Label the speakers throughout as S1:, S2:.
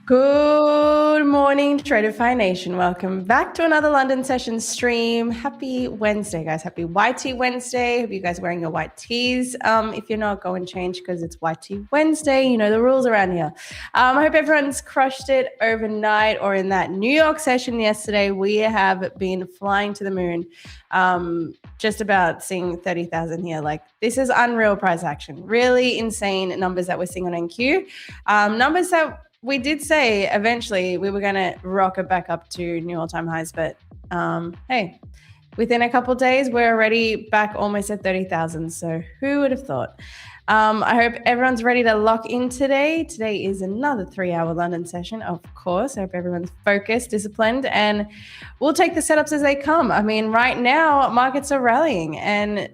S1: Good morning, Tradeify Nation. Welcome back to another London session stream. Happy Wednesday, guys. Happy White Tea Wednesday. Hope you guys are wearing your white teas. If you're not, go and change because it's White Tea Wednesday. You know the rules around here. I hope everyone's crushed it overnight or in that New York session yesterday. We have been flying to the moon. Just about seeing 30,000 here. Like, this is unreal price action. Really insane numbers that we're seeing on NQ. Numbers that we did say eventually we were going to rock it back up to new all-time highs, but hey, within a couple of days, we're already back almost at 30,000. So who would have thought? I hope everyone's ready to lock in today. Today is another 3-hour London session, of course. I hope everyone's focused, disciplined, and we'll take the setups as they come. I mean, right now, markets are rallying, and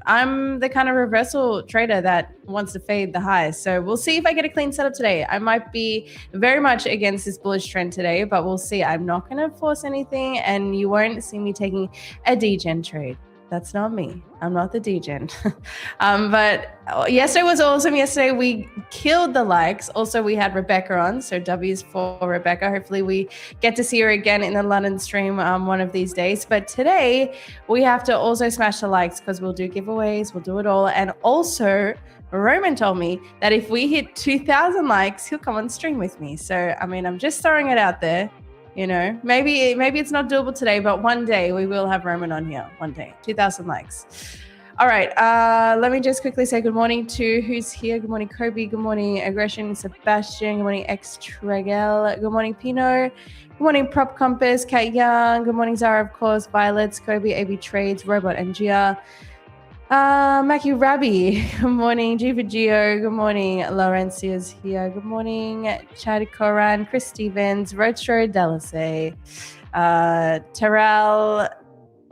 S1: I'm the kind of reversal trader that wants to fade the highs. So we'll see if I get a clean setup today. I might be very much against this bullish trend today, but we'll see. I'm not going to force anything, and you won't see me taking a degen trade. That's not me. I'm not the degen. But yesterday was awesome. Yesterday we killed the likes. Also, we had Rebecca on. So W's for Rebecca. Hopefully we get to see her again in the London stream one of these days. But today we have to also smash the likes because we'll do giveaways. We'll do it all. And also, Roman told me that if we hit 2,000 likes, he'll come on stream with me. So, I mean, I'm just throwing it out there. You know, maybe it's not doable today, but one day we will have Roman on here. One day, 2,000 likes. All right. Let me just quickly say good morning to who's here. Good morning, Kobe. Good morning, Aggression, Sebastian. Good morning, X Tregel. Good morning, Pino. Good morning, Prop Compass, Kat Young. Good morning, Zara, of course. Violets, Kobe, AB Trades, Robot, and Gia. Mackie Rabbi, good morning. G for Geo, good morning. Laurencia's here, good morning. Chad Koran, Chris Stevens, Roadstro Delasay, Terrell,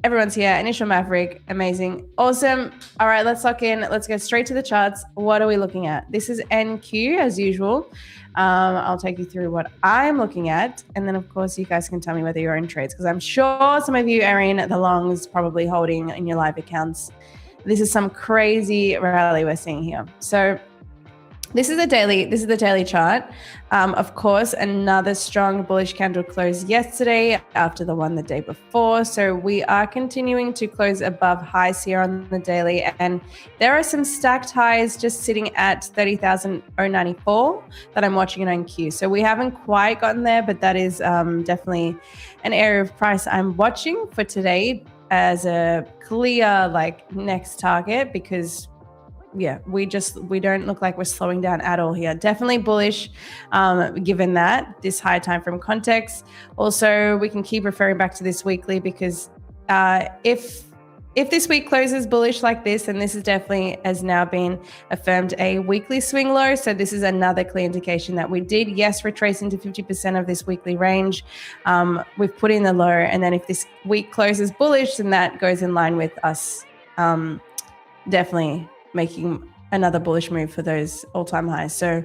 S1: everyone's here. Initial Maverick, amazing. Awesome. All right, let's lock in. Let's go straight to the charts. What are we looking at? This is NQ as usual. I'll take you through what I'm looking at. And then, of course, you guys can tell me whether you're in trades because I'm sure some of you are in the longs, probably holding in your live accounts. This is some crazy rally we're seeing here. So this is the daily chart. Of course, another strong bullish candle closed yesterday after the one the day before. So we are continuing to close above highs here on the daily. And there are some stacked highs just sitting at 30,094 that I'm watching on NQ. So we haven't quite gotten there, but that is definitely an area of price I'm watching for today as a clear next target because yeah, we don't look like we're slowing down at all here. Definitely bullish given that this high time frame context. Also, we can keep referring back to this weekly because if this week closes bullish like this, and this is definitely has now been affirmed a weekly swing low. So this is another clear indication that we did, yes, retrace into 50% of this weekly range. We've put in the low. And then if this week closes bullish, then that goes in line with us definitely making another bullish move for those all-time highs. So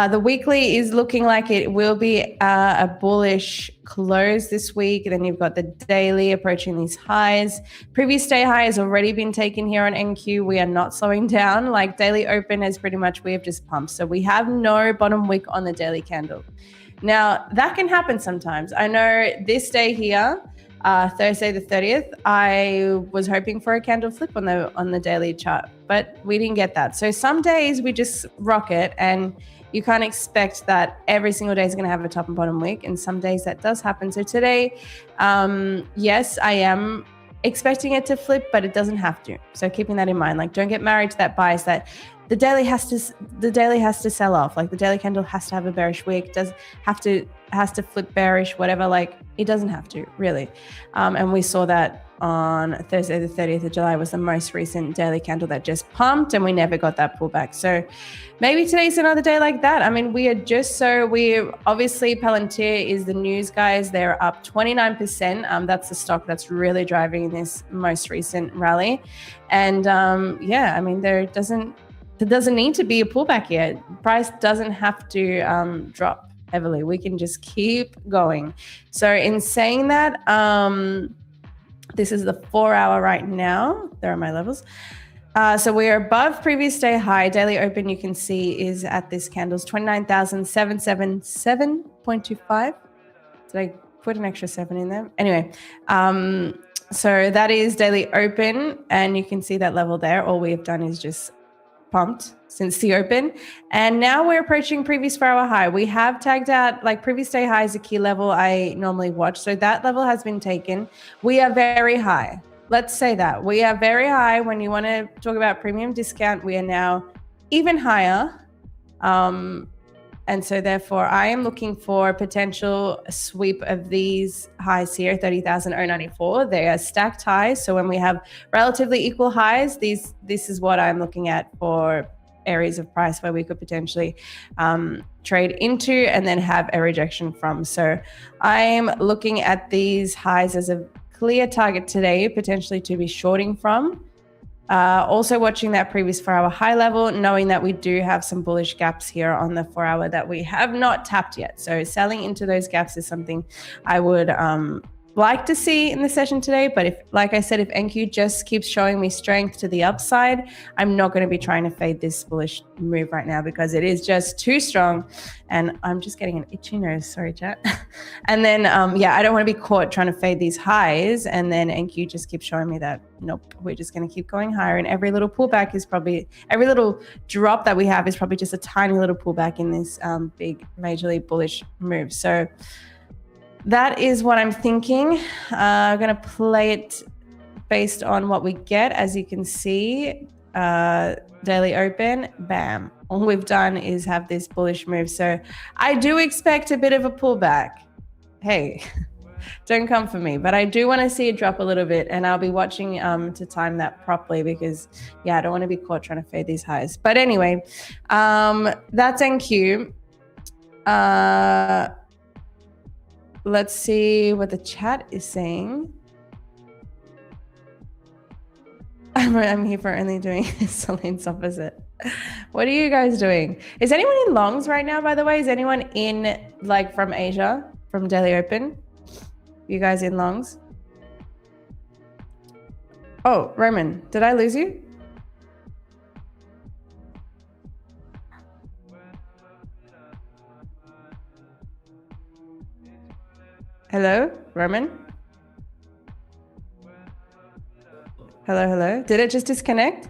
S1: the weekly is looking like it will be a bullish close this week. And then you've got the daily approaching these highs. Previous day high has already been taken here on NQ. We are not slowing down. Like daily open is pretty much, we have just pumped. So we have no bottom wick on the daily candle. Now that can happen sometimes. I know this day here, Thursday the 30th, I was hoping for a candle flip on the daily chart, but we didn't get that. So some days we just rock it, and you can't expect that every single day is going to have a top and bottom wick, and some days that does happen. So today, yes, I am expecting it to flip, but it doesn't have to. So keeping that in mind, like don't get married to that bias that the daily has to sell off. Like the daily candle has to have a bearish wick, has to flip bearish, whatever. Like it doesn't have to really. And we saw that on Thursday, the 30th of July was the most recent daily candle that just pumped, and we never got that pullback. So maybe today's another day like that. I mean, we obviously Palantir is the news, guys. They're up 29%. That's the stock that's really driving this most recent rally. And yeah, I mean, there doesn't need to be a pullback yet. Price doesn't have to drop heavily. We can just keep going. So in saying that, this is the 4 hour right now. There are my levels. So we're above previous day high. Daily open, you can see, is at this candle's 29,777.25. Did I put an extra 7 in there? Anyway, so that is daily open, and you can see that level there. All we have done is just pumped since the open, and now we're approaching previous 4-hour high. We have tagged out, like, previous day high is a key level I normally watch, so that level has been taken. We are very high. Let's say that we are very high. When you want to talk about premium discount, we are now even higher. And so therefore I am looking for a potential sweep of these highs here, 30,094. They are stacked highs. So when we have relatively equal highs, this is what I'm looking at for areas of price where we could potentially trade into and then have a rejection from. So I'm looking at these highs as a clear target today, potentially to be shorting from. Also watching that previous 4-hour high level, knowing that we do have some bullish gaps here on the 4-hour that we have not tapped yet. So selling into those gaps is something I would like to see in the session today. But if, like I said, if NQ just keeps showing me strength to the upside, I'm not going to be trying to fade this bullish move right now because it is just too strong. And I'm just getting an itchy nose. Sorry, chat. And then, yeah, I don't want to be caught trying to fade these highs. And then NQ just keeps showing me that, nope, we're just going to keep going higher. And every little pullback is probably, every little drop that we have is probably just a tiny little pullback in this big majorly bullish move. So that is what I'm thinking. I'm going to play it based on what we get. As you can see, daily open, bam. All we've done is have this bullish move. So I do expect a bit of a pullback. Hey, don't come for me. But I do want to see it drop a little bit. And I'll be watching to time that properly because, yeah, I don't want to be caught trying to fade these highs. But anyway, that's NQ. Let's see what the chat is saying. I'm here for only doing Celine's opposite. What are you guys doing? Is anyone in longs right now, by the way? Is anyone in, like, from Asia, from Daily Open? You guys in longs? Oh, Roman, did I lose you? Hello, Roman? Hello, hello. Did it just disconnect?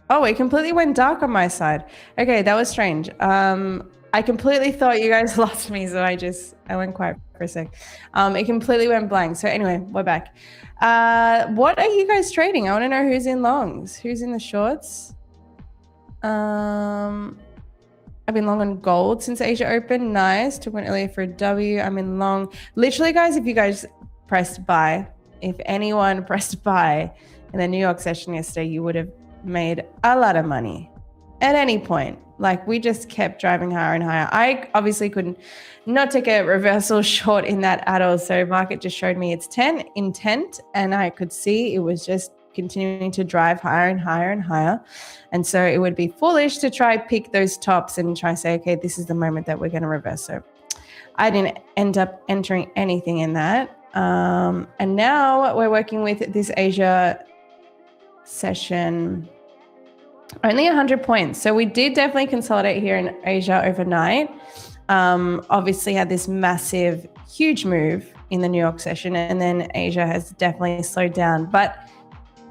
S1: Oh, it completely went dark on my side. Okay, that was strange. I completely thought you guys lost me, so I went quiet for a sec. It completely went blank. So anyway, we're back. What are you guys trading? I want to know who's in longs, who's in the shorts. I've been long on gold since Asia Open. Nice. Took one earlier for a W. I'm in long. Literally, guys, if you guys pressed buy, if anyone pressed buy in the New York session yesterday, you would have made a lot of money at any point. Like, we just kept driving higher and higher. I obviously couldn't not take a reversal short in that at all. So market just showed me its 10 intent, and I could see it was just continuing to drive higher and higher and higher. And so it would be foolish to try pick those tops and try to say, okay, this is the moment that we're going to reverse. So I didn't end up entering anything in that. And now we're working with this Asia session, only 100 points. So we did definitely consolidate here in Asia overnight. Obviously had this massive, huge move in the New York session, and then Asia has definitely slowed down. But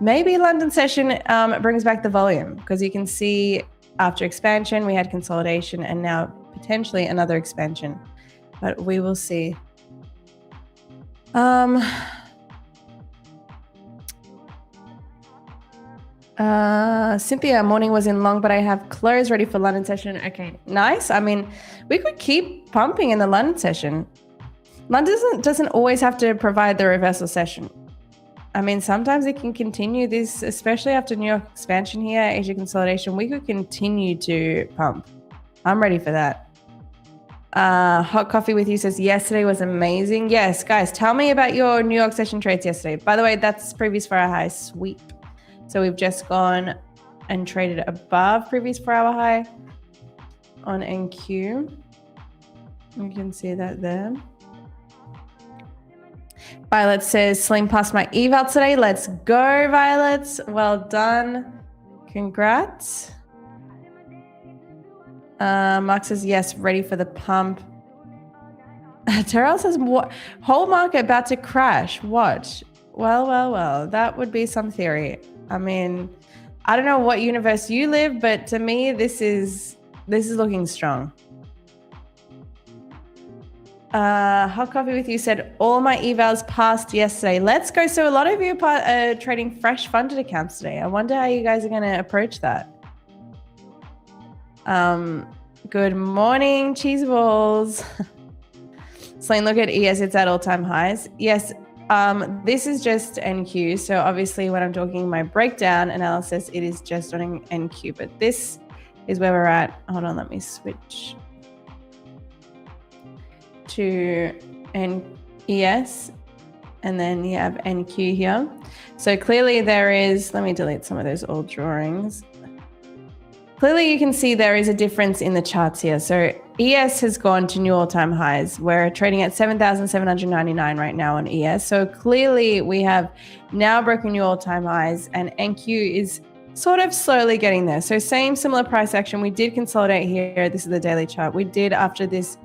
S1: maybe London session brings back the volume, because you can see after expansion, we had consolidation and now potentially another expansion, but we will see. Cynthia, morning was in long, but I have close ready for London session. Okay, nice. I mean, we could keep pumping in the London session. London doesn't always have to provide the reversal session. I mean, sometimes it can continue this, especially after New York expansion here, Asia consolidation. We could continue to pump. I'm ready for that. Hot Coffee with You says, yesterday was amazing. Yes, guys, tell me about your New York session trades yesterday. By the way, that's previous 4-hour high sweep. So we've just gone and traded above previous 4-hour high on NQ. You can see that there. Violet says, Celine passed my eval today. Let's go, Violet. Well done. Congrats. Mark says, yes, ready for the pump. Terrell says, what? Whole market about to crash. What? Well. That would be some theory. I mean, I don't know what universe you live, but to me, this is looking strong. Hot Coffee with You said, all my evals passed yesterday. Let's go. So a lot of you are trading fresh funded accounts today. I wonder how you guys are going to approach that. Good morning, cheese balls. Celine, look at ES. It's at all-time highs. Yes. This is just NQ. So obviously when I'm talking my breakdown analysis, it is just on NQ, but this is where we're at. Hold on. Let me switch to NES, and then you have NQ here. So clearly there is, let me delete some of those old drawings. Clearly you can see there is a difference in the charts here. So ES has gone to new all-time highs. We're trading at 7,799 right now on ES. So clearly we have now broken new all-time highs, and NQ is sort of slowly getting there. So similar price action. We did consolidate here. This is the daily chart. We did, after this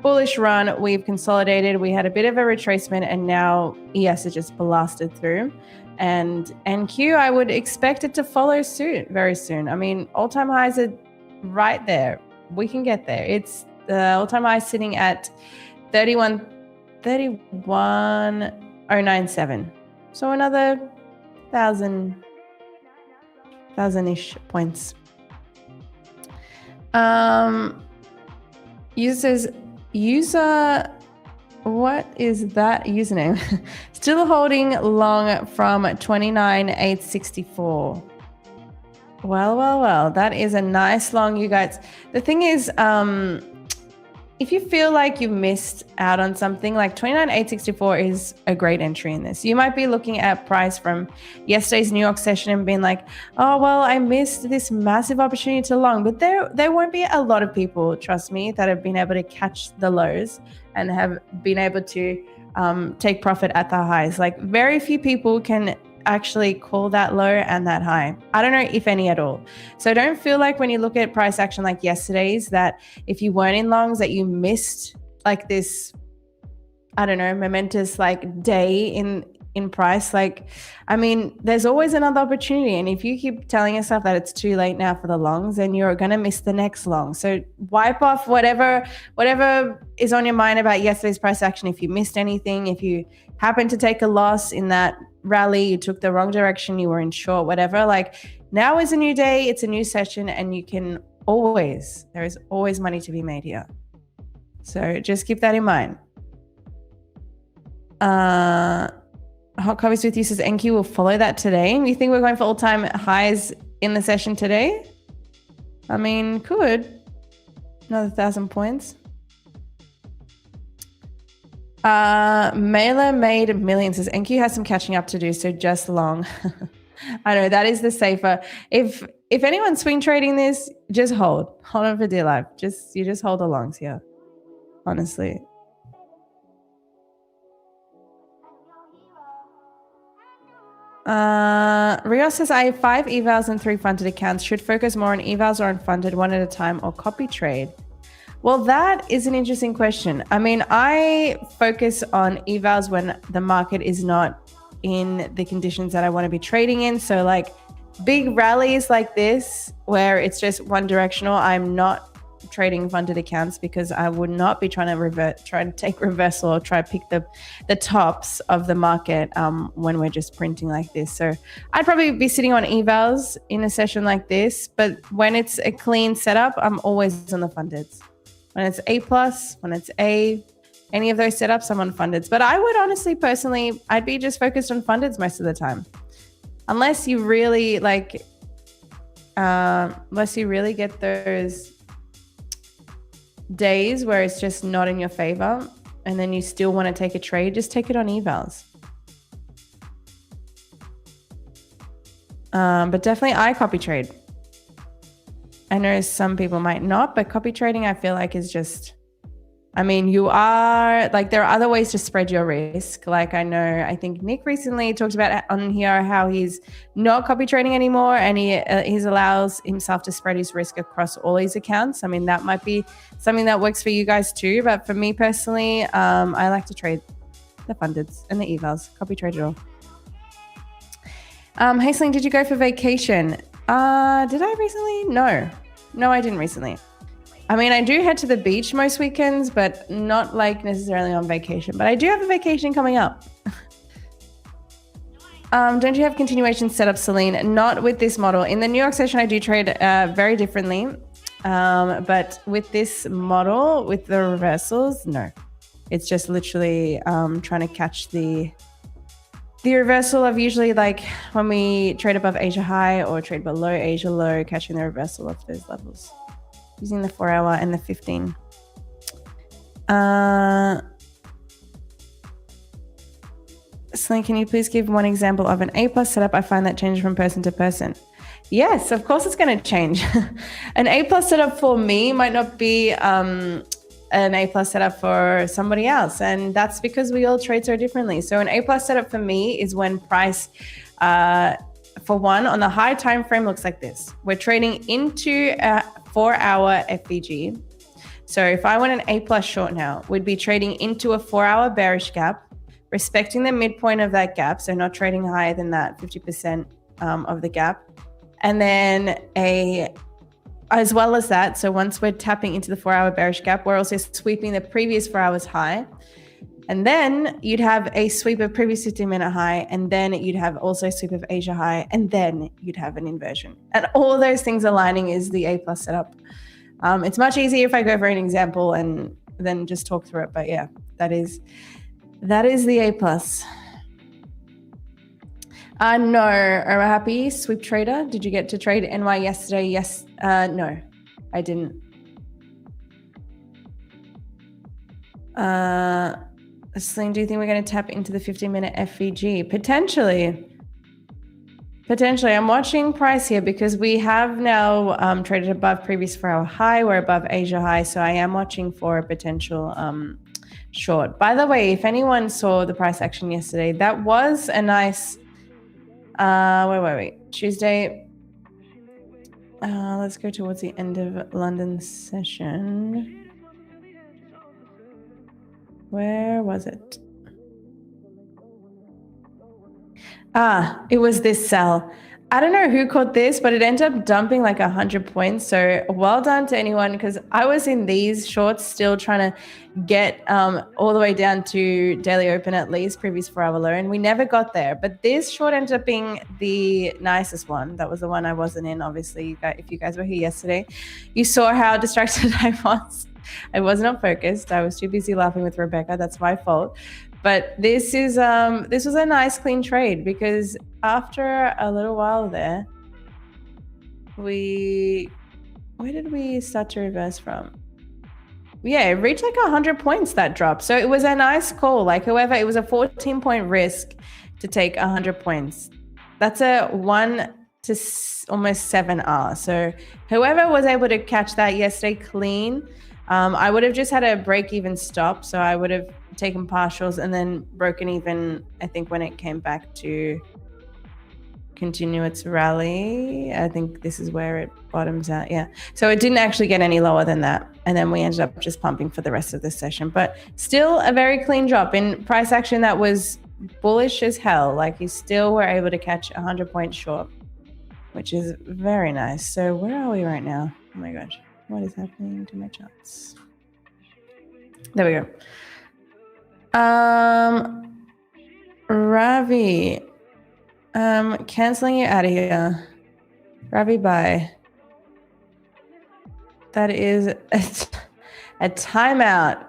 S1: bullish run, we've consolidated. We had a bit of a retracement, and now ES is just blasted through. And NQ, I would expect it to follow suit very soon. I mean, all-time highs are right there. We can get there. It's the all-time high sitting at 31,097. So another thousand-ish points. User, what is that username? Still holding long from 29,864. Well. That is a nice long, you guys. The thing is, if you feel like you missed out on something, like 29,864 is a great entry in this. You might be looking at price from yesterday's New York session and being like, oh, well, I missed this massive opportunity to long. But there won't be a lot of people, trust me, that have been able to catch the lows and have been able to take profit at the highs. Like, very few people can actually call that low and that high. I don't know if any at all. So don't feel like when you look at price action like yesterday's, that if you weren't in longs, that you missed like this, I don't know, momentous like day in price. Like, I mean, there's always another opportunity. And if you keep telling yourself that it's too late now for the longs, then you're going to miss the next long. So wipe off whatever is on your mind about yesterday's price action. If you missed anything, if you happen to take a loss in that rally, you took the wrong direction, you were in short, whatever, like, now is a new day, it's a new session, and you can there is always money to be made here. So just keep that in mind. Hot Coffees with You says NQ will follow that today. You think we're going for all-time highs in the session today? I mean, could. Another 1,000 points. Mailer made millions says NQ has some catching up to do, so just long. I know that is the safer. If anyone's swing trading this, just hold on for dear life. You just hold the longs here, honestly. Rio says, I have 5 evals and 3 funded accounts. Should focus more on evals or unfunded, one at a time, or copy trade? Well, that is an interesting question. I mean, I focus on evals when the market is not in the conditions that I want to be trading in. So like big rallies like this, where it's just one directional, I'm not trading funded accounts, because I would not be trying to take reversal or try to pick the tops of the market when we're just printing like this. So I'd probably be sitting on evals in a session like this, but when it's a clean setup, I'm always on the fundeds. When it's A+, when it's A, any of those setups, I'm on fundeds. But I would honestly, personally, I'd be just focused on fundeds most of the time. Unless you really get those days where it's just not in your favor and then you still want to take a trade, just take it on evals. But definitely I copy trade. I know some people might not, but copy trading I feel like is just, I mean, you are like, there are other ways to spread your risk. Like I think Nick recently talked about on here how he's not copy trading anymore, and he allows himself to spread his risk across all his accounts. I mean, that might be something that works for you guys too. But for me personally, I like to trade the fundeds and the evals, copy trade it all. Hasteling, did you go for vacation? Did I recently? No, I didn't recently. I mean, I do head to the beach most weekends, but not like necessarily on vacation. But I do have a vacation coming up. Don't you have continuation set up, Celine? Not with this model. In the New York session, I do trade very differently. But with this model, with the reversals, no. It's just literally trying to catch the reversal of usually like when we trade above Asia high or trade below Asia low, catching the reversal of those levels. Using the 4 hour and the 15. Celine, can you please give one example of an A+ setup? I find that changes from person to person. Yes, of course it's going to change. An A+ setup for me might not be an A+ setup for somebody else. And that's because we all trade so differently. So an A+ setup for me is when price, for one, on the high time frame looks like this. We're trading into a 4 hour FVG. So if I want an A+ short now, we'd be trading into a 4 hour bearish gap, respecting the midpoint of that gap. So not trading higher than that 50% of the gap. And then as well as that, so once we're tapping into the 4 hour bearish gap, we're also sweeping the previous 4 hours high. And then you'd have a sweep of previous 15-minute high, and then you'd have also a sweep of Asia high, and then you'd have an inversion. And all those things aligning is the A+ setup. It's much easier if I go over an example and then just talk through it. But yeah, that is the A+. No, are happy sweep trader. Did you get to trade NY yesterday? Yes. No, I didn't. Celine, do you think we're going to tap into the 15-minute FVG? Potentially. I'm watching price here because we have now traded above previous 4 hour high. We're above Asia high. So I am watching for a potential short. By the way, if anyone saw the price action yesterday, that was a nice, where were we? Tuesday. Let's go towards the end of London session. Where was it? It was this sell. I don't know who caught this, but it ended up dumping like 100 points. So well done to anyone, because I was in these shorts still trying to get all the way down to daily open, at least previous 4 hour low, and we never got there. But this short ended up being the nicest one. That was the one I wasn't in, obviously. If you guys were here yesterday, you saw how distracted I was. I was not focused. I was too busy laughing with Rebecca. That's my fault. But this was a nice clean trade, because after a little while there, where did we start to reverse from? Yeah, it reached like 100 points, that drop. So it was a nice call. Like, however, it was a 14-point risk to take 100 points. That's a 1 to almost 7 R. So whoever was able to catch that yesterday clean, I would have just had a break even stop. So I would have taken partials and then broken even, I think, when it came back to continue its rally. I think this is where it bottoms out. Yeah. So it didn't actually get any lower than that. And then we ended up just pumping for the rest of the session. But still a very clean drop in price action that was bullish as hell. Like, you still were able to catch 100 points short, which is very nice. So where are we right now? Oh my gosh. What is happening to my charts? There we go. Ravi, canceling you out of here. Ravi, bye. That is a timeout.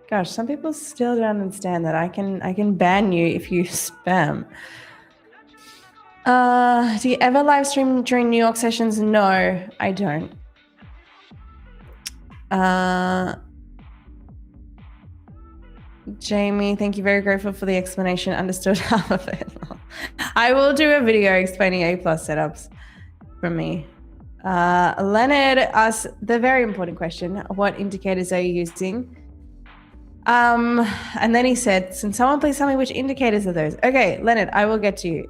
S1: Gosh, some people still don't understand that I can ban you if you spam. Do you ever live stream during New York sessions? No, I don't. Jamie, thank you. Very grateful for the explanation. Understood half of it. I will do a video explaining A+ setups from me. Leonard asks the very important question: what indicators are you using? And then he said, "Can someone please tell me which indicators are those?" Okay, Leonard, I will get to you.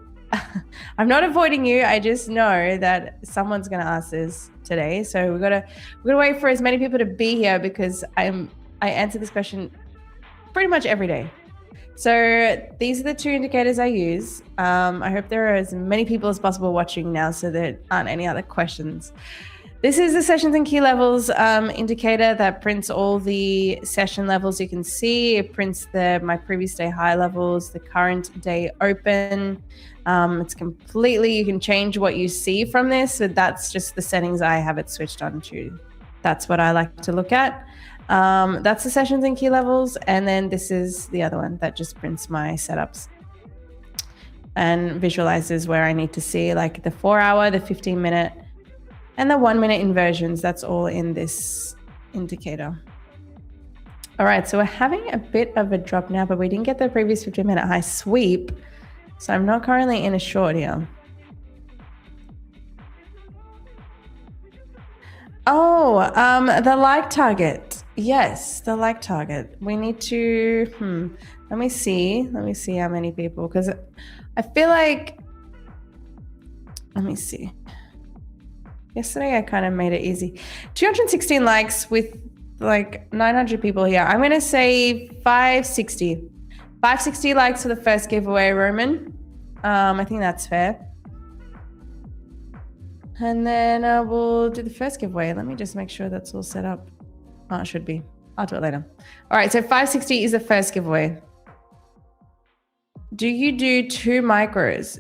S1: I'm not avoiding you. I just know that someone's going to ask this today, so we're gonna wait for as many people to be here because I answer this question pretty much every day. So these are the two indicators I use. I hope there are as many people as possible watching now, so there aren't any other questions. This is the sessions and key levels indicator that prints all the session levels you can see. It prints my previous day high levels, the current day open. It's completely, you can change what you see from this. So that's just the settings I have it switched on to. That's what I like to look at. That's the sessions and key levels. And then this is the other one that just prints my setups and visualizes where I need to see like the 4 hour, the 15 minute, and the 1 minute inversions. That's all in this indicator. All right, so we're having a bit of a drop now, but we didn't get the previous 15-minute high sweep. So I'm not currently in a short here. Oh, the like target. Yes, the like target. We need to, let me see how many people, because I feel like, let me see. Yesterday I kind of made it easy. 216 likes with like 900 people here. I'm going to say 560. 560 likes for the first giveaway, Roman. I think that's fair. And then we'll do the first giveaway. Let me just make sure that's all set up. Oh, it should be. I'll do it later. All right, so 560 is the first giveaway. Do you do 2 micros?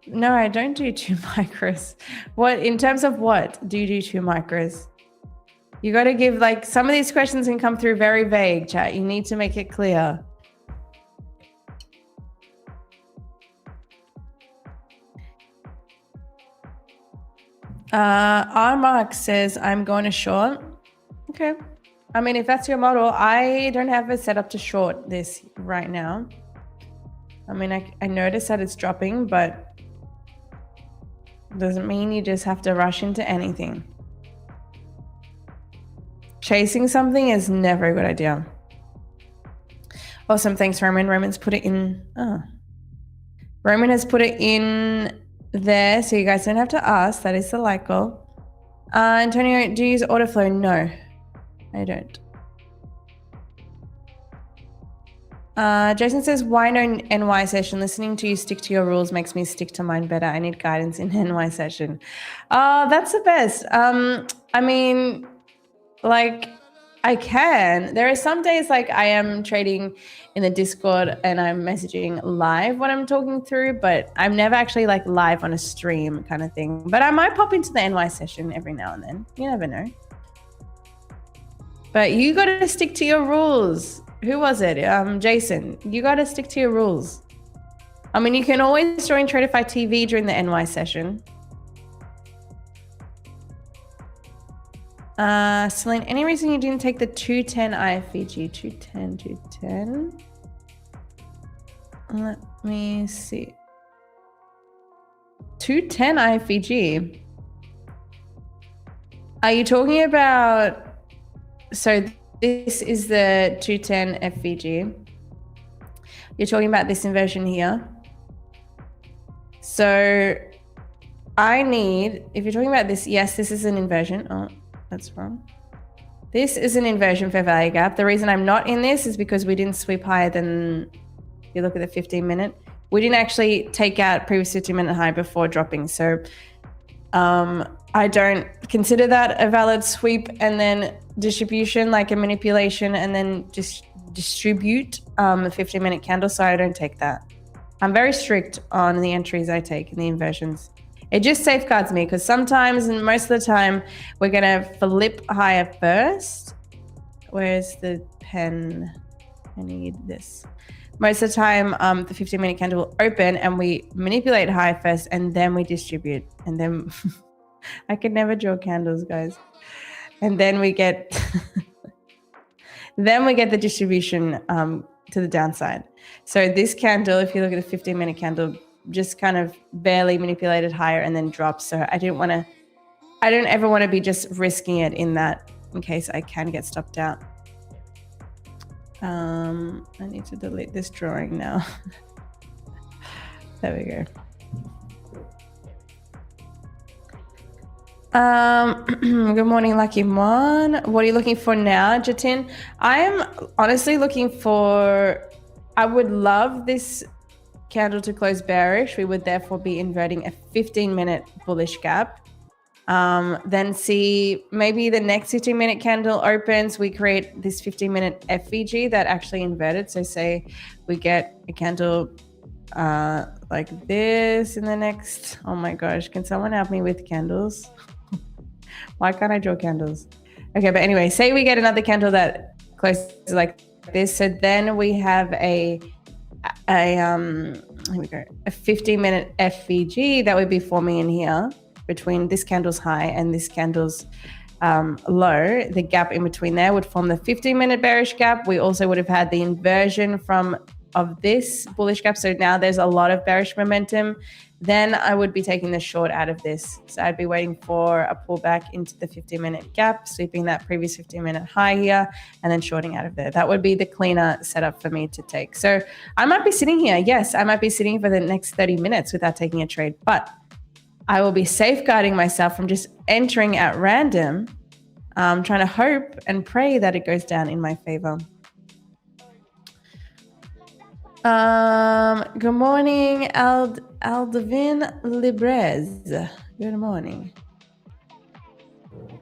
S1: No, I don't do 2 micros. What, in terms of what do you do 2 micros? You got to give, like, some of these questions can come through very vague, chat. You need to make it clear. R Mark says, I'm going to short. Okay. I mean, if that's your model, I don't have it set up to short this right now. I mean, I notice that it's dropping, but doesn't mean you just have to rush into anything. Chasing something is never a good idea. Awesome. Thanks, Roman. Roman's put it in. Oh. Roman has put it in there, so you guys don't have to ask. That is the like goal. Antonio, do you use autoflow? No, I don't. Jason says, why no NY session? Listening to you stick to your rules makes me stick to mine better. I need guidance in NY session. That's the best. I mean, like, I can. There are some days like I am trading in the Discord and I'm messaging live when I'm talking through, but I'm never actually like live on a stream kind of thing. But I might pop into the NY session every now and then. You never know. But you got to stick to your rules. Who was it? Jason. You got to stick to your rules. I mean, you can always join Tradeify TV during the NY session. Celine, any reason you didn't take the 210 IFVG? 210. Let me see. 210 IFVG. Are you talking about, so this is the 210 FVG. You're talking about this inversion here. So I need, if you're talking about this, yes, this is an inversion. Oh, that's wrong. This is an inversion fair value gap. The reason I'm not in this is because we didn't sweep higher than, if you look at the 15 minute, we didn't actually take out previous 15 minute high before dropping. So I don't consider that a valid sweep and then distribution, like a manipulation, and then just distribute a 15 minute candle. So I don't take that. I'm very strict on the entries I take in the inversions. It just safeguards me because sometimes, and most of the time, we're going to flip higher first. Where's the pen? I need this. Most of the time, the 15 minute candle will open and we manipulate high first and then we distribute. And then I can never draw candles, guys. And then we get the distribution to the downside. So this candle, if you look at a 15 minute candle, just kind of barely manipulated higher and then dropped. So I don't ever want to be just risking it in that, in case I can get stopped out. I need to delete this drawing now. There we go. Good morning, Lucky Mon. What are you looking for now, Jatin? I am honestly looking for, I would love this candle to close bearish. We would therefore be inverting a 15-minute bullish gap. Then see maybe the next 15-minute candle opens, we create this 15-minute FVG that actually inverted. So say we get a candle like this in the next, oh my gosh, can someone help me with candles? Why can't I draw candles? Okay, but anyway, say we get another candle that closes like this. So then we have here we go, a 15-minute FVG that would be forming in here between this candle's high and this candle's low. The gap in between there would form the 15-minute bearish gap. We also would have had the inversion of this bullish gap. So now there's a lot of bearish momentum. Then I would be taking the short out of this. So I'd be waiting for a pullback into the 15-minute gap, sweeping that previous 15-minute high here, and then shorting out of there. That would be the cleaner setup for me to take. So I might be sitting here. Yes, I might be sitting for the next 30 minutes without taking a trade, but I will be safeguarding myself from just entering at random, trying to hope and pray that it goes down in my favor. Good morning, Aldevin Librez. Good morning.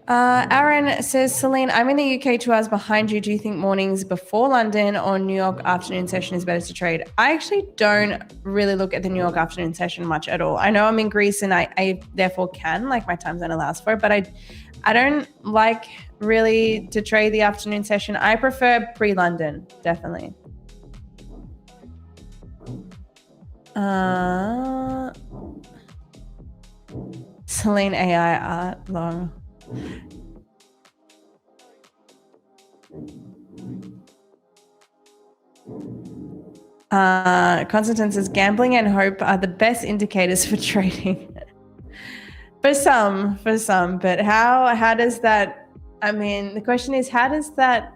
S1: Aaron says, Celine, I'm in the UK 2 hours behind you. Do you think mornings before London or New York afternoon session is better to trade? I actually don't really look at the New York afternoon session much at all. I know I'm in Greece and I therefore can, like my time zone allows for it, but I don't like really to trade the afternoon session. I prefer pre-London, definitely. Celine AI art long. Constantine says gambling and hope are the best indicators for trading. for some, but how does that, I mean, the question is, how does that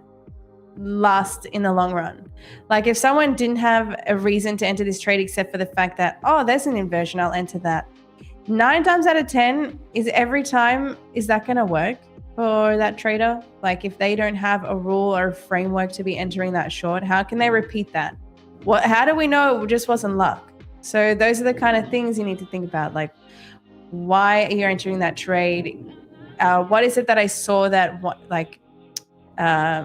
S1: last in the long run? Like if someone didn't have a reason to enter this trade except for the fact that, oh, there's an inversion, I'll enter that. 9 times out of 10 is that going to work for that trader? Like if they don't have a rule or a framework to be entering that short, how can they repeat that? How do we know it just wasn't luck? So those are the kind of things you need to think about. Like, why are you entering that trade? What is it that I saw that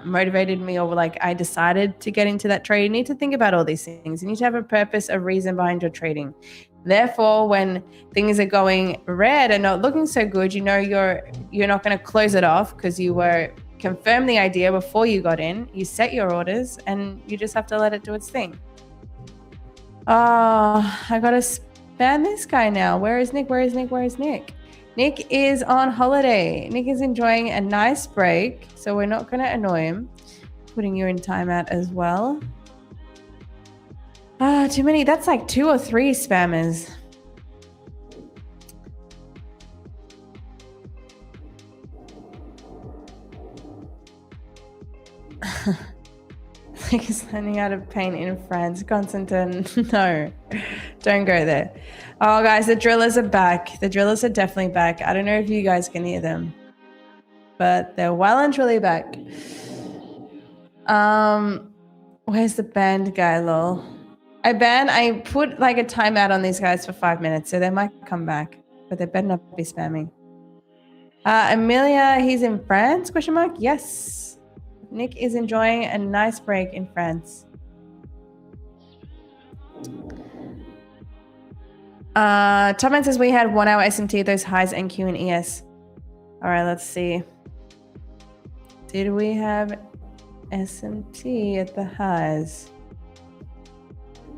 S1: motivated me, or like I decided to get into that trade? You need to think about all these things. You need to have a purpose, a reason behind your trading. Therefore, when things are going red and not looking so good, you know you're not going to close it off because you were confirmed the idea before you got in. You set your orders and you just have to let it do its thing. Oh, I got to spam this guy now. Where is Nick? Nick is on holiday. Nick is enjoying a nice break, so we're not going to annoy him. Putting you in timeout as well. Too many. That's like 2 or 3 spammers. Nick is learning how to paint in France. Constantine, no, don't go there. Oh, guys, the drillers are back. The drillers are definitely back. I don't know if you guys can hear them, but they're well and truly back. Where's the banned guy, lol? I put like a timeout on these guys for 5 minutes, so they might come back, but they better not be spamming. Amelia, he's in France, question mark? Yes. Nick is enjoying a nice break in France. Topman says we had 1 hour SMT, those highs, NQ and ES. All right, let's see. Did we have SMT at the highs?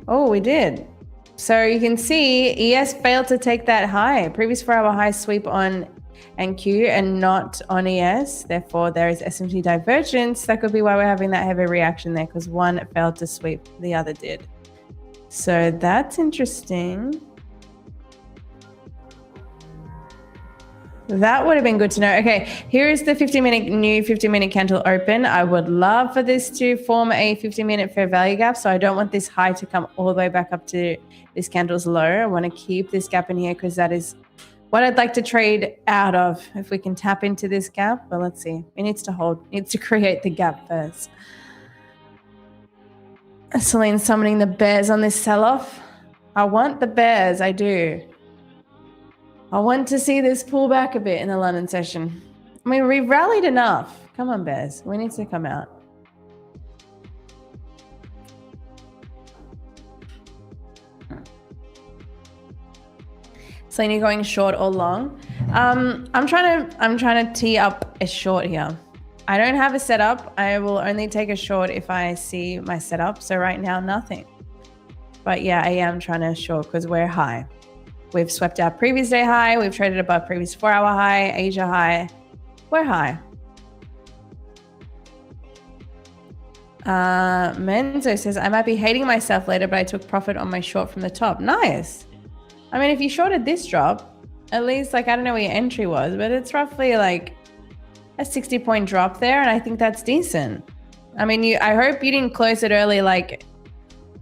S1: Oh, we did. So you can see ES failed to take that high. Previous 4-hour high sweep on NQ and not on ES. Therefore, there is SMT divergence. That could be why we're having that heavy reaction there, because one failed to sweep, the other did. So that's interesting. That would have been good to know. Okay, here is the 50-minute candle open. I would love for this to form a 50-minute fair value gap. So I don't want this high to come all the way back up to this candle's low. I want to keep this gap in here because that is what I'd like to trade out of. If we can tap into this gap, well, let's see. It needs to create the gap first. Celine summoning the bears on this sell-off. I want the bears, I do. I want to see this pull back a bit in the London session. I mean, we've rallied enough. Come on, bears. We need to come out. Celine, you're going short or long? I'm trying to tee up a short here. I don't have a setup. I will only take a short if I see my setup. So right now, nothing. But yeah, I am trying to short because we're high. We've swept our previous day high. We've traded above previous 4-hour high, Asia high. We're high. Menzo says, I might be hating myself later, but I took profit on my short from the top. Nice. I mean, if you shorted this drop, at least, like, I don't know where your entry was, but it's roughly like a 60-point drop there, and I think that's decent. I mean, I hope you didn't close it early. Like,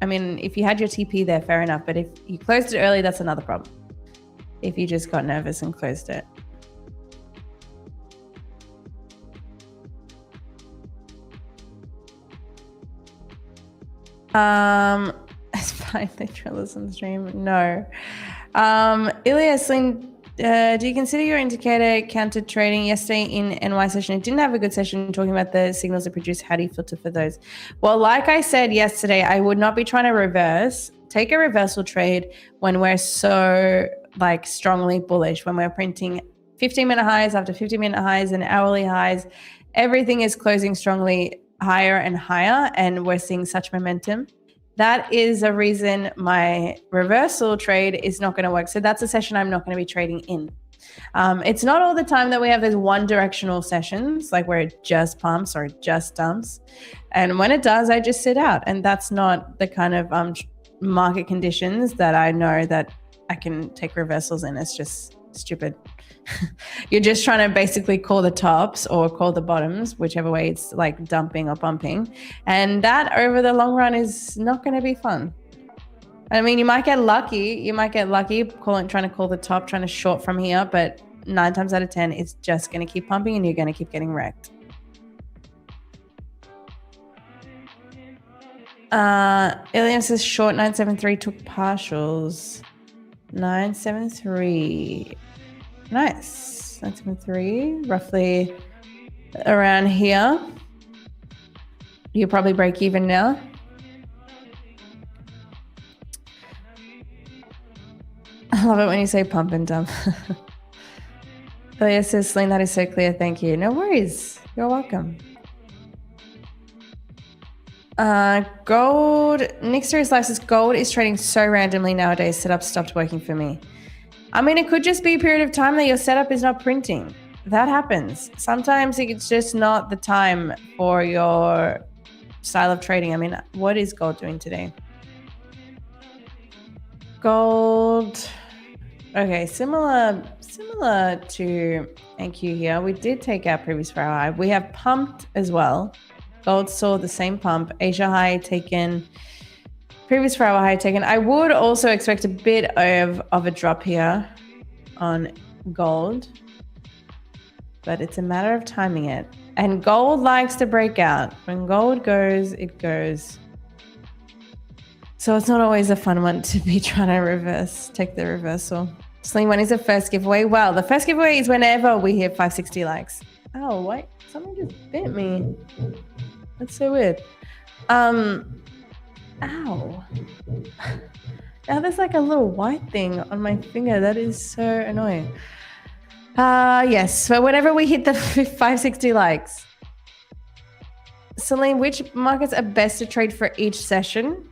S1: I mean, if you had your TP there, fair enough. But if you closed it early, that's another problem. If you just got nervous and closed it. It's fine. They trail us on the stream. No. Ilya Sling, do you consider your indicator counter trading? Yesterday in NY session, it didn't have a good session talking about the signals it produced. How do you filter for those? Well, like I said yesterday, I would not be trying to take a reversal trade when we're so like strongly bullish, when we're printing 15-minute highs after 50-minute highs and hourly highs. Everything is closing strongly higher and higher, and we're seeing such momentum. That is a reason my reversal trade is not going to work. So that's a session I'm not going to be trading in. It's not all the time that we have those one directional sessions, like where it just pumps or just dumps. And when it does, I just sit out. And that's not the kind of market conditions that I know that I can take reversals in. It's just stupid. You're just trying to basically call the tops or call the bottoms, whichever way it's like dumping or bumping. And that over the long run is not going to be fun. I mean, you might get lucky. Trying to call the top, trying to short from here. But 9 times out of 10, it's just going to keep pumping and you're going to keep getting wrecked. Ilian says short 973 took partials. 973. Nice. 973, roughly around here. You probably break even now. I love it when you say pump and dump. Ilias says, Celine, that is so clear. Thank you. No worries. You're welcome. Gold. Nick Series Life says, gold is trading so randomly nowadays. Setup stopped working for me. I mean, it could just be a period of time that your setup is not printing. That happens. Sometimes it's just not the time for your style of trading. I mean, what is gold doing today? Gold. Okay, similar to NQ here. We did take our previous 4-hour high. We have pumped as well. Gold saw the same pump. Asia high taken. Previous 4-hour high taken. I would also expect a bit of a drop here on gold, but it's a matter of timing it. And gold likes to break out. When gold goes, it goes. So it's not always a fun one to be trying to take the reversal. Celine, when is the first giveaway? Well, the first giveaway is whenever we hit 560 likes. Oh, wait, something just bit me. That's so weird. Ow. Now there's like a little white thing on my finger. That is so annoying. Yes, so whenever we hit the 560 likes. Celine, which markets are best to trade for each session?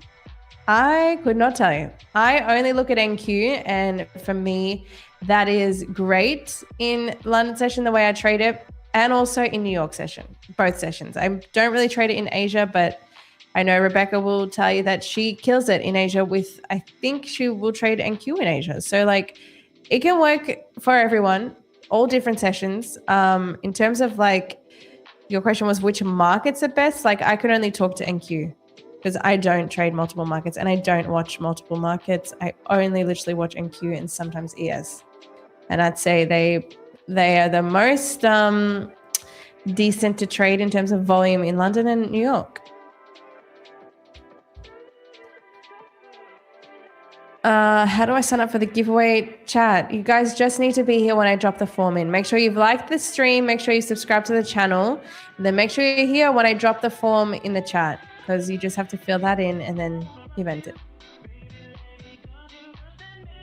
S1: I could not tell you. I only look at NQ, and for me, that is great in London session, the way I trade it, and also in New York session, both sessions. I don't really trade it in Asia, but I know Rebecca will tell you that she kills it in Asia with, I think she will trade NQ in Asia. So like it can work for everyone. all different sessions. In terms of like, your question was which markets are best. Like I could only talk to NQ because I don't trade multiple markets and I don't watch multiple markets. I only literally watch NQ and sometimes ES. And I'd say they are the most decent to trade in terms of volume in London and New York. How do I sign up for the giveaway chat? You guys just need to be here when I drop the form in. Make sure you've liked the stream. Make sure you subscribe to the channel. And then make sure you're here when I drop the form in the chat because you just have to fill that in and then you've entered.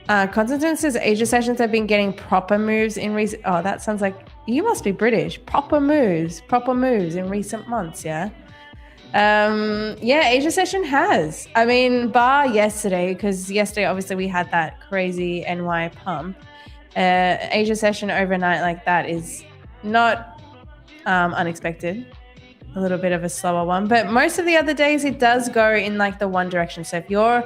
S1: Constantine says Asia sessions have been getting proper moves in recent. Oh, that sounds like you must be British. Proper moves in recent months. Yeah. Yeah, Asia session has. I mean, bar yesterday, because yesterday obviously we had that crazy NY pump. Asia session overnight like that is not unexpected. A little bit of a slower one, but most of the other days it does go in like the one direction. So if you're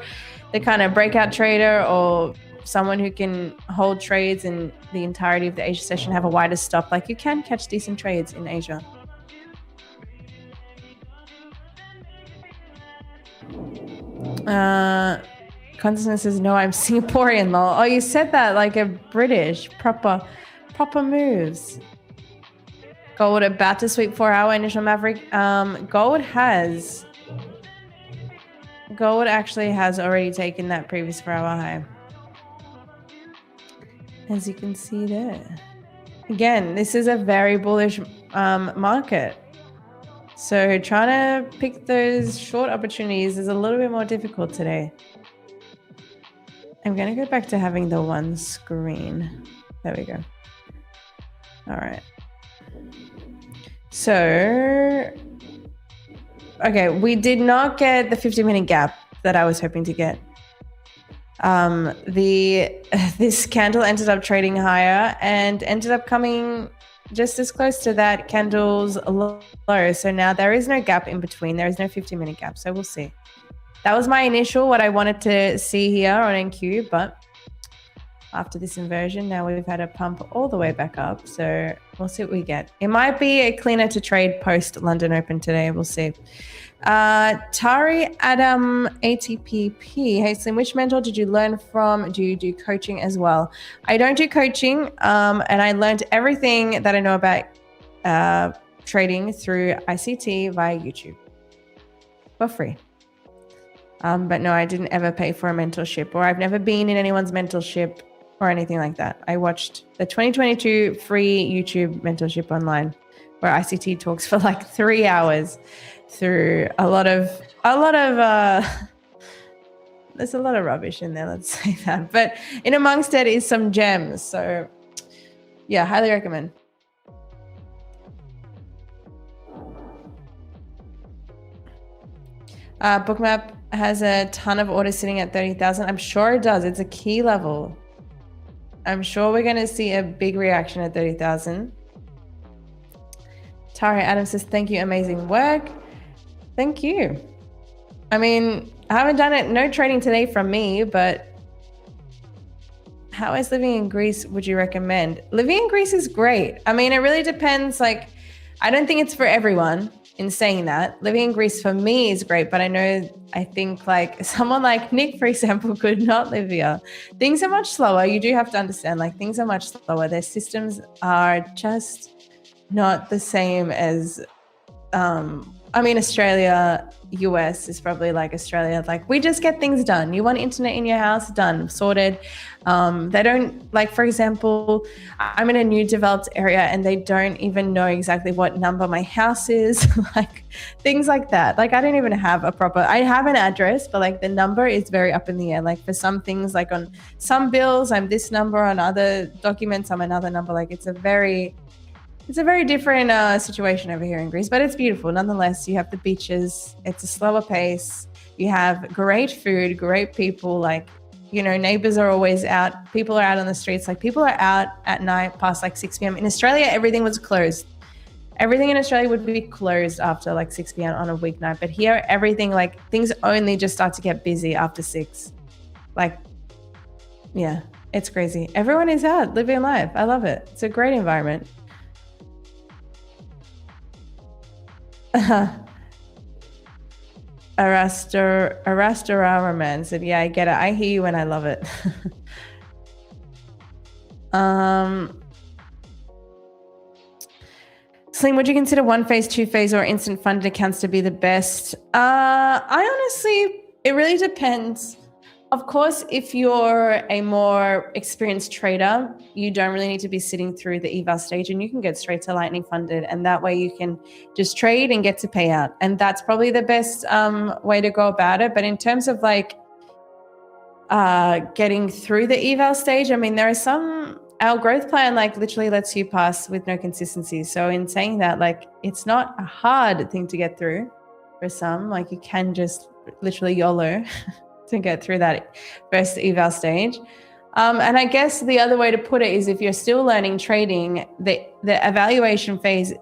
S1: the kind of breakout trader or someone who can hold trades in the entirety of the Asia session, have a wider stop, like you can catch decent trades in Asia. Constance says, no, I'm Singaporean, lol. Oh, you said that like a British. Proper moves. Gold about to sweep 4-hour initial maverick. Gold actually has already taken that previous 4-hour high. As you can see there. Again, this is a very bullish market. So trying to pick those short opportunities is a little bit more difficult today. I'm going to go back to having the one screen. There we go. All right. So, okay, we did not get the 50-minute gap that I was hoping to get. This candle ended up trading higher and ended up coming just as close to that candle's low. So now there is no gap in between. There is no 50-minute gap. So we'll see. That was my initial, what I wanted to see here on NQ. But after this inversion, now we've had a pump all the way back up. So we'll see what we get. It might be a cleaner to trade post London Open today. We'll see. Tari Adam ATPP. Hey, Slim, which mentor did you learn from? Do you do coaching as well? I don't do coaching. And I learned everything that I know about trading through ICT via YouTube for free. But no, I didn't ever pay for a mentorship, or I've never been in anyone's mentorship or anything like that. I watched the 2022 free YouTube mentorship online where ICT talks for like 3 hours through a lot of there's a lot of rubbish in there, let's say that. But in amongst it is some gems. So yeah, highly recommend. Bookmap has a ton of orders sitting at 30,000. I'm sure it does. It's a key level. I'm sure we're going to see a big reaction at 30,000. Tara Adams says, thank you. Amazing work. Thank you. I mean, I haven't done it. No trading today from me, but how is living in Greece would you recommend? Living in Greece is great. I mean, it really depends. Like, I don't think it's for everyone. In saying that, living in Greece for me is great, but I think like someone like Nick, for example, could not live here. Things are much slower. You do have to understand, like, things are much slower. Their systems are just not the same as, I mean, Australia, US is probably like Australia. Like, we just get things done. You want internet in your house, done, sorted. They don't, like, for example, I'm in a new developed area and they don't even know exactly what number my house is, like things like that. Like, I don't even have I have an address, but like the number is very up in the air. Like for some things, like on some bills, I'm this number, on other documents, I'm another number. Like it's a very different situation over here in Greece, but it's beautiful. Nonetheless, you have the beaches. It's a slower pace. You have great food, great people. Like, you know, neighbors are always out. People are out on the streets. Like, people are out at night past like 6 p.m. In Australia, everything was closed. Everything in Australia would be closed after like 6 p.m. on a weeknight. But here, everything, like, things only just start to get busy after 6. Like, yeah, It's crazy. Everyone is out living life. I love it. It's a great environment. Arastararaman said, yeah, I get it. I hear you and I love it. Celine, would you consider one phase, two phase, or instant funded accounts to be the best? I honestly, it really depends. Of course, if you're a more experienced trader, you don't really need to be sitting through the eval stage and you can get straight to lightning funded. And that way you can just trade and get to payout. And that's probably the best way to go about it. But in terms of like getting through the eval stage, I mean, there are our growth plan like literally lets you pass with no consistency. So in saying that, like, it's not a hard thing to get through for some, like you can just literally YOLO to get through that first eval stage. And I guess the other way to put it is if you're still learning trading, the evaluation phase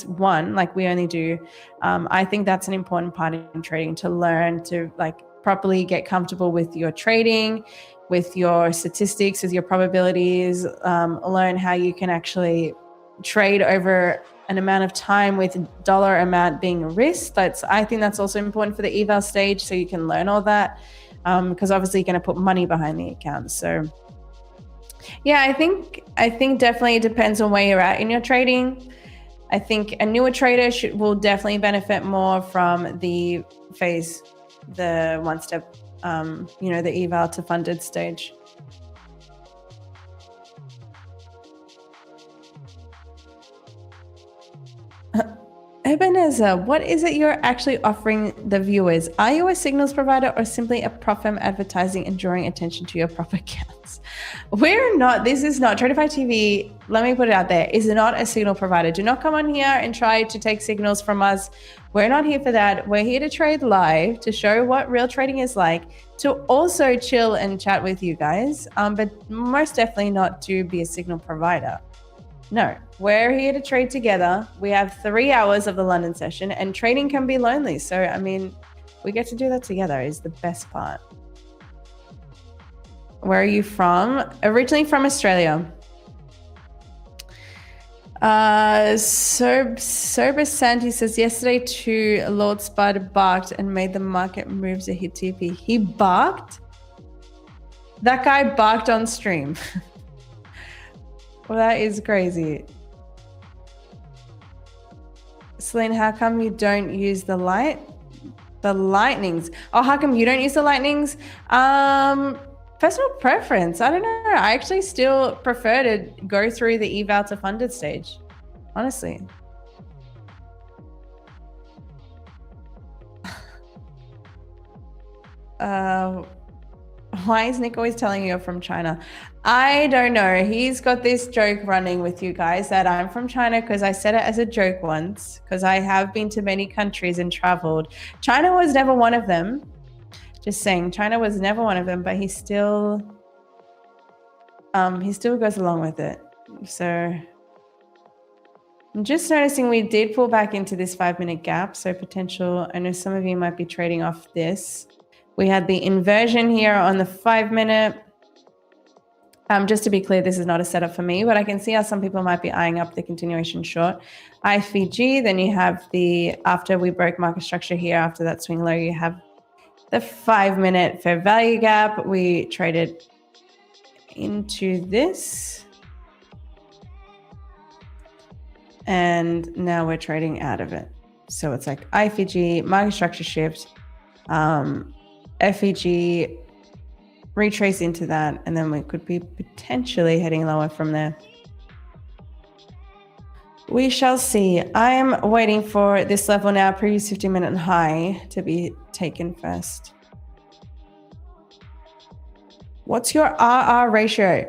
S1: one, like we only do, I think that's an important part in trading, to learn to like properly get comfortable with your trading, with your statistics, with your probabilities, learn how you can actually trade over an amount of time with dollar amount being risked. I think that's also important for the eval stage, so you can learn all that, because obviously you're going to put money behind the account. So yeah, I think definitely it depends on where you're at in your trading. I think a newer trader will definitely benefit more from the phase, the one step, the eval to funded stage. Ebenezer, what is it you're actually offering the viewers? Are you a signals provider or simply a prop firm advertising and drawing attention to your prop accounts? We're not, this is not, Tradeify TV, let me put it out there, is not a signal provider. Do not come on here and try to take signals from us. We're not here for that. We're here to trade live, to show what real trading is like, to also chill and chat with you guys, but most definitely not to be a signal provider. No, we're here to trade together. We have 3 hours of the London session, and trading can be lonely. So, I mean, we get to do that together is the best part. Where are you from? Originally from Australia. Sober Sandy says, yesterday too, Lord Spider barked and made the market moves a hit TP. He barked? That guy barked on stream. Well, that is crazy. Celine, how come you don't use the lightnings? Oh, how come you don't use the lightnings? Personal preference. I don't know. I actually still prefer to go through the eval to funded stage, honestly. Why is Nick always telling you you're from China? I don't know. He's got this joke running with you guys that I'm from China because I said it as a joke once, because I have been to many countries and traveled. China was never one of them. Just saying, China was never one of them, but he still goes along with it. So I'm just noticing we did pull back into this 5-minute gap. So potential, I know some of you might be trading off this. We had the inversion here on the 5-minute. Just to be clear, this is not a setup for me, but I can see how some people might be eyeing up the continuation short. IFG, then you have after we broke market structure here, after that swing low, you have the 5-minute fair value gap. We traded into this. And now we're trading out of it. So it's like IFG, market structure shift, FEG, retrace into that, and then we could be potentially heading lower from there. We shall see. I am waiting for this level now, previous 15-minute high, to be taken first. What's your RR ratio?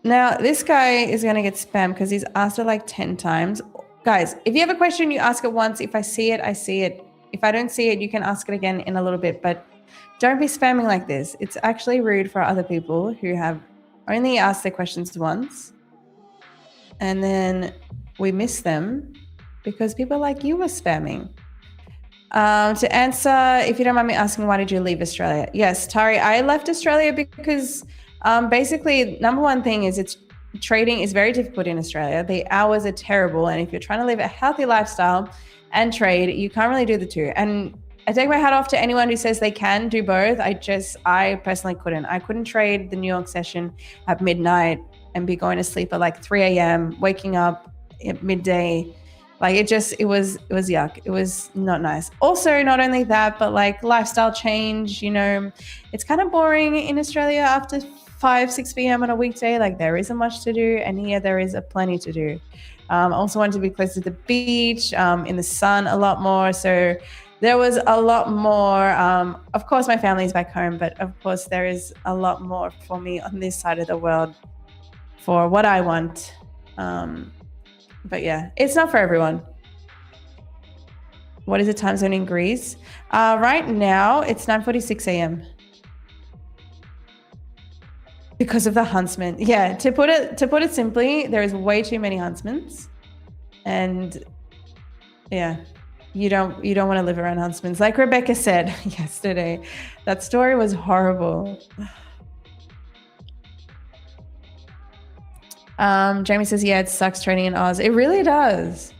S1: Now, this guy is going to get spammed because he's asked it like 10 times. Guys, if you have a question, you ask it once. If I see it, I see it. If I don't see it, you can ask it again in a little bit, but don't be spamming like this. It's actually rude for other people who have only asked their questions once, and then we miss them because people like you are spamming. To answer, if you don't mind me asking, why did you leave Australia? Yes, Tari, I left Australia because basically, number one thing is trading is very difficult in Australia. The hours are terrible. And if you're trying to live a healthy lifestyle and trade, you can't really do the two. And I take my hat off to anyone who says they can do both. I personally couldn't. I couldn't trade the New York session at midnight and be going to sleep at like 3 a.m., waking up at midday. Like it was yuck. It was not nice. Also, not only that, but like lifestyle change, it's kind of boring in Australia after 5, 6 p.m. on a weekday. Like there isn't much to do. And here there is a plenty to do. Also wanted to be close to the beach, in the sun a lot more. So there was a lot more. Of course, my family's back home, but of course there is a lot more for me on this side of the world for what I want. But yeah, it's not for everyone. What is the time zone in Greece? Right now, it's 9:46 a.m. because of the huntsman. Yeah, to put it simply, there is way too many huntsmen, and yeah, you don't want to live around huntsmen. Like Rebecca said yesterday, that story was horrible. Jamie says, yeah, it sucks trading in Oz. It really does.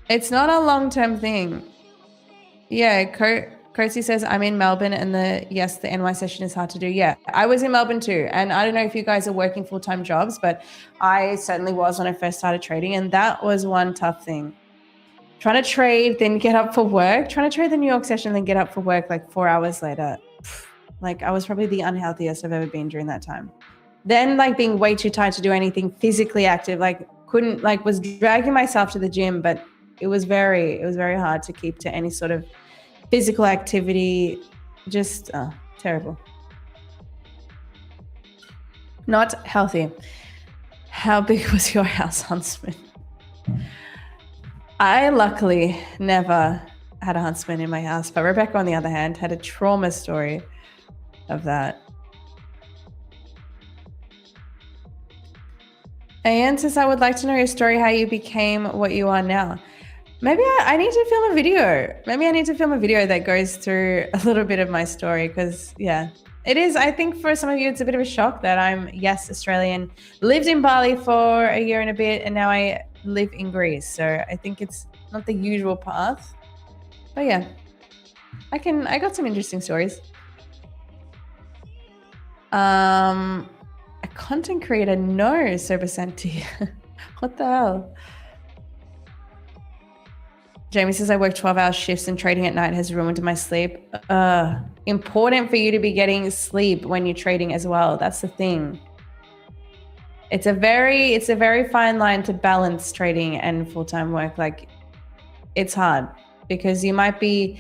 S1: It's not a long-term thing. Yeah, Kosi says, I'm in Melbourne and the NY session is hard to do. Yeah, I was in Melbourne too. And I don't know if you guys are working full-time jobs, but I certainly was when I first started trading. And that was one tough thing. Trying to trade, then get up for work. Trying to trade the New York session, then get up for work like 4 hours later. Like I was probably the unhealthiest I've ever been during that time. Then like being way too tired to do anything physically active, was dragging myself to the gym, but it was very hard to keep to any sort of physical activity. Just terrible. Not healthy. How big was your house, huntsman? I luckily never had a huntsman in my house, but Rebecca, on the other hand, had a trauma story of that. Ayan says, I would like to know your story, how you became what you are now. Maybe I need to film a video. Maybe I need to film a video that goes through a little bit of my story because, yeah, it is. I think for some of you, it's a bit of a shock that I'm, yes, Australian, lived in Bali for a year and a bit, and now I live in Greece. So I think it's not the usual path. But yeah, I got some interesting stories. A content creator? No, Sober Santi. What the hell? Jamie says, I work 12-hour shifts and trading at night has ruined my sleep. Important for you to be getting sleep when you're trading as well. That's the thing. It's a very fine line to balance trading and full-time work. Like, it's hard because you might be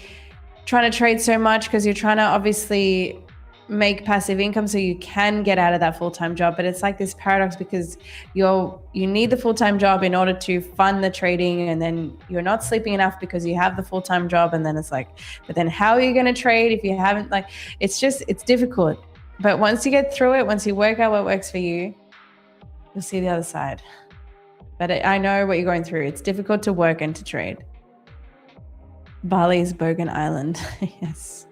S1: trying to trade so much because you're trying to obviously make passive income so you can get out of that full-time job, but it's like this paradox because you need the full-time job in order to fund the trading, and then you're not sleeping enough because you have the full-time job, and then it's like, but then how are you going to trade if you haven't, like, it's difficult. But once you get through it, once you work out what works for you, you'll see the other side. But I know what you're going through. It's difficult to work and to trade. Bali is Bogan Island. Yes,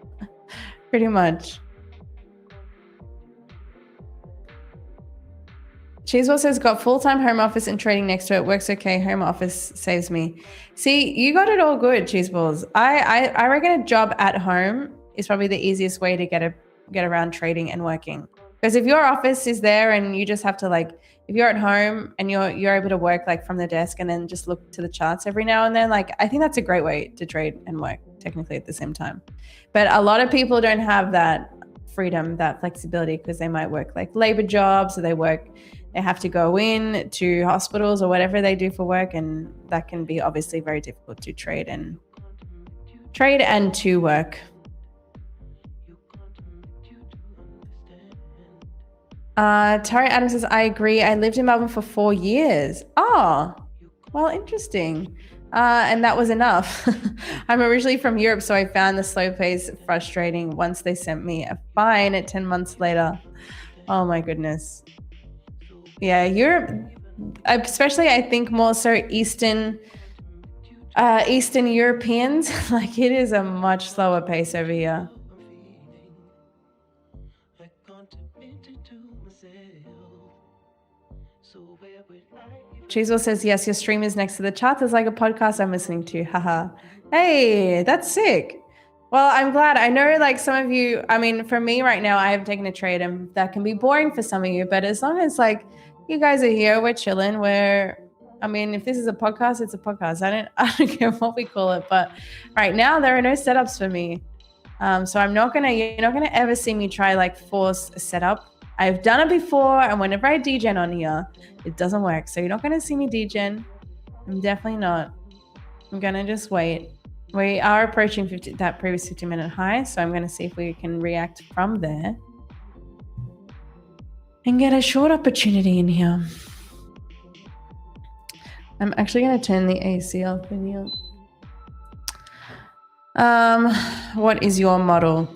S1: pretty much. Cheesewell says, got full-time home office and trading next to it. Works okay. Home office saves me. See, you got it all good, Cheeseballs. I reckon a job at home is probably the easiest way to get around trading and working. Because if your office is there and you just have to, like, if you're at home and you're able to work like from the desk and then just look to the charts every now and then, like, I think that's a great way to trade and work technically at the same time. But a lot of people don't have that freedom, that flexibility, because they might work like labor jobs, or they have to go in to hospitals or whatever they do for work, and that can be obviously very difficult to trade and to work. Tari Adams says, I agree. I lived in Melbourne for 4 years. Oh, well, interesting. And that was enough. I'm originally from Europe, so I found the slow pace frustrating once they sent me a fine at 10 months later. Oh my goodness. Yeah, Europe, especially I think more so Eastern Eastern Europeans, like it is a much slower pace over here. Cheesewell says, yes, your stream is next to the charts. It's like a podcast I'm listening to. Haha. Hey, that's sick. Well, I'm glad. I know like some of you, I mean, for me right now, I have taken a trade and that can be boring for some of you, but as long as like you guys are here, we're chilling, I mean, if this is a podcast, it's a podcast. I don't care what we call it, but right now there are no setups for me. So you're not gonna ever see me try like force a setup. I've done it before, and whenever I degen on here, it doesn't work. So you're not gonna see me degen. I'm definitely not. I'm gonna just wait. We are approaching that previous 50-minute high, so I'm gonna see if we can react from there and get a short opportunity in here. I'm actually gonna turn the AC off in here. What is your model?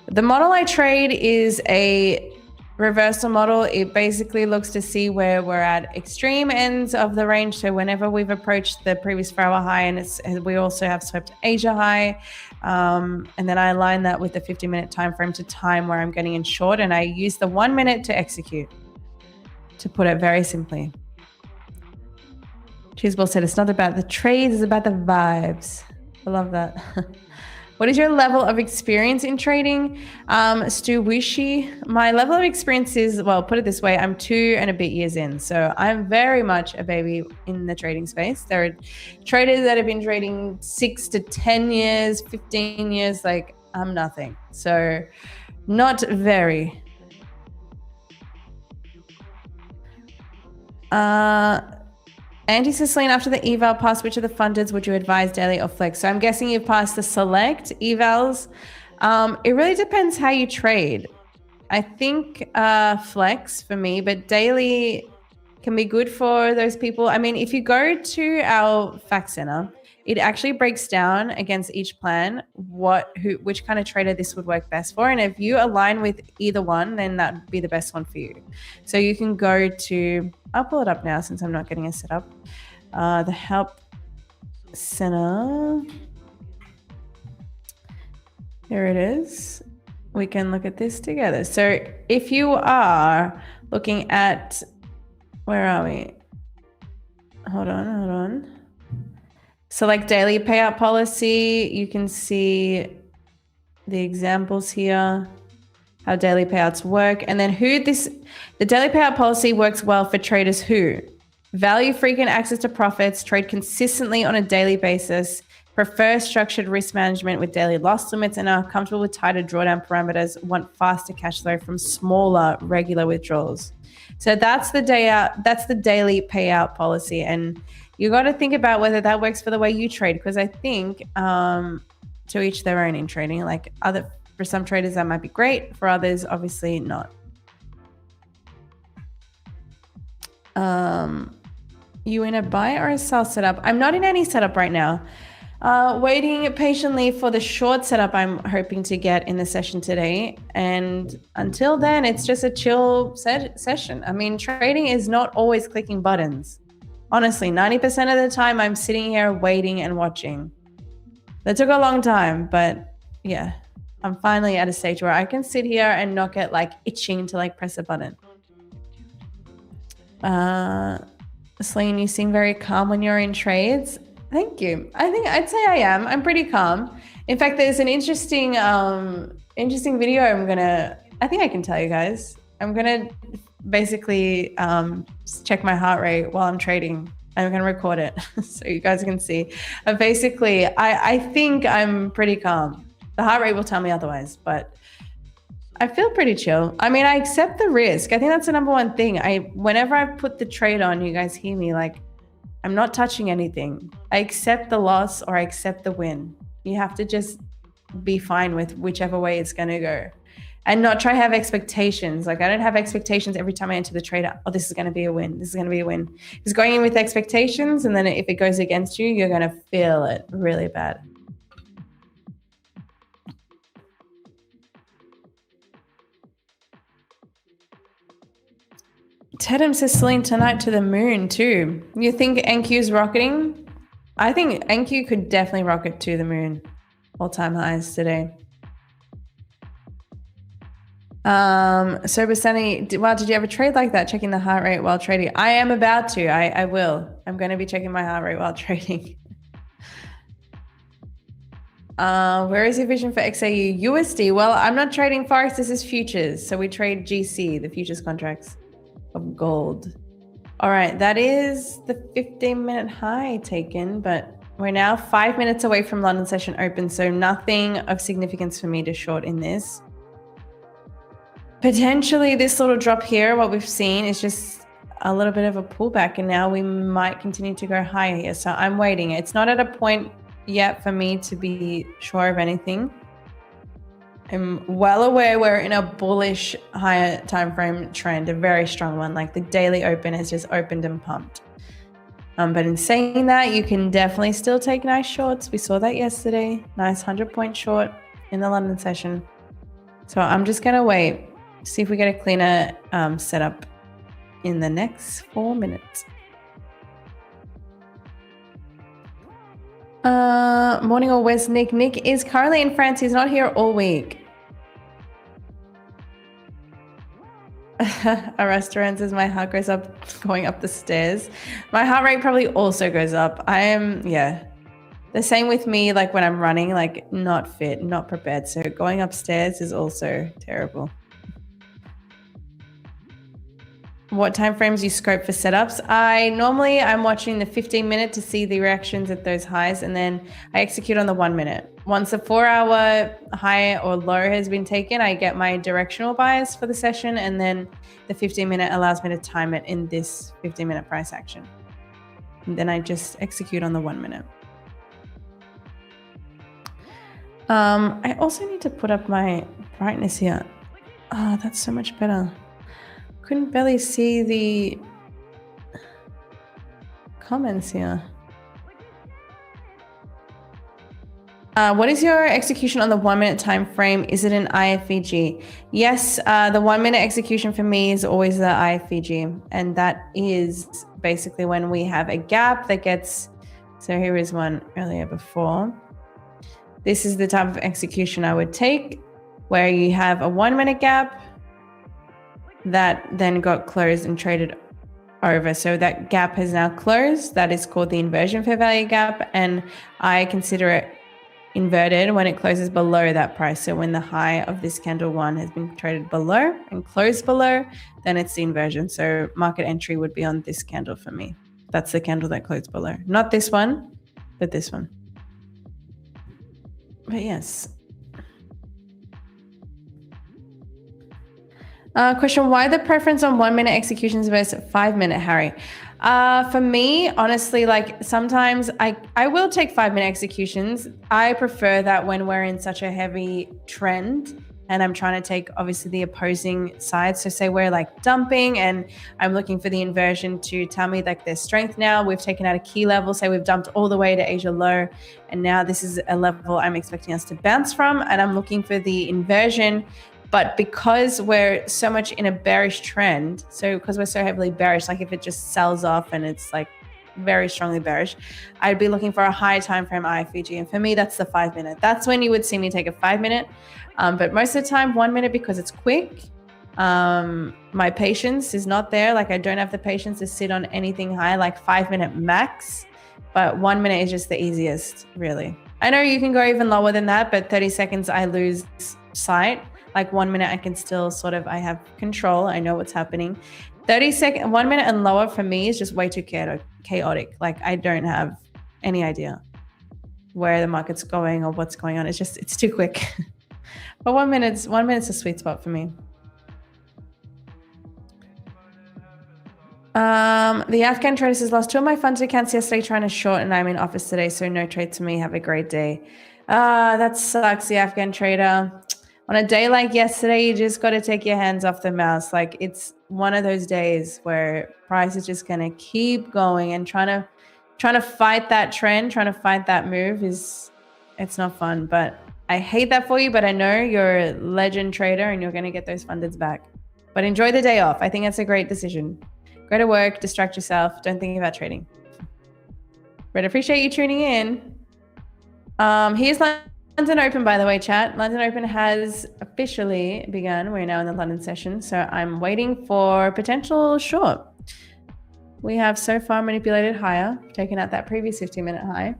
S1: The model I trade is a reversal model. It basically looks to see where we're at extreme ends of the range. So whenever we've approached the previous 4-hour high, and we also have swept Asia high, and then I align that with the 50-minute time frame to time where I'm getting in short, and I use the 1 minute to execute, to put it very simply. Cheeseball said it's not about the trades, it's about the vibes. I love that. What is your level of experience in trading? Stu Wishi, my level of experience is, well, put it this way, I'm 2 and a bit years in. So I'm very much a baby in the trading space. There are traders that have been trading 6 to 10 years, 15 years, like I'm nothing. So not very. Anti-Sicilian, after the eval pass, which of the fundeds would you advise daily or flex? So I'm guessing you've passed the select evals. It really depends how you trade. I think flex for me, but daily can be good for those people. I mean, if you go to our fact center, it actually breaks down against each plan which kind of trader this would work best for. And if you align with either one, then that would be the best one for you. So you can go to, I'll pull it up now since I'm not getting a setup. The help center. Here it is. We can look at this together. So if you are looking at, where are we? Hold on. Select daily payout policy. You can see the examples here, how daily payouts work. And then the daily payout policy works well for traders who value frequent access to profits, trade consistently on a daily basis, prefer structured risk management with daily loss limits, and are comfortable with tighter drawdown parameters, want faster cash flow from smaller regular withdrawals. So that's the daily payout policy. And you got to think about whether that works for the way you trade, because I think to each their own in trading. Like for some traders that might be great, for others obviously not. You in a buy or a sell setup? I'm not in any setup right now. Waiting patiently for the short setup I'm hoping to get in the session today. And until then, it's just a chill session. I mean, trading is not always clicking buttons. Honestly, 90% of the time I'm sitting here waiting and watching. That took a long time, but yeah, I'm finally at a stage where I can sit here and not get like itching to like press a button. Celine, you seem very calm when you're in trades. Thank you. I'd say I am. I'm pretty calm. In fact, there's an interesting video I think I can tell you guys. I'm gonna basically check my heart rate while I'm trading. I'm gonna record it so you guys can see. Basically, I think I'm pretty calm. The heart rate will tell me otherwise, but I feel pretty chill. I mean, I accept the risk. I think that's the number one thing. Whenever I put the trade on, you guys hear me, like, I'm not touching anything. I accept the loss or I accept the win. You have to just be fine with whichever way it's going to go and not try to have expectations. Like, I don't have expectations every time I enter the trade. Oh, this is going to be a win. This is going to be a win. Because going in with expectations, and then if it goes against you, you're going to feel it really bad. Tedham says Celine tonight to the moon too. You think NQ's rocketing? I think NQ could definitely rocket to the moon. All-time highs today. Sober Sunny, wow, did you ever trade like that, checking the heart rate while trading? I am about to. I will. I'm going to be checking my heart rate while trading. Where is your vision for XAU USD? Well, I'm not trading Forex. This is futures. So we trade GC, the futures contracts of gold. All right, that is the 15-minute high taken, but we're now 5 minutes away from London session open, so nothing of significance for me to short in this. Potentially this little drop here, what we've seen is just a little bit of a pullback, and now we might continue to go higher here. So I'm waiting. It's not at a point yet for me to be sure of anything. I'm well aware we're in a bullish higher time frame trend, a very strong one. Like the daily open has just opened and pumped. But in saying that, you can definitely still take nice shorts. We saw that yesterday. Nice 100-point short in the London session. So I'm just going to wait, see if we get a cleaner setup in the next 4 minutes. Morning or where's Nick? Nick is currently in France. He's not here all week. A restaurant says my heart goes up going up the stairs. My heart rate probably also goes up. I am, yeah. The same with me, like when I'm running, like not fit, not prepared. So going upstairs is also terrible. What time frames you scope for setups? I'm watching the 15-minute to see the reactions at those highs, and then I execute on the 1 minute. Once the 4-hour high or low has been taken, I get my directional bias for the session, and then the 15-minute allows me to time it in this 15-minute price action. And then I just execute on the 1 minute. I also need to put up my brightness here. Oh, that's so much better. Couldn't barely see the comments here. What is your execution on the 1 minute time frame? Is it an IFVG? Yes, the 1 minute execution for me is always the IFVG, and that is basically when we have a gap that gets. So here is one earlier before. This is the type of execution I would take, where you have a 1 minute gap that then got closed and traded over. So that gap has now closed. That is called the inversion fair value gap, and I consider it inverted when it closes below that price. So when the high of this candle one has been traded below and closed below, then it's the inversion. So market entry would be on this candle for me. That's the candle that closed below. Not this one, but this one. But yes. Question, why the preference on 1 minute executions versus 5 minute, Harry? For me, honestly, like sometimes I will take 5 minute executions. I prefer that when we're in such a heavy trend and I'm trying to take obviously the opposing side. So say we're like dumping and I'm looking for the inversion to tell me like there's strength now. We've taken out a key level. Say we've dumped all the way to Asia low. And now this is a level I'm expecting us to bounce from. And I'm looking for the inversion. But because we're so much in a bearish trend, so because we're so heavily bearish, like if it just sells off and it's like very strongly bearish, I'd be looking for a high time frame IFVG. And for me, that's the 5 minute. That's when you would see me take a 5 minute. But most of the time, 1 minute because it's quick. My patience is not there. Like I don't have the patience to sit on anything high, like 5 minute max. But 1 minute is just the easiest, really. I know you can go even lower than that, but 30 seconds, I lose sight. Like 1 minute, I can still sort of, I have control. I know what's happening. 30 seconds, 1 minute and lower for me is just way too chaotic. Like I don't have any idea where the market's going or what's going on. It's just, it's too quick. But 1 minute's a sweet spot for me. The Afghan trader says, lost 2 of my funds accounts yesterday trying to short and I'm in office today. So no trade to me. Have a great day. That sucks, the Afghan trader. On a day like yesterday, you just got to take your hands off the mouse. Like it's one of those days where price is just going to keep going and trying to fight that trend, trying to fight that move it's not fun. But I hate that for you, but I know you're a legend trader and you're going to get those fundeds back. But enjoy the day off. I think that's a great decision. Go to work, distract yourself. Don't think about trading. But appreciate you tuning in. Here's London Open, by the way, chat. London Open has officially begun. We're now in the London session, so I'm waiting for potential short. We have so far manipulated higher, taken out that previous 15-minute high.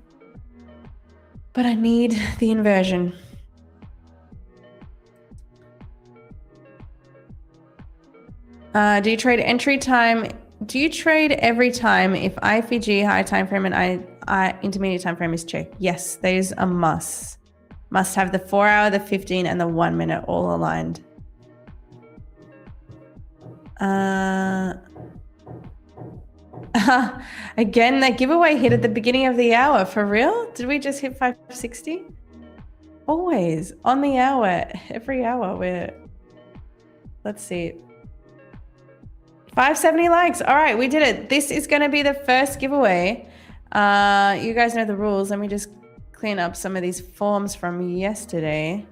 S1: But I need the inversion. Do you trade entry time? Do you trade every time if IFG high time frame and I intermediate time frame is checked? Yes, those are must. Must have the 4 hour, the 15, and the 1 minute all aligned. Again, that giveaway hit at the beginning of the hour. For real? Did we just hit 560? Always on the hour, every hour. Let's see. 570 likes. All right, we did it. This is going to be the first giveaway. You guys know the rules. Let me just clean up some of these forms from yesterday.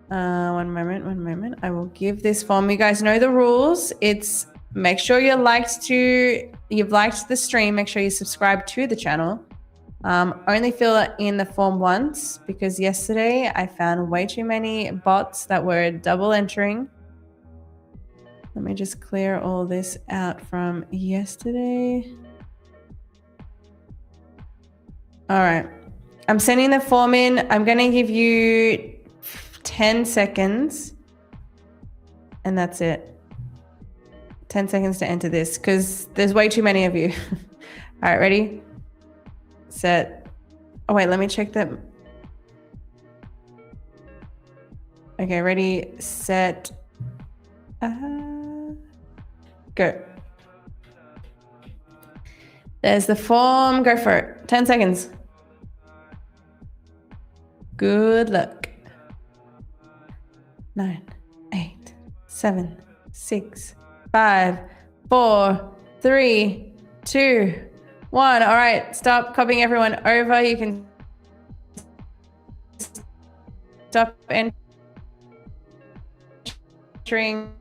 S1: One moment. I will give this form. You guys know the rules. It's make sure you've liked the stream. Make sure you subscribe to the channel. Only fill in the form once because yesterday I found way too many bots that were double entering. Let me just clear all this out from yesterday. All right. I'm sending the form in. I'm going to give you 10 seconds. And that's it. 10 seconds to enter this because there's way too many of you. All right, ready? Set. Oh, wait, let me check that. Okay, ready, set. Go. There's the form. Go for it. 10 seconds. Good luck. 9, 8, 7, 6, 5, 4, 3, 2, 1. All right, stop copying everyone over. You can stop entering.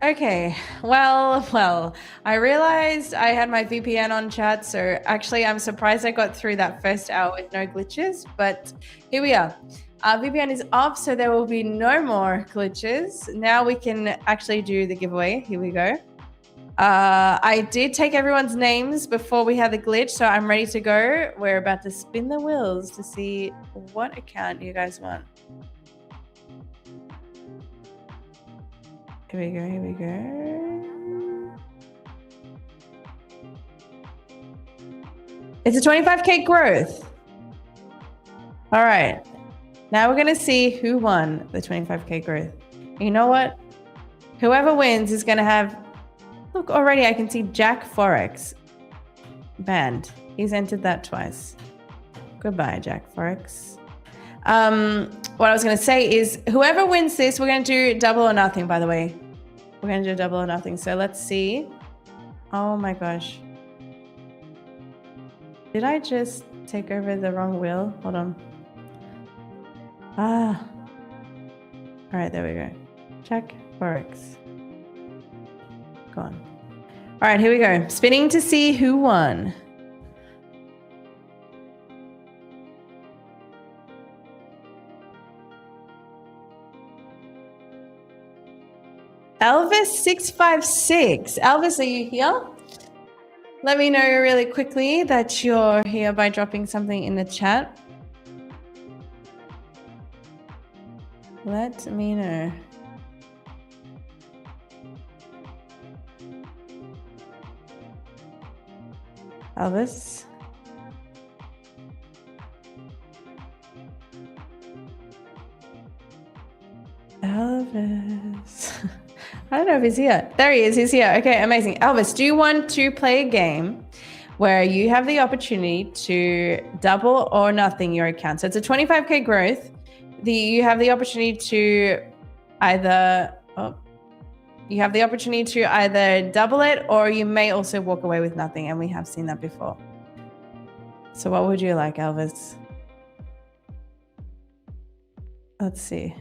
S1: Okay, well, I realized I had my VPN on, chat, so actually I'm surprised I got through that first hour with no glitches, but here we are. VPN is off, so there will be no more glitches. Now we can actually do the giveaway. Here we go. I did take everyone's names before we had the glitch, so I'm ready to go. We're about to spin the wheels to see what account you guys want. Here we go, here we go. It's a 25K growth. All right. Now we're going to see who won the 25K growth. You know what? Whoever wins is going to have... Look, already I can see Jack Forex banned. He's entered that twice. Goodbye, Jack Forex. What I was going to say is whoever wins this, we're going to do double or nothing, by the way. We're going to do double or nothing. So let's see. Oh my gosh. Did I just take over the wrong wheel? Hold on. All right, there we go. Jack Forex. Go on. All right, here we go. Spinning to see who won. Elvis656. Elvis, are you here? Let me know really quickly that you're here by dropping something in the chat. Let me know. Elvis. Elvis. I don't know if he's here. There he is. He's here. Okay, amazing. Elvis, do you want to play a game where you have the opportunity to double or nothing your account? So it's a 25K growth. You have the opportunity to either double it, or you may also walk away with nothing, and we have seen that before. So what would you like, Elvis? Let's see.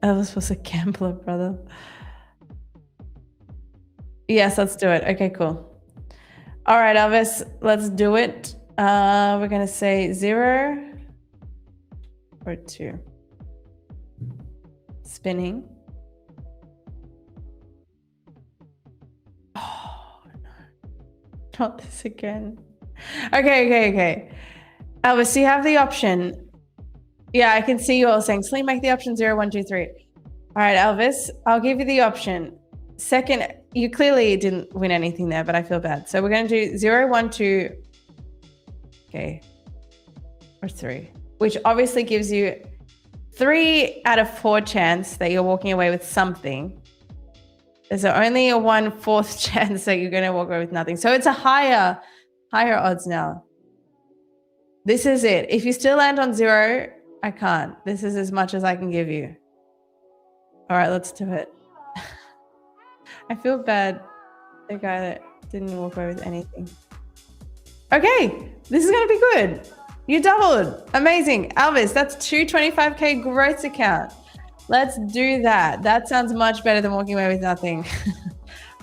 S1: Elvis was a gambler, brother. Yes, let's do it. Okay, cool. All right, Elvis, let's do it. We're going to say 0 or 2. Spinning. Oh, no. Not this again. Okay. Elvis, so you have the option. Yeah, I can see you all saying, Celine, make the option 0, 1, 2, 3. All right, Elvis, I'll give you the option. Second, you clearly didn't win anything there, but I feel bad. So we're going to do 0, 1, 2, okay, or 3, which obviously gives you 3 out of 4 chance that you're walking away with something. There's only a 1/4 chance that you're going to walk away with nothing. So it's a higher odds now. This is it. If you still land on 0, I can't. This is as much as I can give you. All right, let's do it. I feel bad. The guy that didn't walk away with anything. Okay, this is going to be good. You doubled. Amazing. Elvis, that's 2 25K growth account. Let's do that. That sounds much better than walking away with nothing.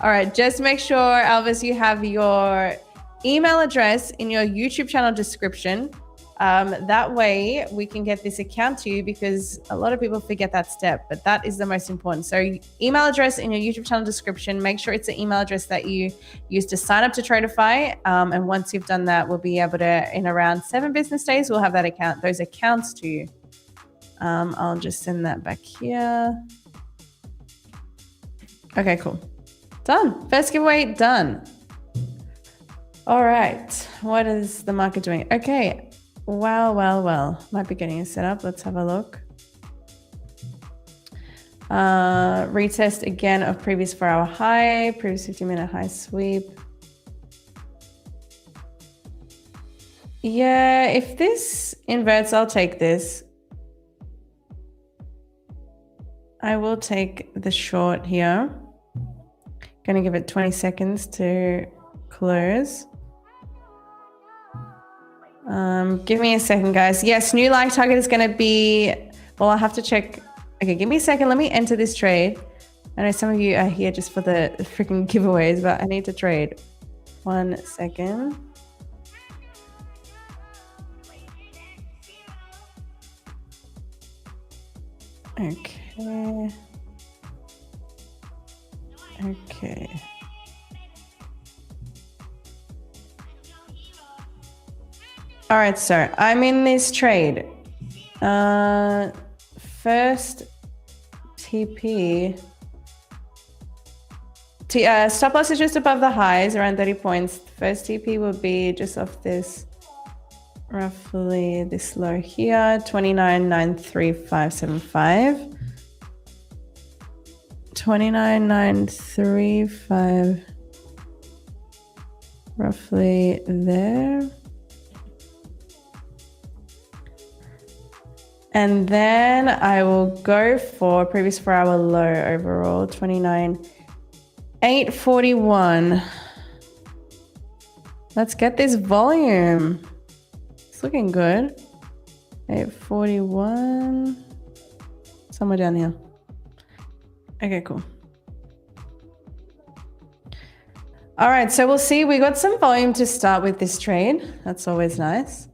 S1: All right, just make sure, Elvis, you have your email address in your YouTube channel description. That way we can get this account to you, because a lot of people forget that step, but that is the most important. So email address in your YouTube channel description, make sure it's the email address that you use to sign up to Tradeify. And once you've done that, we'll be able to, in around 7 business days, we'll have those accounts to you. I'll just send that back here. Okay, cool. Done. First giveaway done. All right. What is the market doing? Okay. Well. Might be getting it set up. Let's have a look. Retest again of previous 4-hour high, previous 50-minute high sweep. Yeah, if this inverts, I'll take this. I will take the short here. Gonna give it 20 seconds to close. Give me a second, guys. Yes, new like target is going to be, well, I'll have to check. Okay, give me a second. Let me enter this trade. I know some of you are here just for the freaking giveaways, but I need to trade. 1 second. Okay. Okay. All right, so I'm in this trade. First TP. Stop loss is just above the highs, around 30 points. First TP will be just off this, roughly this low here, 29,93575. 29,935, roughly there. And then I will go for previous 4-hour low overall, 29,841. Let's get this volume. It's looking good. 841. Somewhere down here. Okay, cool. All right, so we'll see. We got some volume to start with this trade. That's always nice.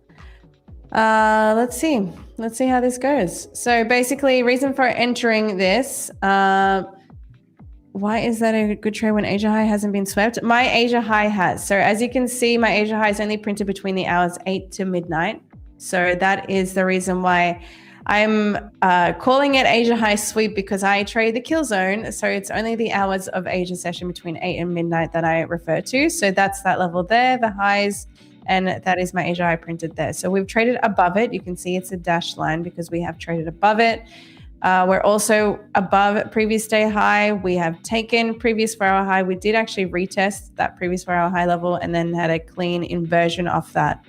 S1: Let's see. Let's see how this goes. So basically, reason for entering this. Why is that a good trade when Asia high hasn't been swept? My Asia high has. So as you can see, my Asia high is only printed between the hours 8 to midnight. So that is the reason why I'm calling it Asia high sweep, because I trade the kill zone. So it's only the hours of Asia session between 8 and midnight that I refer to. So that's that level there, the highs, and that is my Asia high printed there. So we've traded above it. You can see it's a dashed line because we have traded above it. We're also above previous day high. We have taken previous 4-hour high. We did actually retest that previous 4-hour high level and then had a clean inversion off that.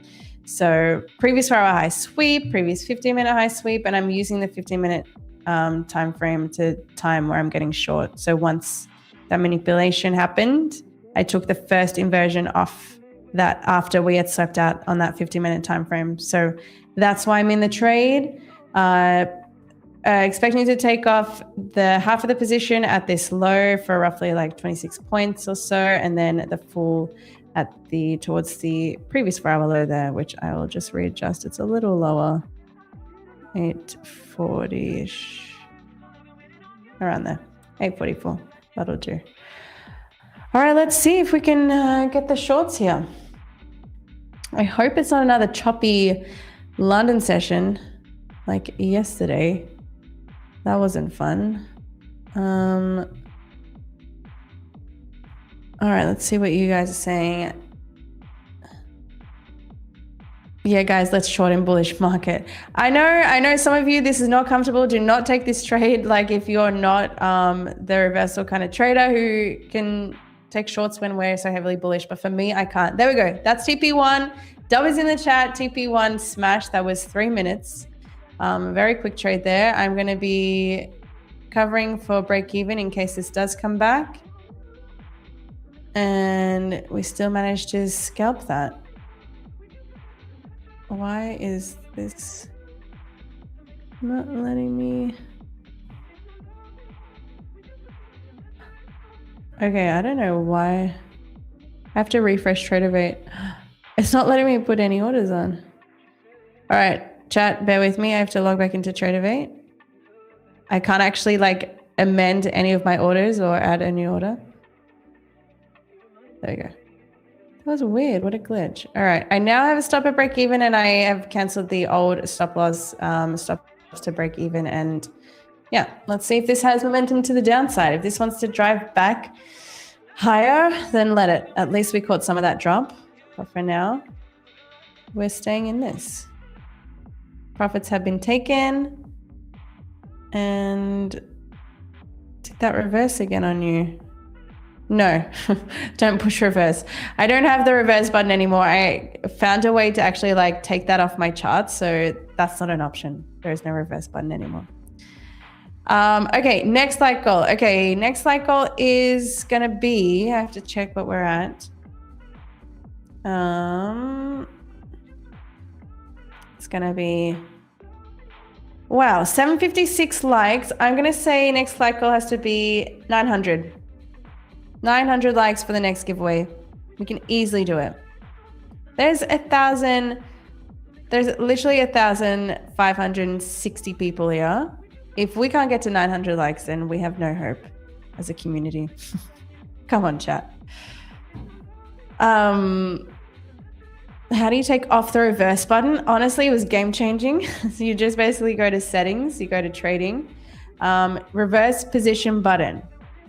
S1: So previous 4-hour high sweep, previous 15-minute high sweep, and I'm using the 15-minute time frame to time where I'm getting short. So once that manipulation happened, I took the first inversion off that after we had swept out on that 15-minute time frame. So that's why I'm in the trade. Expecting to take off the half of the position at this low for roughly like 26 points or so, and then the full at the towards the previous 4-hour low there, which I will just readjust. It's a little lower, 840-ish, around there, 844. That'll do. All right, let's see if we can get the shorts here. I hope it's not another choppy London session like yesterday. That wasn't fun. All right, let's see what you guys are saying. Yeah, guys, let's short in bullish market. I know some of you, this is not comfortable. Do not take this trade. Like if you're not the reversal kind of trader who can take shorts when we're so heavily bullish. But for me, I can't. There we go. That's TP1. Dub is in the chat. TP1 smash. That was 3 minutes. Very quick trade there. I'm going to be covering for break even in case this does come back. And we still managed to scalp that. Why is this not letting me? Okay, I don't know why. I have to refresh Tradeify. It's not letting me put any orders on. All right, chat, bear with me. I have to log back into Tradeify. I can't actually like amend any of my orders or add a new order. There we go. That was weird. What a glitch. All right. I now have a stop at break even, and I have canceled the old stop loss to break even. And yeah, let's see if this has momentum to the downside. If this wants to drive back higher, then let it. At least we caught some of that drop. But for now, we're staying in this. Profits have been taken. And did that reverse again on you? No, don't push reverse. I don't have the reverse button anymore. I found a way to actually like take that off my chart. So that's not an option. There is no reverse button anymore. Okay, next light goal. Okay, next light goal is going to be, I have to check what we're at. It's going to be, wow, 756 likes. I'm going to say next light goal has to be 900. 900 likes for the next giveaway. We can easily do it. There's literally 1,560 people here. If we can't get to 900 likes, then we have no hope as a community. Come on, chat. How do you take off the reverse button? Honestly, it was game changing. So you just basically go to settings, you go to trading, reverse position button.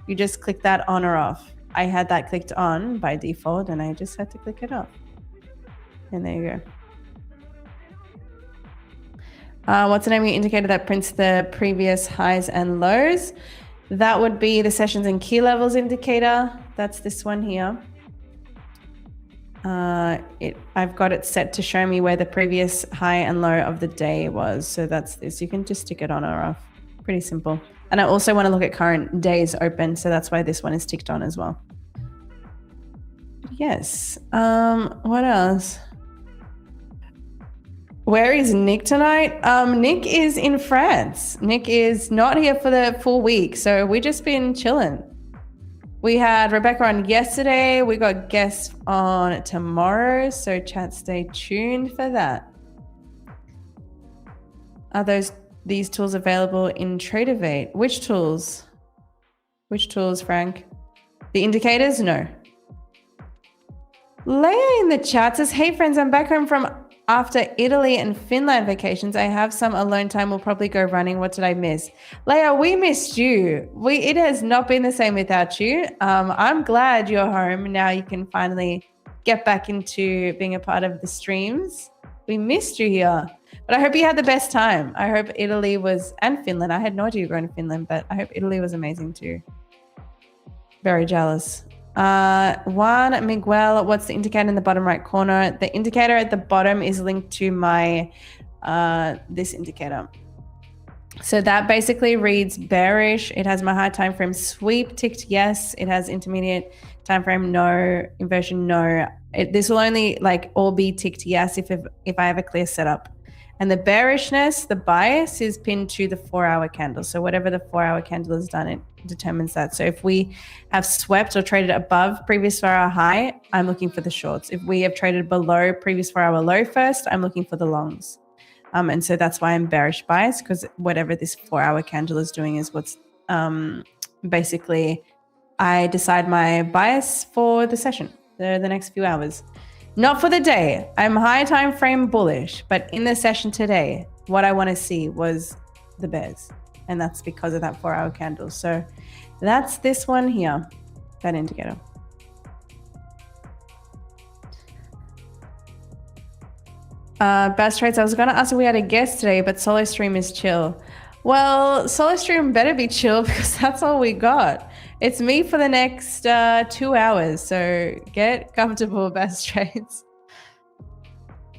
S1: You just click that on or off. I had that clicked on by default and I just had to click it off. And there you go. What's the name of your indicator that prints the previous highs and lows? That would be the sessions and key levels indicator. That's this one here. I've got it set to show me where the previous high and low of the day was. So that's this. You can just stick it on or off. Pretty simple. And I also want to look at current days open. So that's why this one is ticked on as well. Yes. What else? Where is Nick tonight? Nick is in France. Nick is not here for the full week. So we've just been chilling. We had Rebecca on yesterday. We got guests on tomorrow. So chat, stay tuned for that. Are these tools available in Tradeify? Which tools? Which tools, Frank? The indicators? No. Leia in the chat says, hey friends, I'm back home from after Italy and Finland vacations. I have some alone time. We'll probably go running. What did I miss? Leia, we missed you. It has not been the same without you. I'm glad you're home. Now you can finally get back into being a part of the streams. We missed you here. But I hope you had the best time. I hope Italy was, and Finland. I had no idea you were going to Finland, but I hope Italy was amazing too. Very jealous. Juan Miguel, what's the indicator in the bottom right corner? The indicator at the bottom is linked to my this indicator. So that basically reads bearish. It has my high time frame sweep ticked yes. It has intermediate time frame no, inversion no. This will only all be ticked yes if I have a clear setup. And the bearishness, the bias is pinned to the 4-hour candle. So whatever the 4-hour candle has done, it determines that. So if we have swept or traded above previous 4-hour high, I'm looking for the shorts. If we have traded below previous 4-hour low first, I'm looking for the longs. And so that's why I'm bearish bias, because whatever this 4-hour candle is doing is what's basically, I decide my bias for the session, the next few hours. Not for the day. I'm high time frame bullish, but in the session today, what I want to see was the bears. And that's because of that 4-hour candle. So that's this one here, that indicator. Bass Trades, I was going to ask if we had a guest today, but solo stream is chill. Well, solo stream better be chill because that's all we got. It's me for the next 2 hours, so get comfortable, Bass Trades.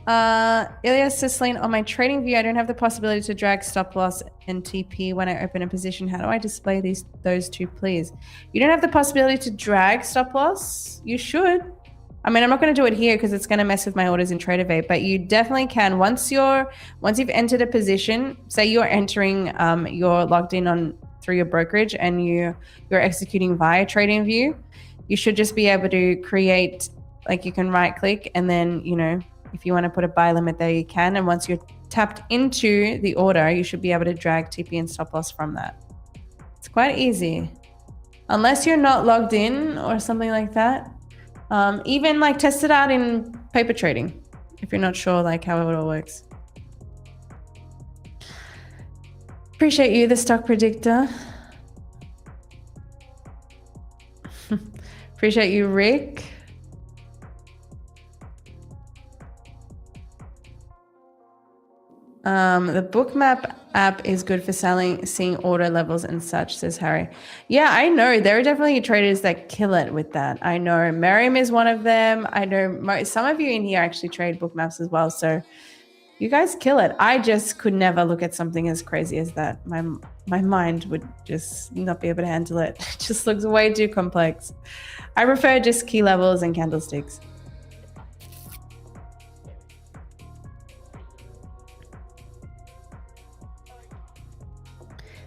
S1: Ilya Cicelyne, on my trading view, I don't have the possibility to drag stop loss and TP when I open a position. How do I display those two, please? You don't have the possibility to drag stop loss? You should. I mean, I'm not going to do it here because it's going to mess with my orders in Tradeify, but you definitely can. Once you've entered a position, say you're entering, you're logged in on through your brokerage and you're executing via TradingView, you should just be able to create, you can right click and then, if you want to put a buy limit there, you can. And once you're tapped into the order, you should be able to drag TP and stop loss from that. It's quite easy. Unless you're not logged in or something like that. Even test it out in paper trading if you're not sure how it all works. Appreciate you, the stock predictor. Appreciate you, Rick. The Bookmap app is good for seeing order levels and such, says Harry. Yeah, I know. There are definitely traders that kill it with that. I know Miriam is one of them. I know some of you in here actually trade Bookmaps as well. So you guys kill it. I just could never look at something as crazy as that. My mind would just not be able to handle it. It just looks way too complex. I prefer just key levels and candlesticks.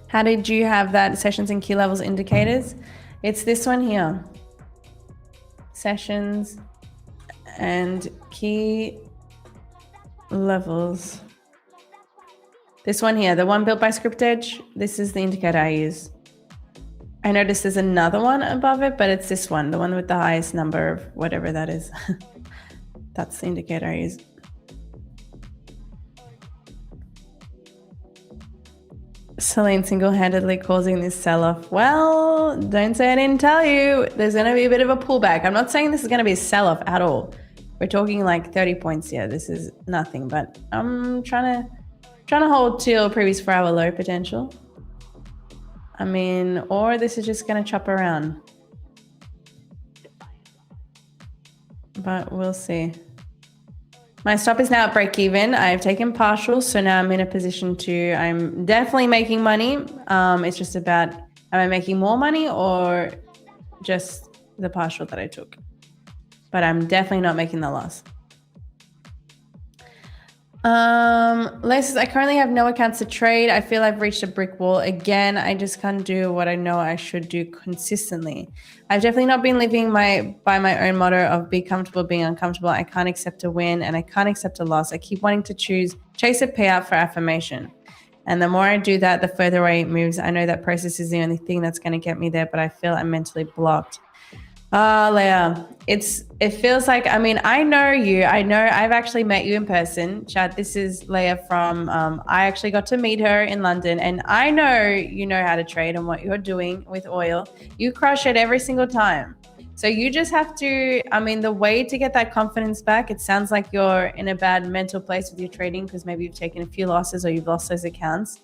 S1: How did you have that sessions and key levels indicators? It's this one here. Sessions and key levels. This one here, the one built by Script Edge. This is the indicator I use. I noticed there's another one above it, but it's this one, the one with the highest number of whatever that is. That's the indicator I use. Celine single-handedly causing this sell-off. Well, don't say I didn't tell you. There's going to be a bit of a pullback. I'm not saying this is going to be a sell-off at all. We're talking like 30 points here. This is nothing, but I'm trying to hold till previous 4-hour low potential. I mean, or this is just going to chop around. But we'll see. My stop is now at break even. I've taken partial, so now I'm in a position to, I'm definitely making money. It's just about, am I making more money or just the partial that I took? But I'm definitely not making the loss. Les, I currently have no accounts to trade. I feel I've reached a brick wall again. I just can't do what I know I should do consistently. I've definitely not been living by my own motto of be comfortable being uncomfortable. I can't accept a win and I can't accept a loss. I keep wanting to chase a payout for affirmation. And the more I do that, the further away it moves. I know that process is the only thing that's going to get me there, but I feel I'm mentally blocked. Leah, it feels like, I mean, I know you. I know I've actually met you in person. Chad, this is Leah from, I actually got to meet her in London, and I know you know how to trade and what you're doing with oil. You crush it every single time. So you just have to, I mean, the way to get that confidence back, it sounds like you're in a bad mental place with your trading because maybe you've taken a few losses or you've lost those accounts.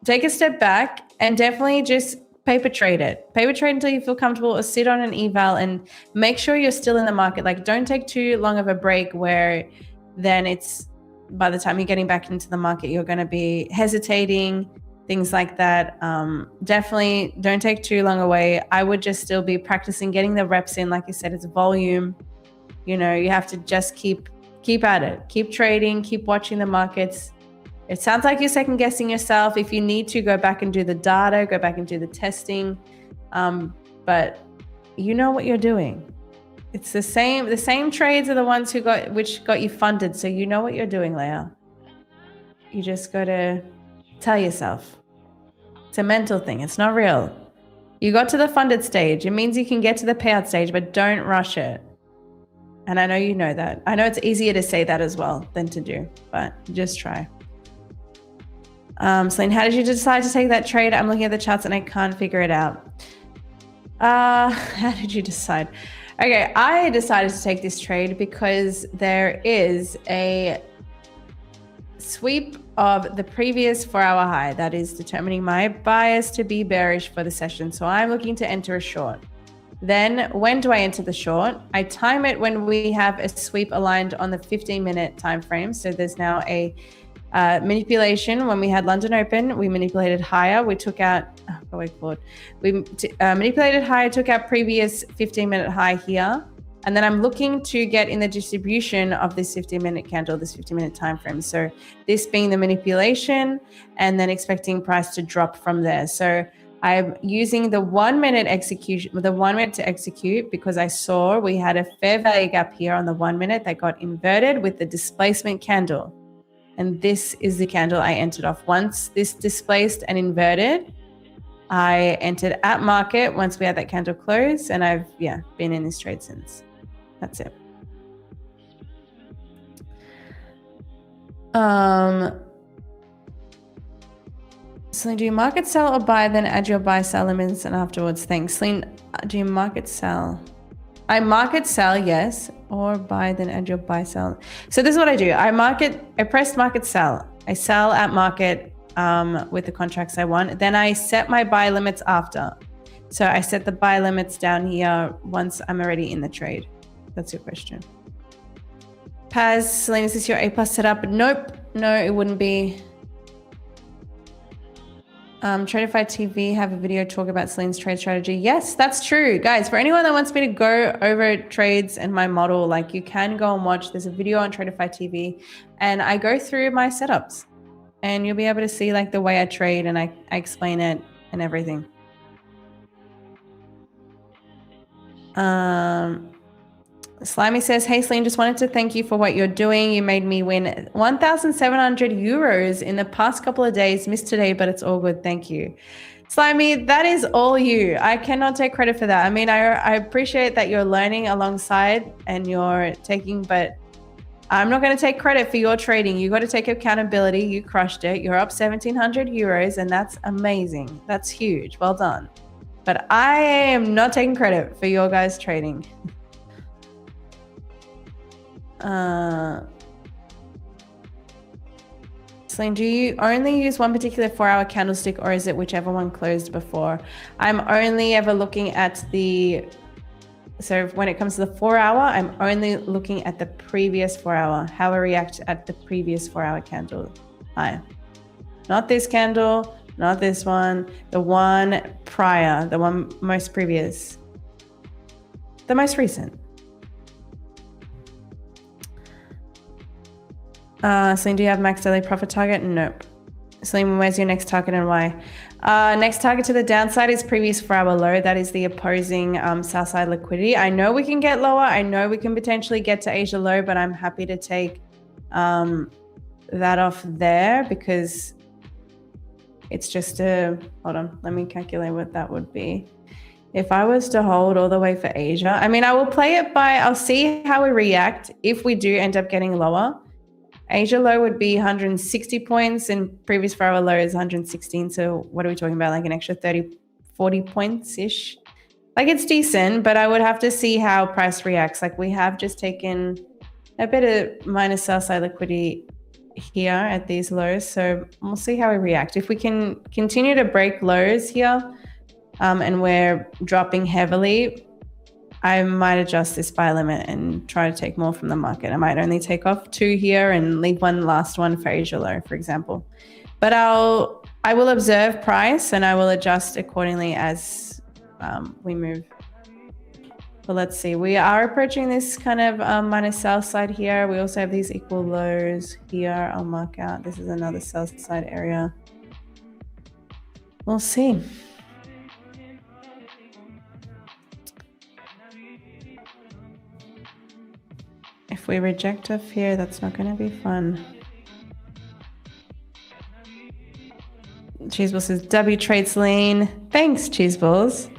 S1: Take a step back and definitely just paper trade it. Paper trade until you feel comfortable or sit on an eval and make sure you're still in the market. Like, don't take too long of a break where then it's, by the time you're getting back into the market, you're going to be hesitating, things like that. Definitely don't take too long away. I would just still be practicing getting the reps in. Like you said, it's volume. You know, you have to just keep at it. Keep trading, keep watching the markets. It sounds like you're second guessing yourself. If you need to, go back and do the data, go back and do the testing. But you know what you're doing. It's the same trades are the ones which got you funded. So you know what you're doing, Leah. You just got to tell yourself. It's a mental thing. It's not real. You got to the funded stage. It means you can get to the payout stage, but don't rush it. And I know you know that. I know it's easier to say that as well than to do, but just try. Celine, how did you decide to take that trade? I'm looking at the charts and I can't figure it out. How did you decide? Okay, I decided to take this trade because there is a sweep of the previous 4-hour high that is determining my bias to be bearish for the session. So I'm looking to enter a short. Then when do I enter the short? I time it when we have a sweep aligned on the 15-minute time frame. So there's now a manipulation. When we had London Open, we manipulated higher. We took out, manipulated higher, took out previous 15-minute high here. And then I'm looking to get in the distribution of this 15-minute candle, this 15-minute time frame. So this being the manipulation and then expecting price to drop from there. So I'm using the 1 minute execution, the 1 minute to execute, because I saw we had a fair value gap here on the 1 minute that got inverted with the displacement candle. And this is the candle I entered off. Once this displaced and inverted, I entered at market once we had that candle close, and I've been in this trade since. That's it. Celine, do you market sell or buy, then add your buy sell limits and afterwards? Thanks. Celine, do you market sell? I market sell, yes, or buy, then add your buy sell. So this is what I do. I press market sell. I sell at market with the contracts I want. Then I set my buy limits after. So I set the buy limits down here once I'm already in the trade. That's your question. Paz, Celine, is this your A+ setup? Nope. No, it wouldn't be. Tradeify TV have a video talk about Celine's trade strategy. Yes, that's true. Guys, for anyone that wants me to go over trades and my model, like, you can go and watch. There's a video on Tradeify TV and I go through my setups and you'll be able to see like the way I trade and I explain it and everything. Slimy says, hey Celine, just wanted to thank you for what you're doing. You made me win 1,700 euros in the past couple of days. Missed today, but it's all good. Thank you. Slimy, that is all you. I cannot take credit for that. I mean, I appreciate that you're learning alongside and you're taking, but I'm not going to take credit for your trading. You got to take accountability. You crushed it. You're up 1,700 euros, and that's amazing. That's huge. Well done. But I am not taking credit for your guys' trading. Celine, do you only use one particular 4-hour candlestick, or is it whichever one closed before? I'm only ever looking at so when it comes to the 4-hour, I'm only looking at the previous 4-hour, how I react at the previous 4-hour candle high. Not this candle, not this one, the one prior, the one most previous, the most recent. Celine, do you have max daily profit target? Nope. Celine, where's your next target and why? Next target to the downside is previous 4-hour low. That is the opposing sell side liquidity. I know we can get lower. I know we can potentially get to Asia low, but I'm happy to take that off there because it's just hold on, let me calculate what that would be. If I was to hold all the way for Asia, I mean, I will play it I'll see how we react if we do end up getting lower. Asia low would be 160 points and previous 4-hour low is 116. So what are we talking about? Like an extra 30, 40 points-ish? Like it's decent, but I would have to see how price reacts. Like we have just taken a bit of minus sell side liquidity here at these lows. So we'll see how we react. If we can continue to break lows here and we're dropping heavily, I might adjust this buy limit and try to take more from the market. I might only take off 2 here and leave one last one for Asia low, for example. But I will observe price and I will adjust accordingly as we move. But let's see, we are approaching this kind of minus sell side here. We also have these equal lows here. I'll mark out. This is another sell side area. We'll see. If we reject off here, that's not going to be fun. Cheeseballs says, W trades lean. Thanks, Cheeseballs.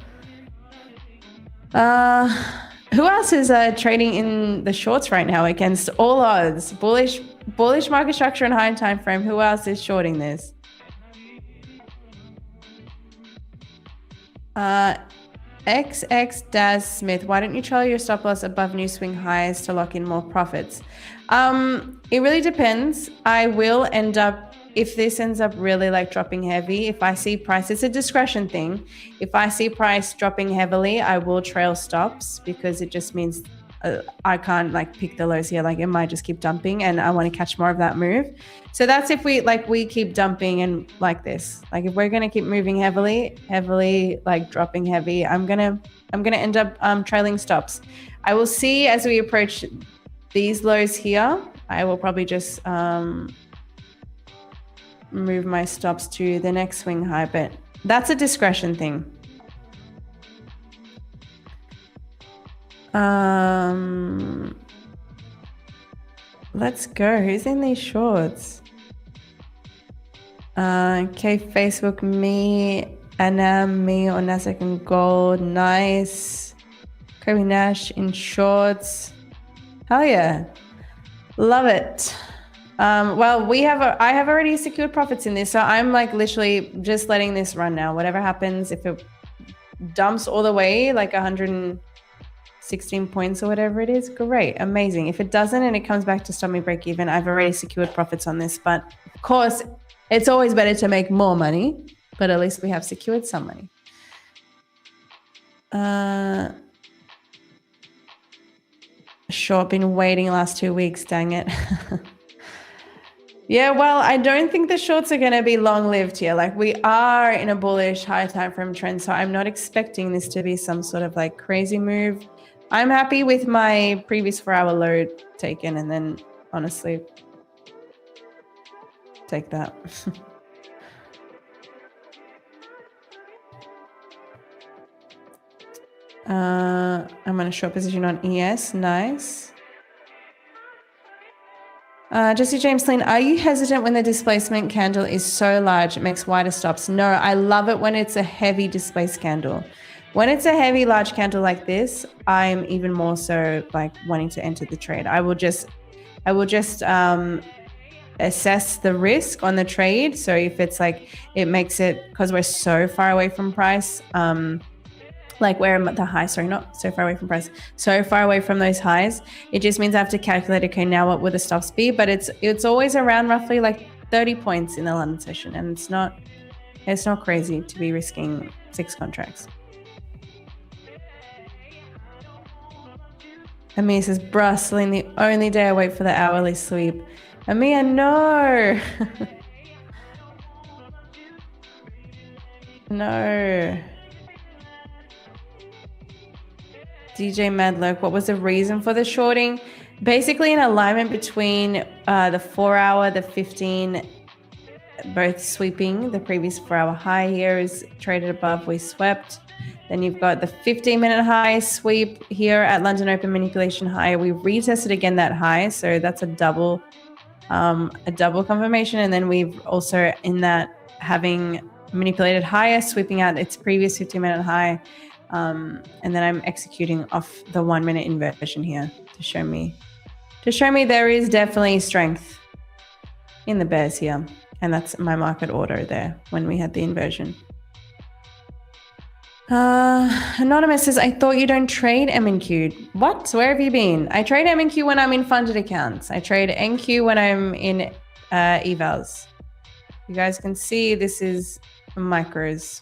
S1: Who else is trading in the shorts right now against all odds? Bullish market structure and high time frame. Who else is shorting this? XX Daz Smith, why don't you trail your stop loss above new swing highs to lock in more profits? It really depends. I will end up, if this ends up really like dropping heavy, if I see price, it's a discretion thing. If I see price dropping heavily, I will trail stops because it just means I can't like pick the lows here. Like it might just keep dumping and I want to catch more of that move. So that's if we keep dumping and like this. Like if we're going to keep moving heavily, like dropping heavy, I'm going to end up trailing stops. I will see as we approach these lows here, I will probably just move my stops to the next swing high, but that's a discretion thing. Let's go. Who's in these shorts? Okay, Facebook, me, Anam, me on Nasdaq and gold. Nice. Kobe Nash in shorts. Hell yeah. Love it. Well, I have already secured profits in this, so I'm like literally just letting this run now. Whatever happens, if it dumps all the way, like 116 points or whatever it is, great, amazing. If it doesn't and it comes back to stop me break even, I've already secured profits on this. But of course, it's always better to make more money, but at least we have secured some money. Sure, been waiting the last 2 weeks, dang it. Yeah, well, I don't think the shorts are going to be long-lived here. Like we are in a bullish high time frame trend, so I'm not expecting this to be some sort of like crazy move. I'm happy with my previous 4-hour low taken, and then honestly, take that. I'm in a short position on ES. Nice. Jesse James Lynn, are you hesitant when the displacement candle is so large it makes wider stops? No, I love it when it's a heavy displaced candle. When it's a heavy large candle like this, I'm even more so like wanting to enter the trade. I will just assess the risk on the trade. So if it's like it makes it, because we're so far away from price, like we're at the high, sorry, not so far away from price, so far away from those highs, it just means I have to calculate, okay, now what would the stops be? But it's always around roughly like 30 points in the London session, and it's not crazy to be risking 6 contracts. Amir says, bruh, Celine, the only day I wait for the hourly sweep. Amir, no. No. DJ Madlock, what was the reason for the shorting? Basically an alignment between the 4-hour, the 15, both sweeping. The previous 4-hour high here is traded above, we swept. Then you've got the 15-minute high sweep here at London Open manipulation high. We retested again that high, so that's a double confirmation. And then we've also in that having manipulated higher, sweeping out its previous 15-minute high. And then I'm executing off the 1-minute inversion here to show me there is definitely strength in the bears here. And that's my market order there when we had the inversion. Anonymous says, I thought you don't trade MNQ. What? Where have you been? I trade MNQ when I'm in funded accounts. I trade NQ when I'm in evals. You guys can see this is micros.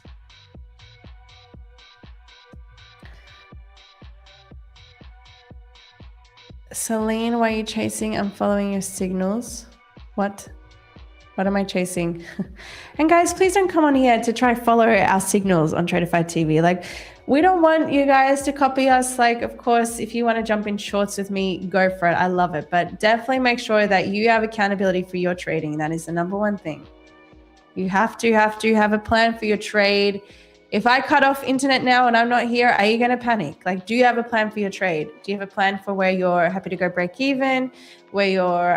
S1: Celine, why are you chasing? I'm following your signals. What am I chasing? And guys, please don't come on here to try follow our signals on Tradeify TV. Like, we don't want you guys to copy us. Like, of course, if you want to jump in shorts with me, go for it. I love it. But definitely make sure that you have accountability for your trading. That is the number one thing. You have to have a plan for your trade. If I cut off internet now and I'm not here, are you going to panic? Like, do you have a plan for your trade? Do you have a plan for where you're happy to go break even, where you're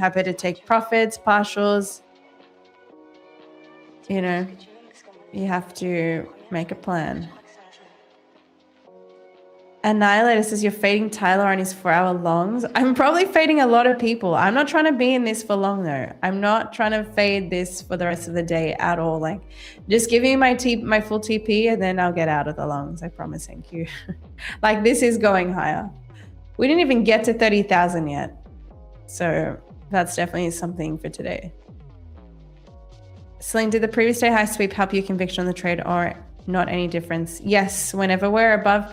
S1: happy to take profits, partials? You know, you have to make a plan. Annihilator says you're fading Tyler on his 4-hour longs. I'm probably fading a lot of people. I'm not trying to be in this for long though. I'm not trying to fade this for the rest of the day at all. Like, just give me my full TP and then I'll get out of the longs. I promise. Thank you. Like, this is going higher. We didn't even get to 30,000 yet. So that's definitely something for today. Celine, did the previous day high sweep help your conviction on the trade or not any difference? Yes, whenever we're above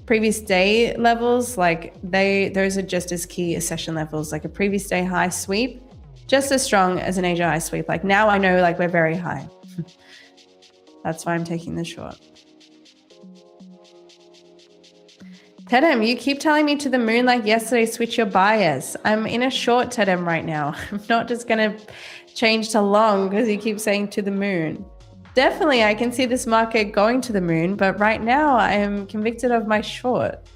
S1: previous day levels, like those are just as key as session levels. Like a previous day high sweep, just as strong as an Asia high sweep. Like now I know like we're very high. That's why I'm taking the short. Tedem, you keep telling me to the moon like yesterday, switch your bias. I'm in a short, Tedem, right now. I'm not just going to change to long because you keep saying to the moon. Definitely, I can see this market going to the moon, but right now I am convicted of my short.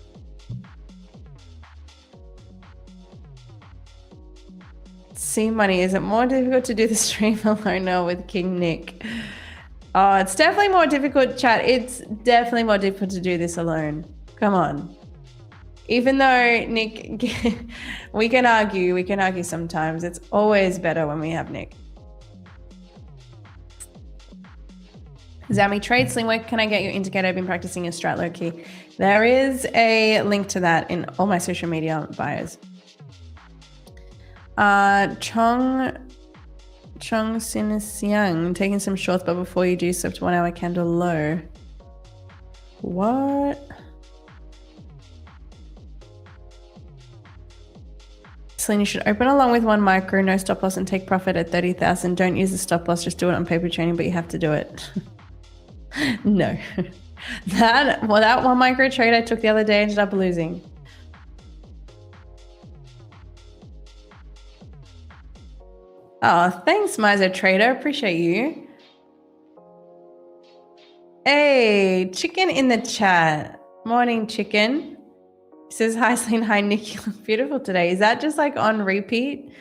S1: See money, is it more difficult to do the stream alone now with King Nick? Oh, it's definitely more difficult, chat. It's definitely more difficult to do this alone. Come on. Even though Nick, we can argue sometimes. It's always better when we have Nick. Zami Trade Slim, where can I get your indicator? I've been practicing your strat low key. There is a link to that in all my social media bios. Chong Sinisiang, taking some shorts, but before you do, swept 1 hour candle low. What? Celine, you should open along with 1 micro, no stop loss, and take profit at 30,000. Don't use the stop loss, just do it on paper training, but you have to do it. No. That 1 micro trade I took the other day ended up losing. Oh, thanks, Miser Trader. Appreciate you. Hey, chicken in the chat. Morning, chicken. He says, hi, Celine. Hi, Nick. You look beautiful today. Is that just like on repeat?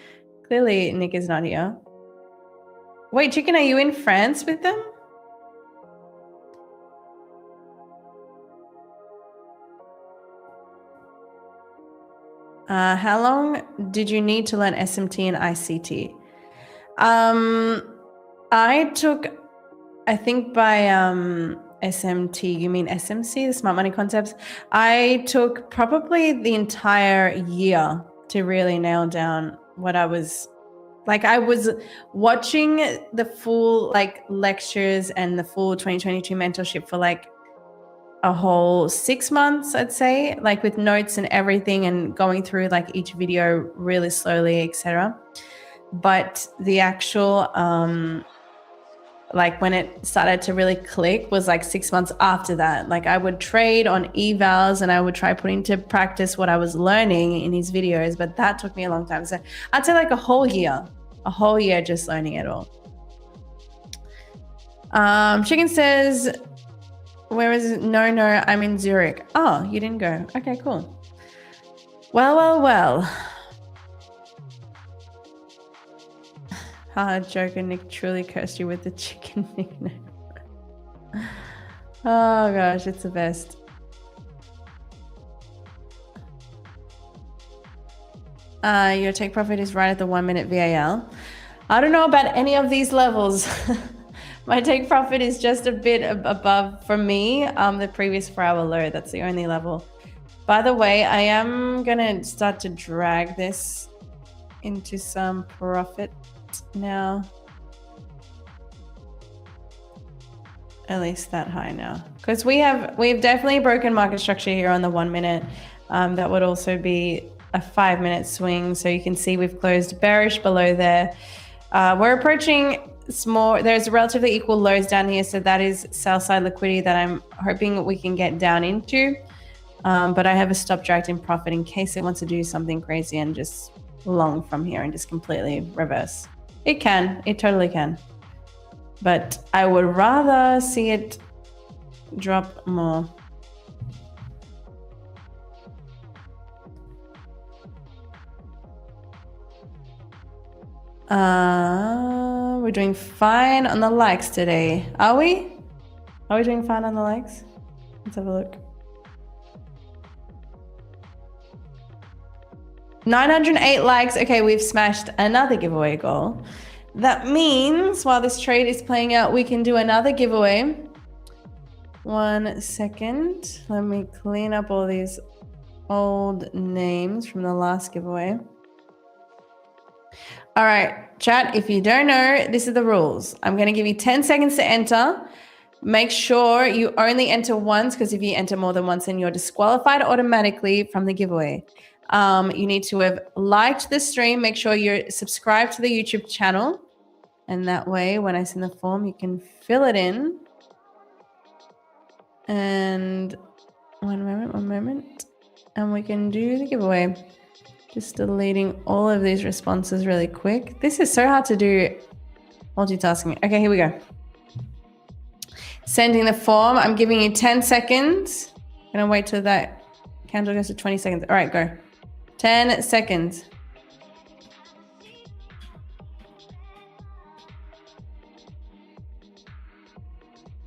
S1: Clearly, Nick is not here. Wait, Chicken, are you in France with them? How long did you need to learn SMT and ICT? I took, I think by SMT, you mean SMC, the Smart Money Concepts? I took probably the entire year to really nail down what I was like. I was watching the full like lectures and the full 2022 mentorship for like a whole 6 months, I'd say, like with notes and everything and going through like each video really slowly, etc. But the actual like when it started to really click was like 6 months after that. Like I would trade on evals and I would try putting into practice what I was learning in his videos, but that took me a long time. So I'd say like a whole year just learning it all. Chicken says, where is it? No, I'm in Zurich. Oh, you didn't go. Okay, cool. Well. Haha, Joker, Nick truly cursed you with the chicken nickname. Oh gosh, it's the best. Your take profit is right at the 1 minute VAL. I don't know about any of these levels. My take profit is just a bit above, for me, the previous 4-hour low. That's the only level. By the way, I am gonna start to drag this into some profit now. At least that high now, because we've definitely broken market structure here on the 1 minute. That would also be a 5 minute swing. So you can see we've closed bearish below there. We're approaching small, there's relatively equal lows down here. So that is sell side liquidity that I'm hoping we can get down into. But I have a stop dragged in profit in case it wants to do something crazy and just long from here and just completely reverse. It totally can. But I would rather see it drop more. We're doing fine on the likes today. Are we? Are we doing fine on the likes? Let's have a look. 908 likes. Okay, we've smashed another giveaway goal. That means while this trade is playing out, we can do another giveaway. 1 second. Let me clean up all these old names from the last giveaway. All right, chat, if you don't know, this is the rules. I'm going to give you 10 seconds to enter. Make sure you only enter once, because if you enter more than once, then you're disqualified automatically from the giveaway. You need to have liked the stream. Make sure you're subscribed to the YouTube channel. And that way, when I send the form, you can fill it in. And one moment. And we can do the giveaway. Just deleting all of these responses really quick. This is so hard to do multitasking. Okay, here we go. Sending the form. I'm giving you 10 seconds. I'm gonna wait till that candle goes to 20 seconds. All right, go. 10 seconds.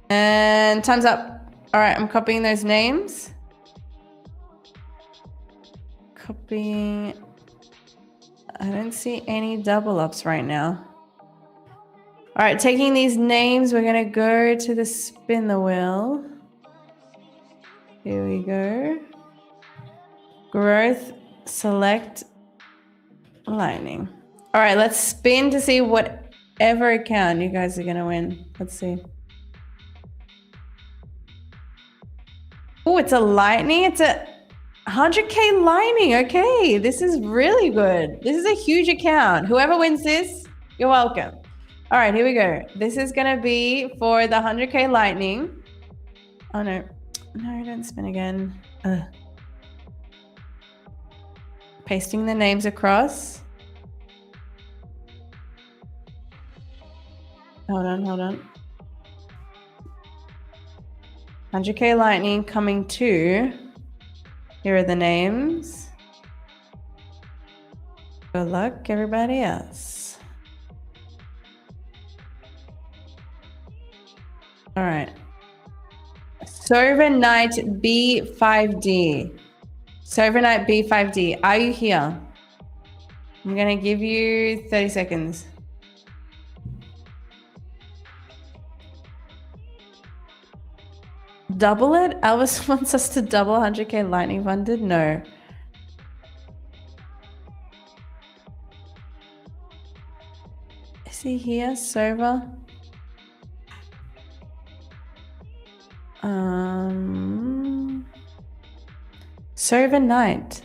S1: And time's up. All right, I'm copying those names. Copying. I don't see any double ups right now. All right, taking these names, we're gonna go to the spin the wheel. Here we go. Growth, select, lightning. All right, let's spin to see whatever account you guys are gonna win. Let's see. Oh, it's a lightning. It's a 100K lightning. Okay, this is really good. This is a huge account. Whoever wins this, you're welcome. All right, here we go. This is gonna be for the 100K lightning. Oh no, don't spin again. Pasting the names across. Hold on. 100K lightning coming to Here are the names. Good luck, everybody else. All right. Servernight B5D. Servernight B5D. Are you here? I'm going to give you 30 seconds. Double it? Elvis wants us to double 100K lightning funded? No. Is he here? Server? Server night.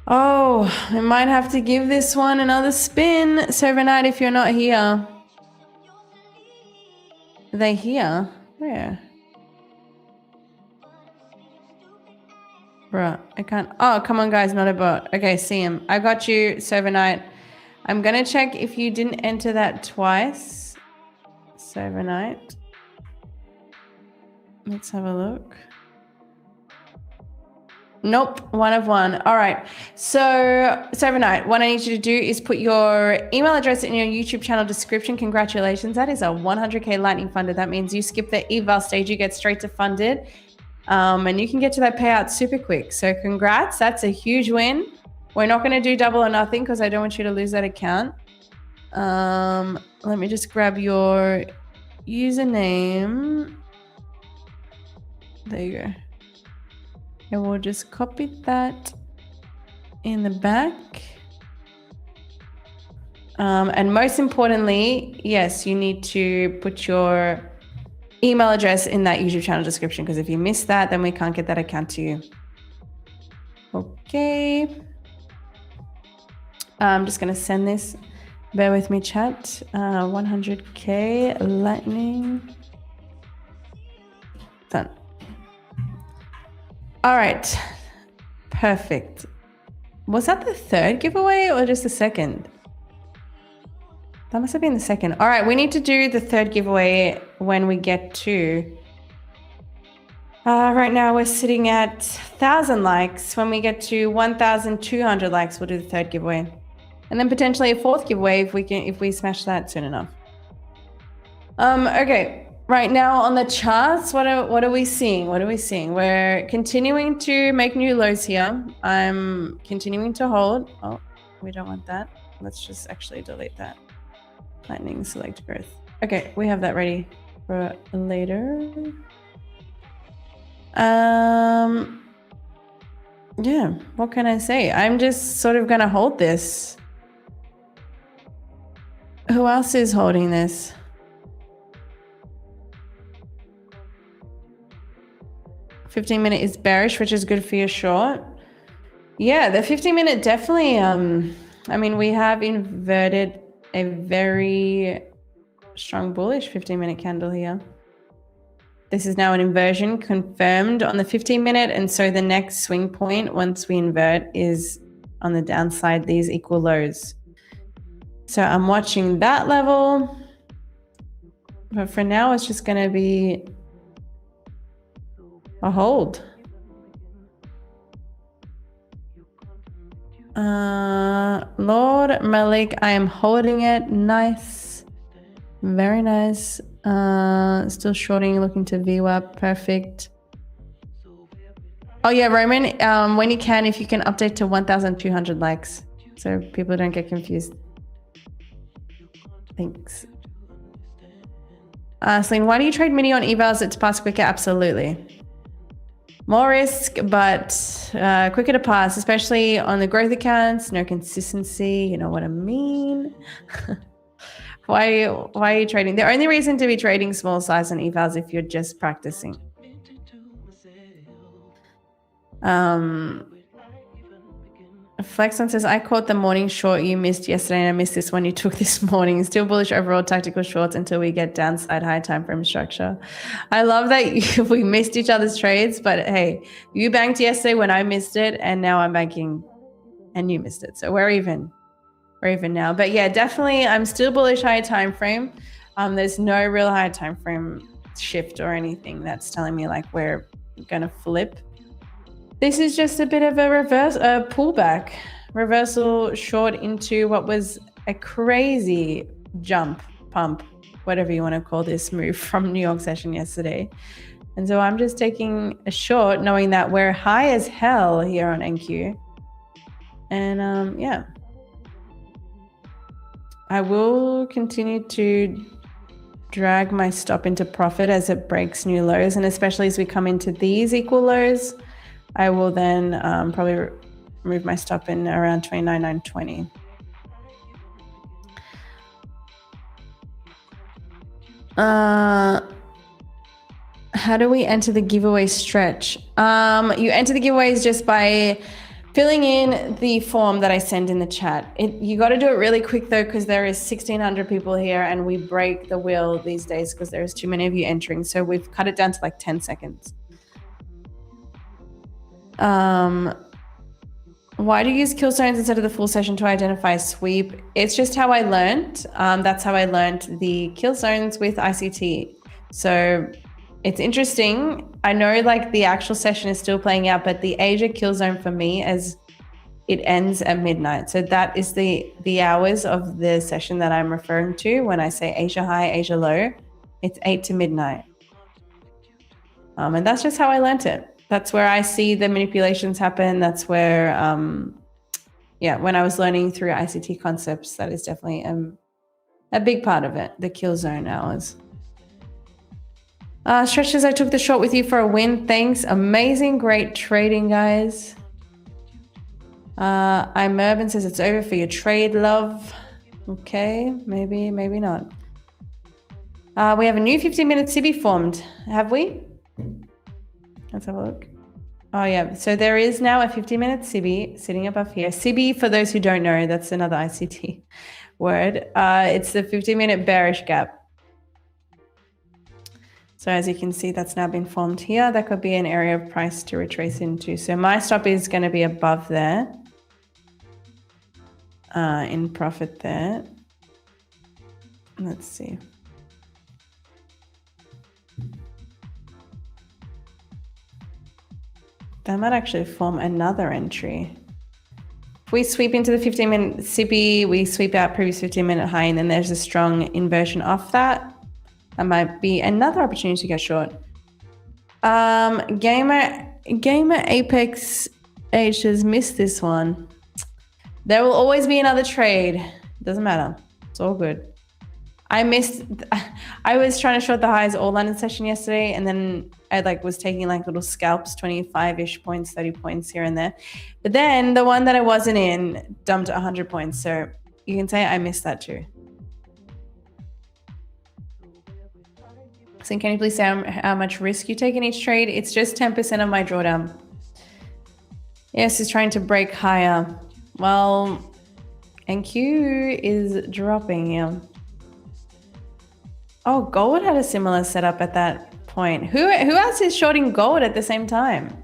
S1: Oh, I might have to give this one another spin. Server night, if you're not here. Are they here? Where? Bruh, I can't. Oh, come on, guys, not a bot. Okay, see him. I got you, server night. I'm going to check if you didn't enter that twice. Server night. Let's have a look. Nope, 1 of 1. All right. So, server night, what I need you to do is put your email address in your YouTube channel description. Congratulations. That is a 100K lightning funded. That means you skip the eval stage, you get straight to funded. And you can get to that payout super quick. So congrats. That's a huge win. We're not going to do double or nothing because I don't want you to lose that account. Let me just grab your username. There you go. And we'll just copy that in the back. And most importantly, yes, you need to put your email address in that YouTube channel description, because if you miss that, then we can't get that account to you. Okay. I'm just going to send this. Bear with me, chat. 100K lightning. Done. All right. Perfect. Was that the third giveaway or just the second? That must have been the second. All right, we need to do the third giveaway when we get to... right now we're sitting at 1,000 likes. When we get to 1,200 likes, we'll do the third giveaway. And then potentially a fourth giveaway if we smash that soon enough. Okay, right now on the charts, what are we seeing? What are we seeing? We're continuing to make new lows here. I'm continuing to hold. Oh, we don't want that. Let's just actually delete that. Lightning select growth. Okay, we have that ready for later. Yeah, what can I say? I'm just sort of gonna hold this. Who else is holding this? $15-minute is bearish, which is good for your short. Yeah, the 15-minute definitely, I mean, we have inverted a very strong bullish 15-minute candle here. This is now an inversion confirmed on the 15-minute. And so the next swing point, once we invert, is on the downside, these equal lows. So I'm watching that level. But for now, it's just going to be a hold. Lord Malik, I am holding it. Nice. Very nice. Still shorting, looking to VWAP. Perfect. Oh yeah, Roman, when you can, if you can update to 1,200 likes so people don't get confused. Thanks. Celine, why do you trade mini on evals? It's pass quicker? Absolutely. More risk, but quicker to pass, especially on the growth accounts. No consistency, you know what I mean? Why are you trading? The only reason to be trading small size on evals if you're just practicing. Flexon says, I caught the morning short you missed yesterday and I missed this one you took this morning. Still bullish overall tactical shorts until we get downside high time frame structure. I love that we missed each other's trades, but hey, you banked yesterday when I missed it and now I'm banking and you missed it. So we're even now. But yeah, definitely I'm still bullish high time frame. There's no real high time frame shift or anything that's telling me like we're gonna flip. This is just a bit of a pullback, reversal short into what was a crazy jump, pump, whatever you want to call this move from New York session yesterday. And so I'm just taking a short, knowing that we're high as hell here on NQ. And yeah, I will continue to drag my stop into profit as it breaks new lows, and especially as we come into these equal lows, I will then probably move my stop in around 29,920. How do we enter the giveaway stretch? You enter the giveaways just by filling in the form that I send in the chat. You got to do it really quick though, because there is 1,600 people here and we break the wheel these days because there's too many of you entering. So we've cut it down to like 10 seconds. Why do you use kill zones instead of the full session to identify a sweep? It's just how I learned. That's how I learned the kill zones with ICT. So it's interesting. I know like the actual session is still playing out, but the Asia kill zone for me as it ends at midnight. So that is the hours of the session that I'm referring to when I say Asia high, Asia low. It's 8 to midnight. And that's just how I learned it. That's where I see the manipulations happen. That's where, yeah, when I was learning through ICT concepts, that is definitely a big part of it, the kill zone hours. Stretches, I took the short with you for a win. Thanks. Amazing. Great trading, guys. I'm Urban says it's over for your trade, love. Okay, maybe not. We have a new 15-minute CB formed, have we? Let's have a look. Oh yeah, so there is now a 15-minute CB sitting above here. CB, for those who don't know, that's another ICT word. It's the 15-minute bearish gap. So as you can see, that's now been formed here. That could be an area of price to retrace into. So my stop is going to be above there, in profit there. Let's see. That might actually form another entry. If we sweep into the 15-minute CB, we sweep out previous 15-minute high, and then there's a strong inversion off that. That might be another opportunity to get short. Gamer Apex H has missed this one. There will always be another trade. Doesn't matter. It's all good. I was trying to short the highs all London session yesterday, and then I was taking little scalps, 25-ish points, 30 points here and there. But then the one that I wasn't in dumped 100 points. So you can say I missed that too. So can you please say how much risk you take in each trade? It's just 10% of my drawdown. Yes, it's trying to break higher. Well, NQ is dropping, yeah. Oh, gold had a similar setup at that point. Who else is shorting gold at the same time?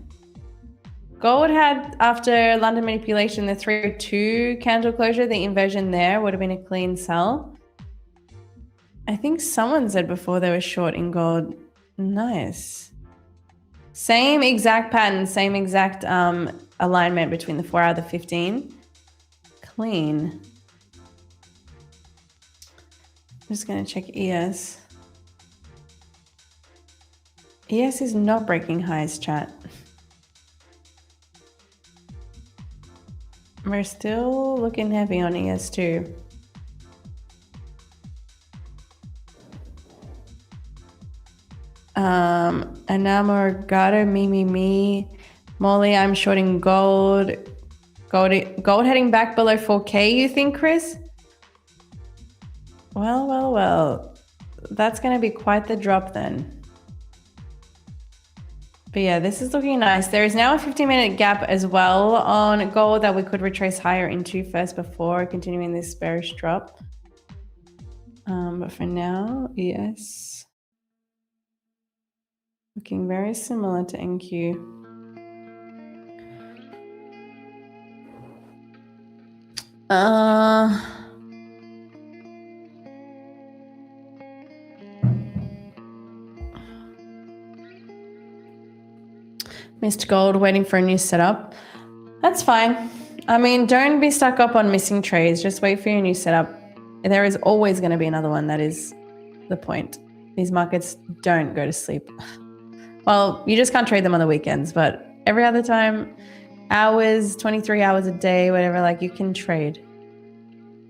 S1: Gold had, after London manipulation, the 302 candle closure, the inversion there would have been a clean sell. I think someone said before they were short in gold. Nice. Same exact pattern, same exact alignment between the 4 hour, the 15. Clean. I'm just going to check ES. ES is not breaking highs, chat. We're still looking heavy on ES too. Enamorado, me. Molly, I'm shorting gold. Gold heading back below 4K, you think, Chris? Well. That's going to be quite the drop then. But yeah, this is looking nice. There is now a 15-minute gap as well on gold that we could retrace higher into first before continuing this bearish drop. But for now, yes. Looking very similar to NQ. Missed gold, waiting for a new setup. That's fine. I mean, don't be stuck up on missing trades. Just wait for your new setup. There is always going to be another one. That is the point. These markets don't go to sleep. Well, you just can't trade them on the weekends, but every other time, hours, 23 hours a day, whatever, like you can trade.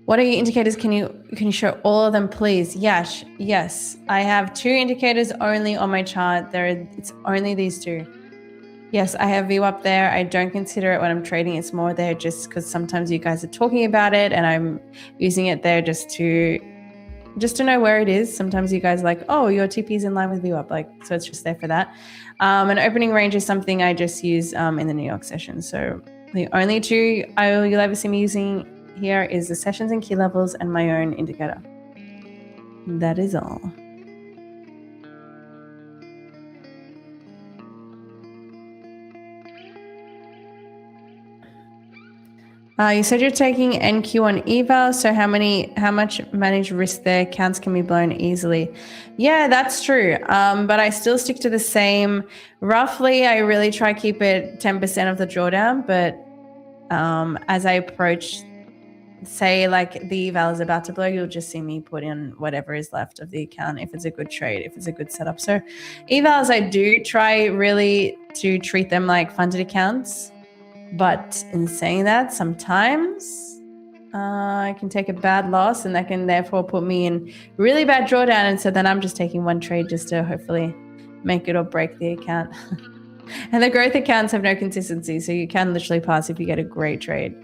S1: What are your indicators? Can you show all of them, please? Yes. I have 2 indicators only on my chart. It's only these 2. Yes, I have VWAP there. I don't consider it when I'm trading. It's more there just because sometimes you guys are talking about it and I'm using it there just to know where it is. Sometimes you guys are like, oh, your TP is in line with VWAP. Like, so it's just there for that. An opening range is something I just use in the New York session. So the only 2 you'll ever see me using here is the sessions and key levels and my own indicator. That is all. You said you're taking NQ on eval, so how much managed risk there? Counts can be blown easily. Yeah, that's true. But I still stick to the same. Roughly, I really try to keep it 10% of the drawdown. But as I approach, say like the eval is about to blow, you'll just see me put in whatever is left of the account if it's a good trade, if it's a good setup. So evals, I do try really to treat them like funded accounts. But in saying that, sometimes I can take a bad loss and that can therefore put me in really bad drawdown. And so then I'm just taking one trade just to hopefully make it or break the account. And the growth accounts have no consistency. So you can literally pass if you get a great trade.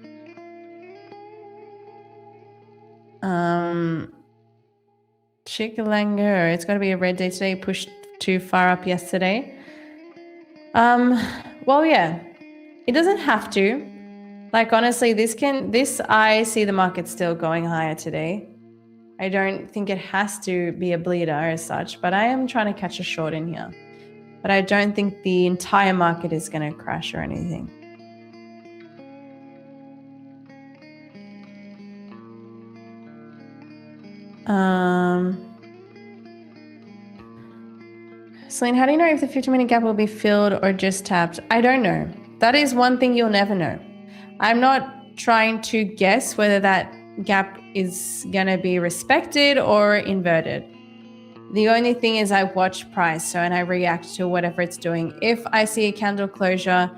S1: Chickalango, it's got to be a red day today. Pushed too far up yesterday. Well, yeah. It doesn't have to. Like, honestly, I see the market still going higher today. I don't think it has to be a bleeder as such, but I am trying to catch a short in here. But I don't think the entire market is going to crash or anything. Celine, how do you know if the 50-minute gap will be filled or just tapped? I don't know. That is one thing you'll never know. I'm not trying to guess whether that gap is going to be respected or inverted. The only thing is I watch price, and I react to whatever it's doing. If I see a candle closure,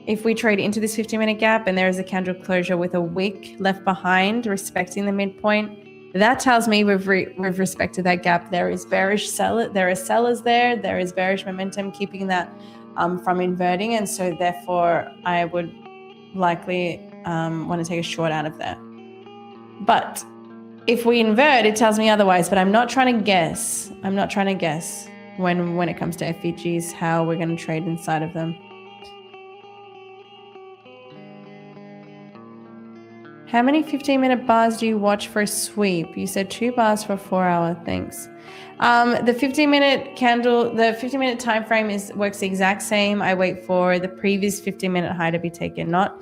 S1: if we trade into this 50-minute gap and there is a candle closure with a wick left behind respecting the midpoint, that tells me we've respected that gap. There is bearish seller, there are sellers there is bearish momentum keeping that from inverting, and so therefore I would likely want to take a short out of that. But if we invert, it tells me otherwise, but I'm not trying to guess. when it comes to FVGs how we're going to trade inside of them. How many 15-minute bars do you watch for a sweep? You said 2 bars for a 4-hour. Thanks. The 15-minute candle, the 15-minute time frame works the exact same. I wait for the previous 15-minute high to be taken, not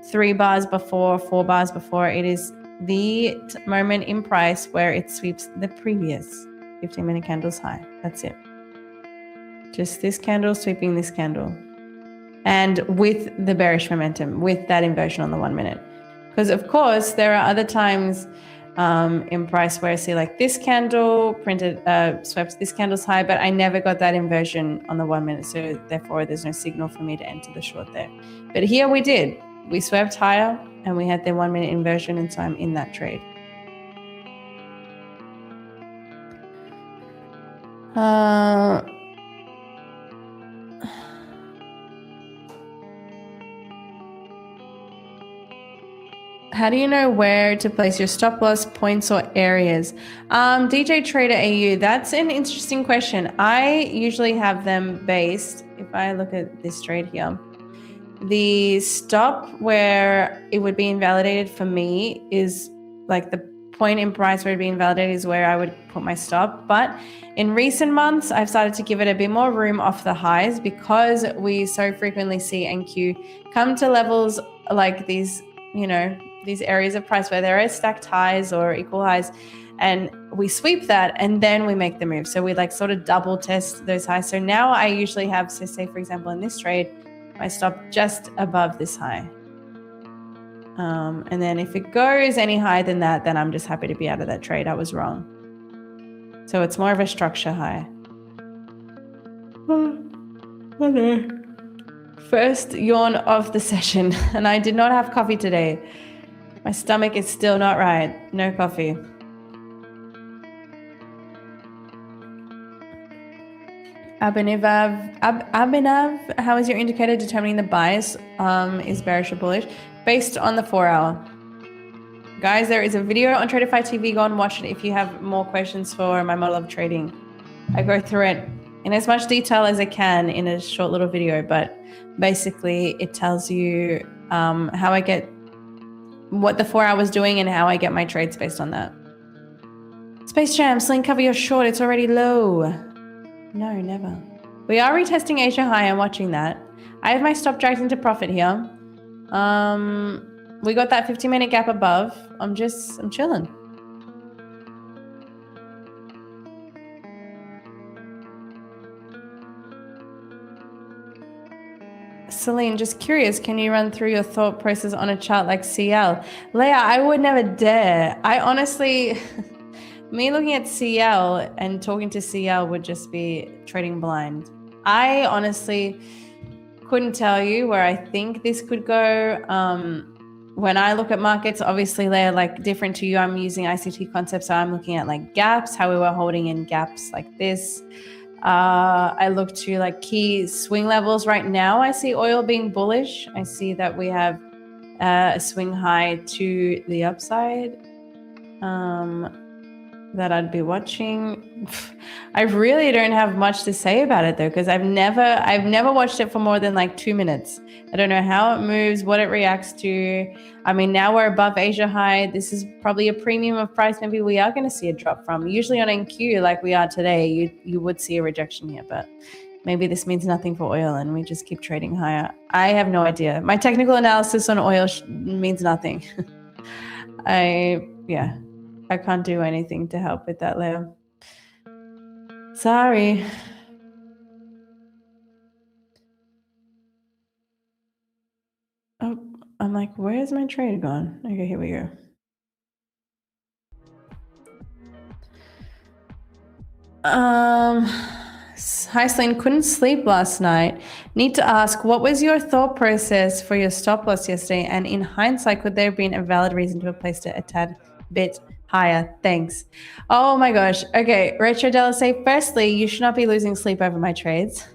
S1: 3 bars before, 4 bars before. It is the moment in price where it sweeps the previous 15-minute candle's high. That's it. Just this candle sweeping this candle. And with the bearish momentum, with that inversion on the 1 minute. Because of course, there are other times in price where I see like this candle swept this candle's high, but I never got that inversion on the 1 minute. So therefore there's no signal for me to enter the short there. But here we did. We swept higher and we had the 1 minute inversion, and so I'm in that trade. How do you know where to place your stop loss points or areas? DJ Trader AU, that's an interesting question. I usually have them based, if I look at this trade here, the stop where it would be invalidated for me is like the point in price where it'd be invalidated is where I would put my stop. But in recent months, I've started to give it a bit more room off the highs because we so frequently see NQ come to levels like these, these areas of price where there are stacked highs or equal highs, and we sweep that and then we make the move. So we like sort of double test those highs. So now I usually have, so say for example in this trade, I stop just above this high. And then if it goes any higher than that, then I'm just happy to be out of that trade. I was wrong. So it's more of a structure high. First yawn of the session, and I did not have coffee today. My stomach is still not right. No coffee. Abhinav, how is your indicator determining the bias is bearish or bullish? Based on the 4-hour. Guys, there is a video on Tradeify TV. Go and watch it if you have more questions for my model of trading. I go through it in as much detail as I can in a short little video, but basically it tells you how I get what the 4 hours doing and how I get my trades based on that. Space Jam, Sling, cover your short. It's already low. No, never. We are retesting Asia high. I'm watching that. I have my stop dragged into profit here. We got that 15-minute gap above. I'm chilling. Celine, just curious, can you run through your thought process on a chart like CL? Leia, I would never dare. I honestly, me looking at CL and talking to CL would just be trading blind. I honestly couldn't tell you where I think this could go. When I look at markets, obviously they're like different to you. I'm using ICT concepts, so I'm looking at like gaps, how we were holding in gaps like this. I look to like key swing levels. Right now I see oil being bullish. I see that we have a swing high to the upside that I'd be watching. I really don't have much to say about it though, because I've never watched it for more than like 2 minutes. I don't know how it moves, what it reacts to. I mean, now we're above Asia high. This is probably a premium of price. Maybe we are going to see a drop from. Usually on NQ, like we are today, you would see a rejection here, but maybe this means nothing for oil and we just keep trading higher. I have no idea. My technical analysis on oil means nothing. I can't do anything to help with that, Leo. Sorry. Oh, I'm like, where's my trade gone? Okay, here we go. Hi, Celine, couldn't sleep last night. Need to ask, what was your thought process for your stop loss yesterday? And in hindsight, could there have been a valid reason to have placed it a tad bit higher? Thanks. Oh my gosh. Okay, Retro Della say, firstly, you should not be losing sleep over my trades.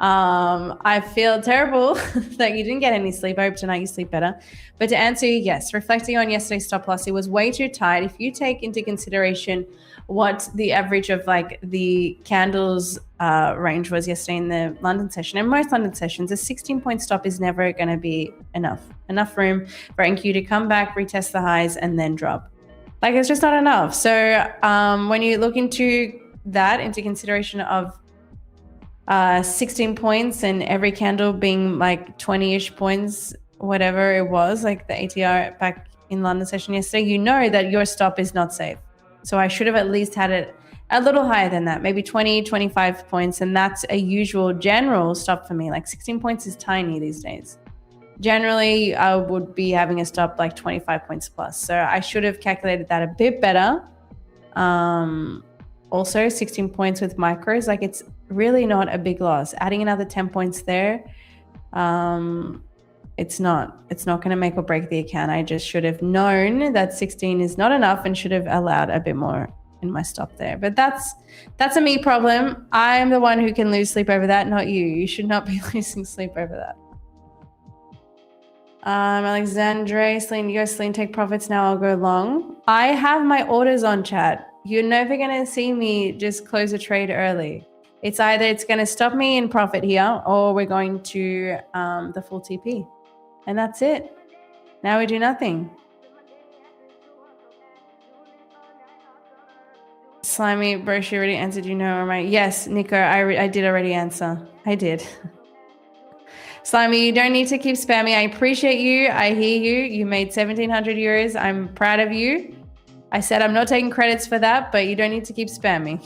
S1: I feel terrible that you didn't get any sleep. I hope tonight you sleep better. But to answer you, yes, reflecting on yesterday's stop loss, it was way too tight. If you take into consideration what the average of like the candles range was yesterday in the London session, and most London sessions, a 16-point stop is never going to be enough room for NQ to come back, retest the highs, and then drop. Like, it's just not enough. So when you look into consideration of 16 points and every candle being like 20-ish points, whatever it was, like the ATR back in London session yesterday, you know that your stop is not safe. So I should have at least had it a little higher than that, maybe 20, 25 points. And that's a usual general stop for me. Like 16 points is tiny these days. Generally, I would be having a stop like 25 points plus. So I should have calculated that a bit better. Also, 16 points with micros, like it's really not a big loss. Adding another 10 points there, it's not going to make or break the account. I just should have known that 16 is not enough and should have allowed a bit more in my stop there. But that's a me problem. I'm the one who can lose sleep over that, not you. You should not be losing sleep over that. Alexandre, Celine, take profits now. I'll go long. I have my orders on, chat. You're never going to see me just close a trade early. It's either it's going to stop me in profit here or we're going to the full TP. And that's it. Now we do nothing. Slimy, bro, she already answered. You know, yes, Nico, I did already answer. I did. Slimy, you don't need to keep spamming. I appreciate you. I hear you. You made 1,700 euros. I'm proud of you. I said I'm not taking credits for that, but you don't need to keep spamming.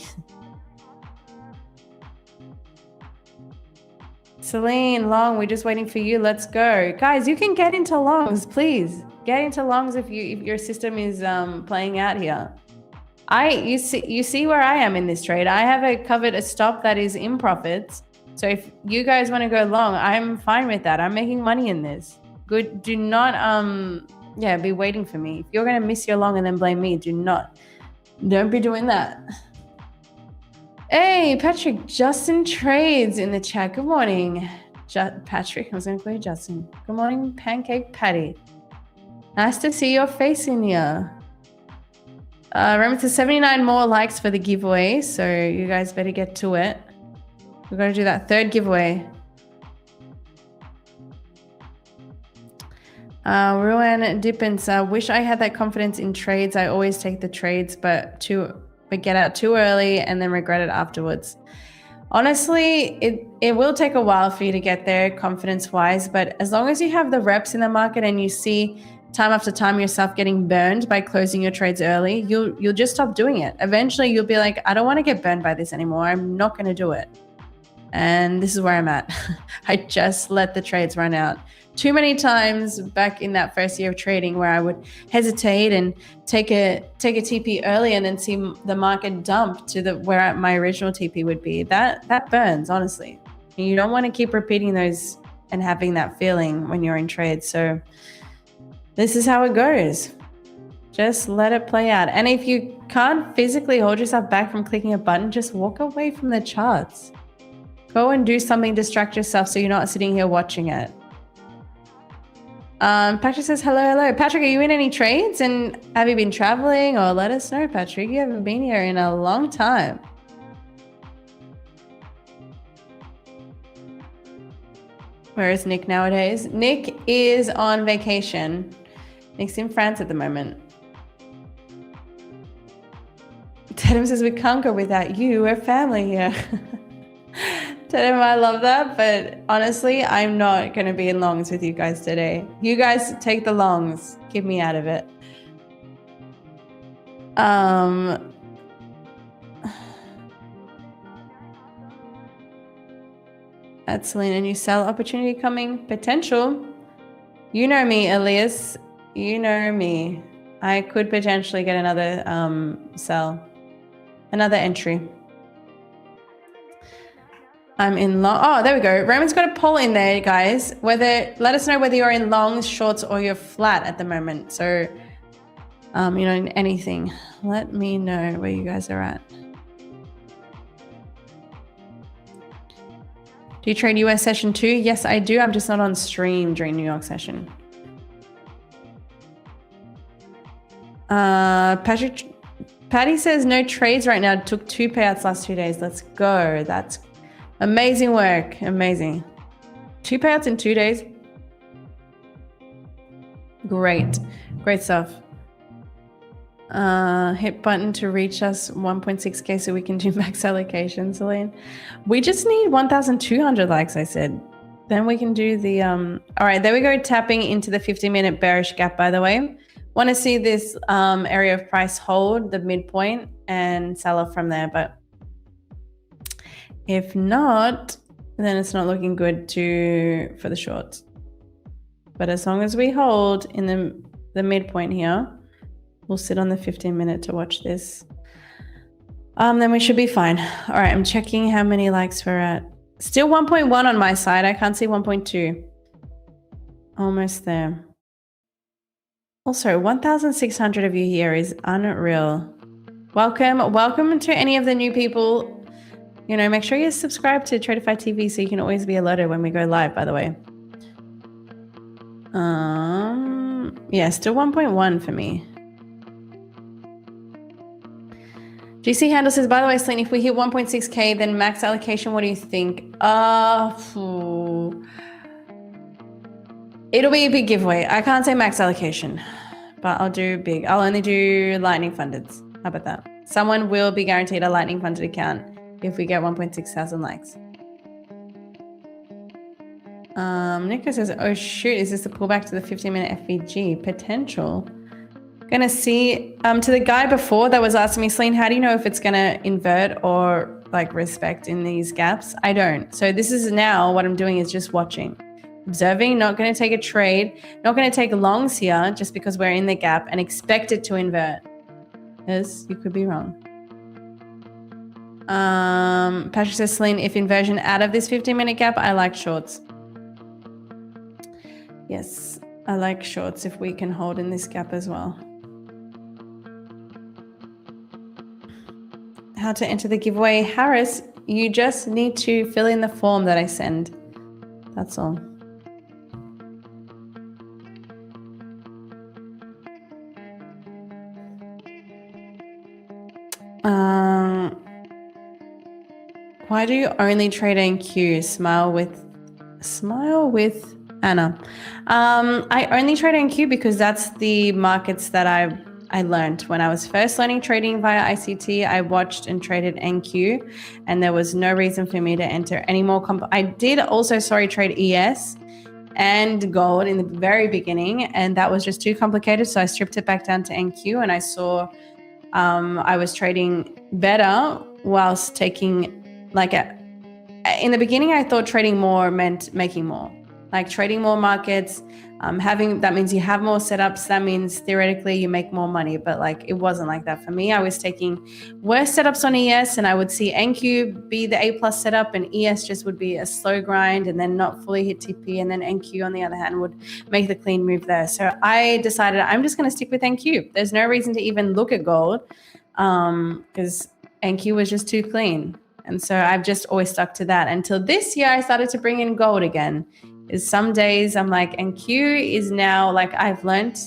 S1: Celine, long, we're just waiting for you. Let's go. Guys, you can get into longs, please. Get into longs if your system is playing out here. You see where I am in this trade. I have covered a stop that is in profits. So if you guys want to go long, I'm fine with that. I'm making money in this. Good. Do not be waiting for me. If you're gonna miss your long and then blame me, don't be doing that. Hey, Patrick, Justin Trades in the chat. Good morning, Patrick. I was going to call you Justin. Good morning, Pancake Patty. Nice to see your face in here. Remember to 79 more likes for the giveaway, so you guys better get to it. We're going to do that third giveaway. Ruan Dippens, wish I had that confidence in trades. I always take the trades, but get out too early and then regret it afterwards. Honestly, it will take a while for you to get there confidence-wise, but as long as you have the reps in the market and you see time after time yourself getting burned by closing your trades early, you'll just stop doing it. Eventually, you'll be like, I don't want to get burned by this anymore. I'm not going to do it. And this is where I'm at. I just let the trades run out. Too many times back in that first year of trading where I would hesitate and take a TP early and then see the market dump to where my original TP would be. That burns, honestly. And you don't want to keep repeating those and having that feeling when you're in trades. So this is how it goes. Just let it play out. And if you can't physically hold yourself back from clicking a button, just walk away from the charts. Go and do something, distract yourself so you're not sitting here watching it. Patrick says, hello. Patrick, are you in any trades? And have you been traveling? Or let us know, Patrick. You haven't been here in a long time. Where is Nick nowadays? Nick is on vacation. Nick's in France at the moment. Tatum says, we can't go without you. We're family here. Tatum, I love that, but honestly, I'm not going to be in longs with you guys today. You guys take the longs. Keep me out of it. That's Selena, new sell opportunity coming. Potential. You know me, Elias. You know me. I could potentially get another sell. Another entry. I'm in long. Oh, there we go. Raymond's got a poll in there, guys. Let us know whether you're in longs, shorts, or you're flat at the moment. So, in anything. Let me know where you guys are at. Do you trade US session too? Yes, I do. I'm just not on stream during New York session. Patty says no trades right now. Took 2 payouts last 2 days. Let's go. That's amazing work. Amazing. 2 payouts in 2 days. Great. Great stuff. Hit button to reach us 1.6K so we can do max allocation, Celine. We just need 1,200 likes, I said. Then we can do the... All right, there we go. Tapping into the 50-minute bearish gap, by the way. Want to see this area of price hold, the midpoint, and sell off from there. But if not, then it's not looking good for the shorts. But as long as we hold in the midpoint here, we'll sit on the 15-minute to watch this. Then we should be fine. All right, I'm checking how many likes we're at. Still 1.1 on my side. I can't see 1.2. Almost there. Also, 1,600 of you here is unreal. Welcome to any of the new people. Make sure you subscribe to Tradeify TV so you can always be alerted when we go live, by the way. Yeah, still 1.1 for me. GC Handle says, by the way, Celine, if we hit 1.6K, then max allocation, what do you think? It'll be a big giveaway. I can't say max allocation, but I'll do big. I'll only do lightning funded. How about that? Someone will be guaranteed a lightning funded account if we get 1.6 thousand likes. Nico says, oh shoot, is this a pullback to the 15-minute FVG? Potential. Gonna see to the guy before that was asking me, Celine, how do you know if it's gonna invert or like respect in these gaps? I don't. So this is now what I'm doing is just watching, observing, not gonna take a trade, not gonna take longs here just because we're in the gap and expect it to invert. Yes, you could be wrong. Patrick says, Celine, if inversion out of this 15-minute gap, I like shorts. Yes, I like shorts if we can hold in this gap as well. How to enter the giveaway. Harris, you just need to fill in the form that I send. That's all. Why do you only trade NQ? Smile with Anna. I only trade NQ because that's the markets that I learned when I was first learning trading via ICT. I watched and traded NQ, and there was no reason for me to enter any more. I did also, trade ES and gold in the very beginning, and that was just too complicated. So I stripped it back down to NQ, and I saw I was trading better whilst taking in the beginning, I thought trading more meant making more, like trading more markets, that means you have more setups. That means theoretically you make more money, but like it wasn't like that for me. I was taking worse setups on ES, and I would see NQ be the A+ setup, and ES just would be a slow grind and then not fully hit TP, and then NQ on the other hand would make the clean move there. So I decided I'm just going to stick with NQ. There's no reason to even look at gold because NQ was just too clean. And so I've just always stuck to that until this year I started to bring in gold again. Is some days I'm like, NQ is now like I've learned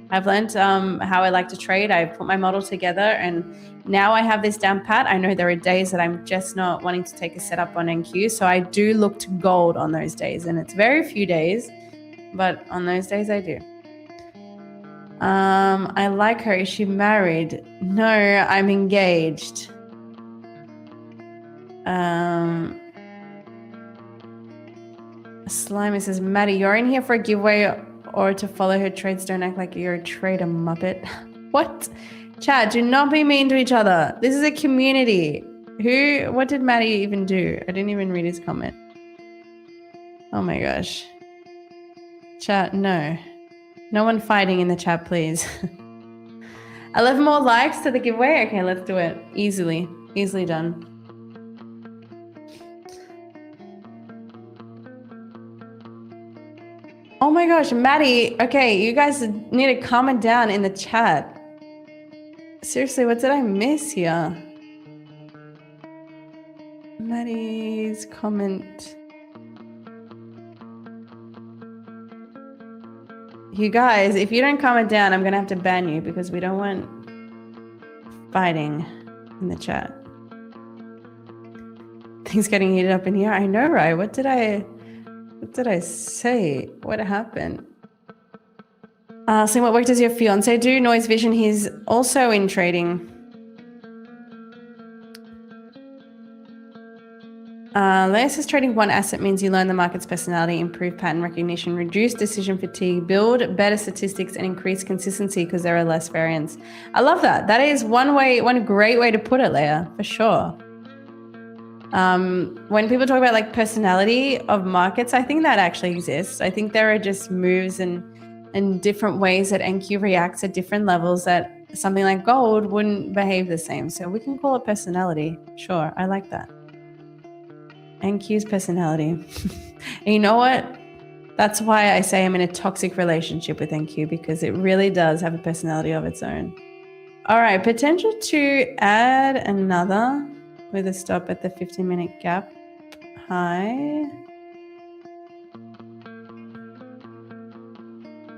S1: how I like to trade. I put my model together and now I have this down pat. I know there are days that I'm just not wanting to take a setup on NQ. So I do look to gold on those days, and it's very few days, but on those days I do. I like her. Is she married? No, I'm engaged. Slimy says, Maddie, you're in here for a giveaway or to follow her trades. Don't act like you're a trader, muppet. What? Chad, do not be mean to each other. This is a community. What did Maddie even do? I didn't even read his comment. Oh my gosh. Chat, no. No one fighting in the chat, please. 11 more likes to the giveaway. Okay, let's do it. Easily done. Oh my gosh, Maddie. Okay, you guys need to comment down in the chat. Seriously, what did I miss here? Maddie's comment. You guys, if you don't comment down, I'm going to have to ban you because we don't want fighting in the chat. Things getting heated up in here. I know, right? What did I say? What happened? So what work does your fiance do? Noise vision. He's also in trading. Leia says trading one asset means you learn the market's personality, improve pattern recognition, reduce decision fatigue, build better statistics, and increase consistency because there are less variants. I love that. That is one great way to put it, Leia, for sure. When people talk about like personality of markets, I think that actually exists. I think there are just moves and different ways that NQ reacts at different levels that something like gold wouldn't behave the same. So we can call it personality. Sure, I like that. NQ's personality. And you know what? That's why I say I'm in a toxic relationship with NQ, because it really does have a personality of its own. All right, potential to add another with a stop at the 15-minute gap high.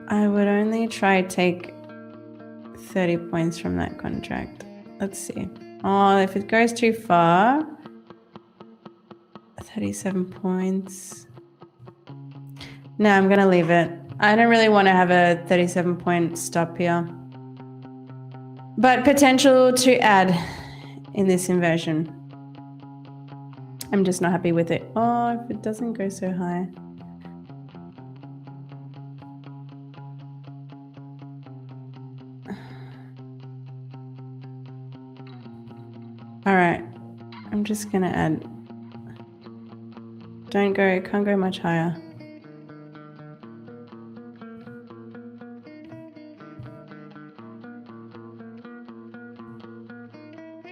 S1: I would only try take 30 points from that contract. Let's see. Oh, if it goes too far, 37 points. No, I'm going to leave it. I don't really want to have a 37-point stop here. But potential to add in this inversion. I'm just not happy with it. Oh, if it doesn't go so high. I'm just going to add. Can't go much higher.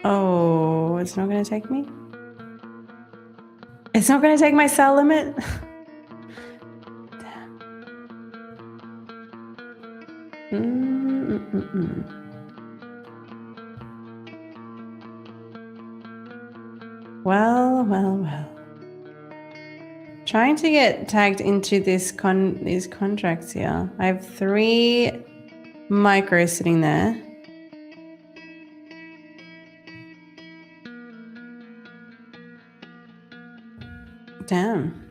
S1: Oh, it's not going to take me? It's not going to take my cell limit? Well. Trying to get tagged into these contracts here. I have 3 micros sitting there. Damn.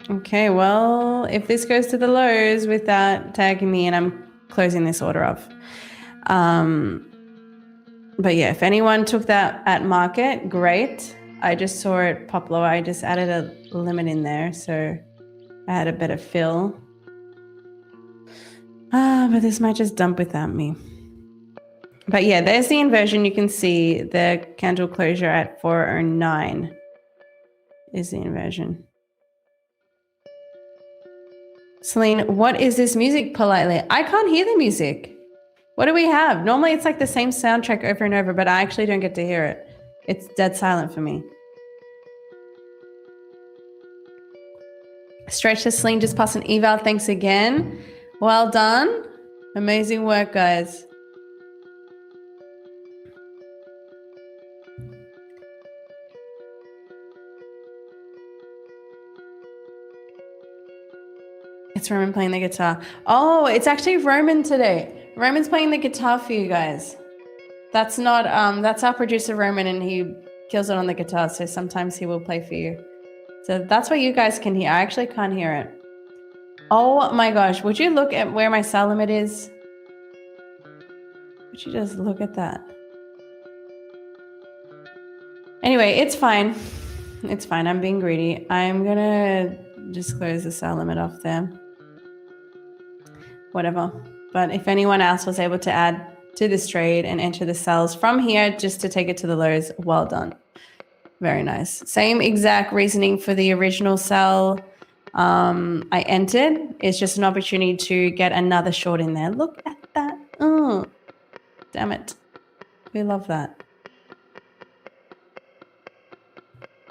S1: Okay, well, if this goes to the lows without tagging me, and I'm closing this order off. But yeah, if anyone took that at market, great. I just saw it pop lower. I just added a limit in there, so I had a better fill. But this might just dump without me. But yeah, there's the inversion. You can see the candle closure at 409 is the inversion. Celine, what is this music politely? I can't hear the music. What do we have? Normally it's like the same soundtrack over and over, but I actually don't get to hear it. It's dead silent for me. Stretch to Celine, just pass an eval. Thanks again. Well done. Amazing work, guys. It's Roman playing the guitar. Oh, it's actually Roman today. Roman's playing the guitar for you guys. That's not, that's our producer Roman, and he kills it on the guitar, so sometimes he will play for you. So that's what you guys can hear. I actually can't hear it. Oh my gosh, would you look at where my cell limit is? Would you just look at that? Anyway, it's fine. It's fine, I'm being greedy. I'm gonna just close the cell limit off there. Whatever. But if anyone else was able to add to this trade and enter the cells from here just to take it to the lows, well done. Very nice. Same exact reasoning for the original cell I entered. It's just an opportunity to get another short in there. Look at that. Oh, damn it. We love that.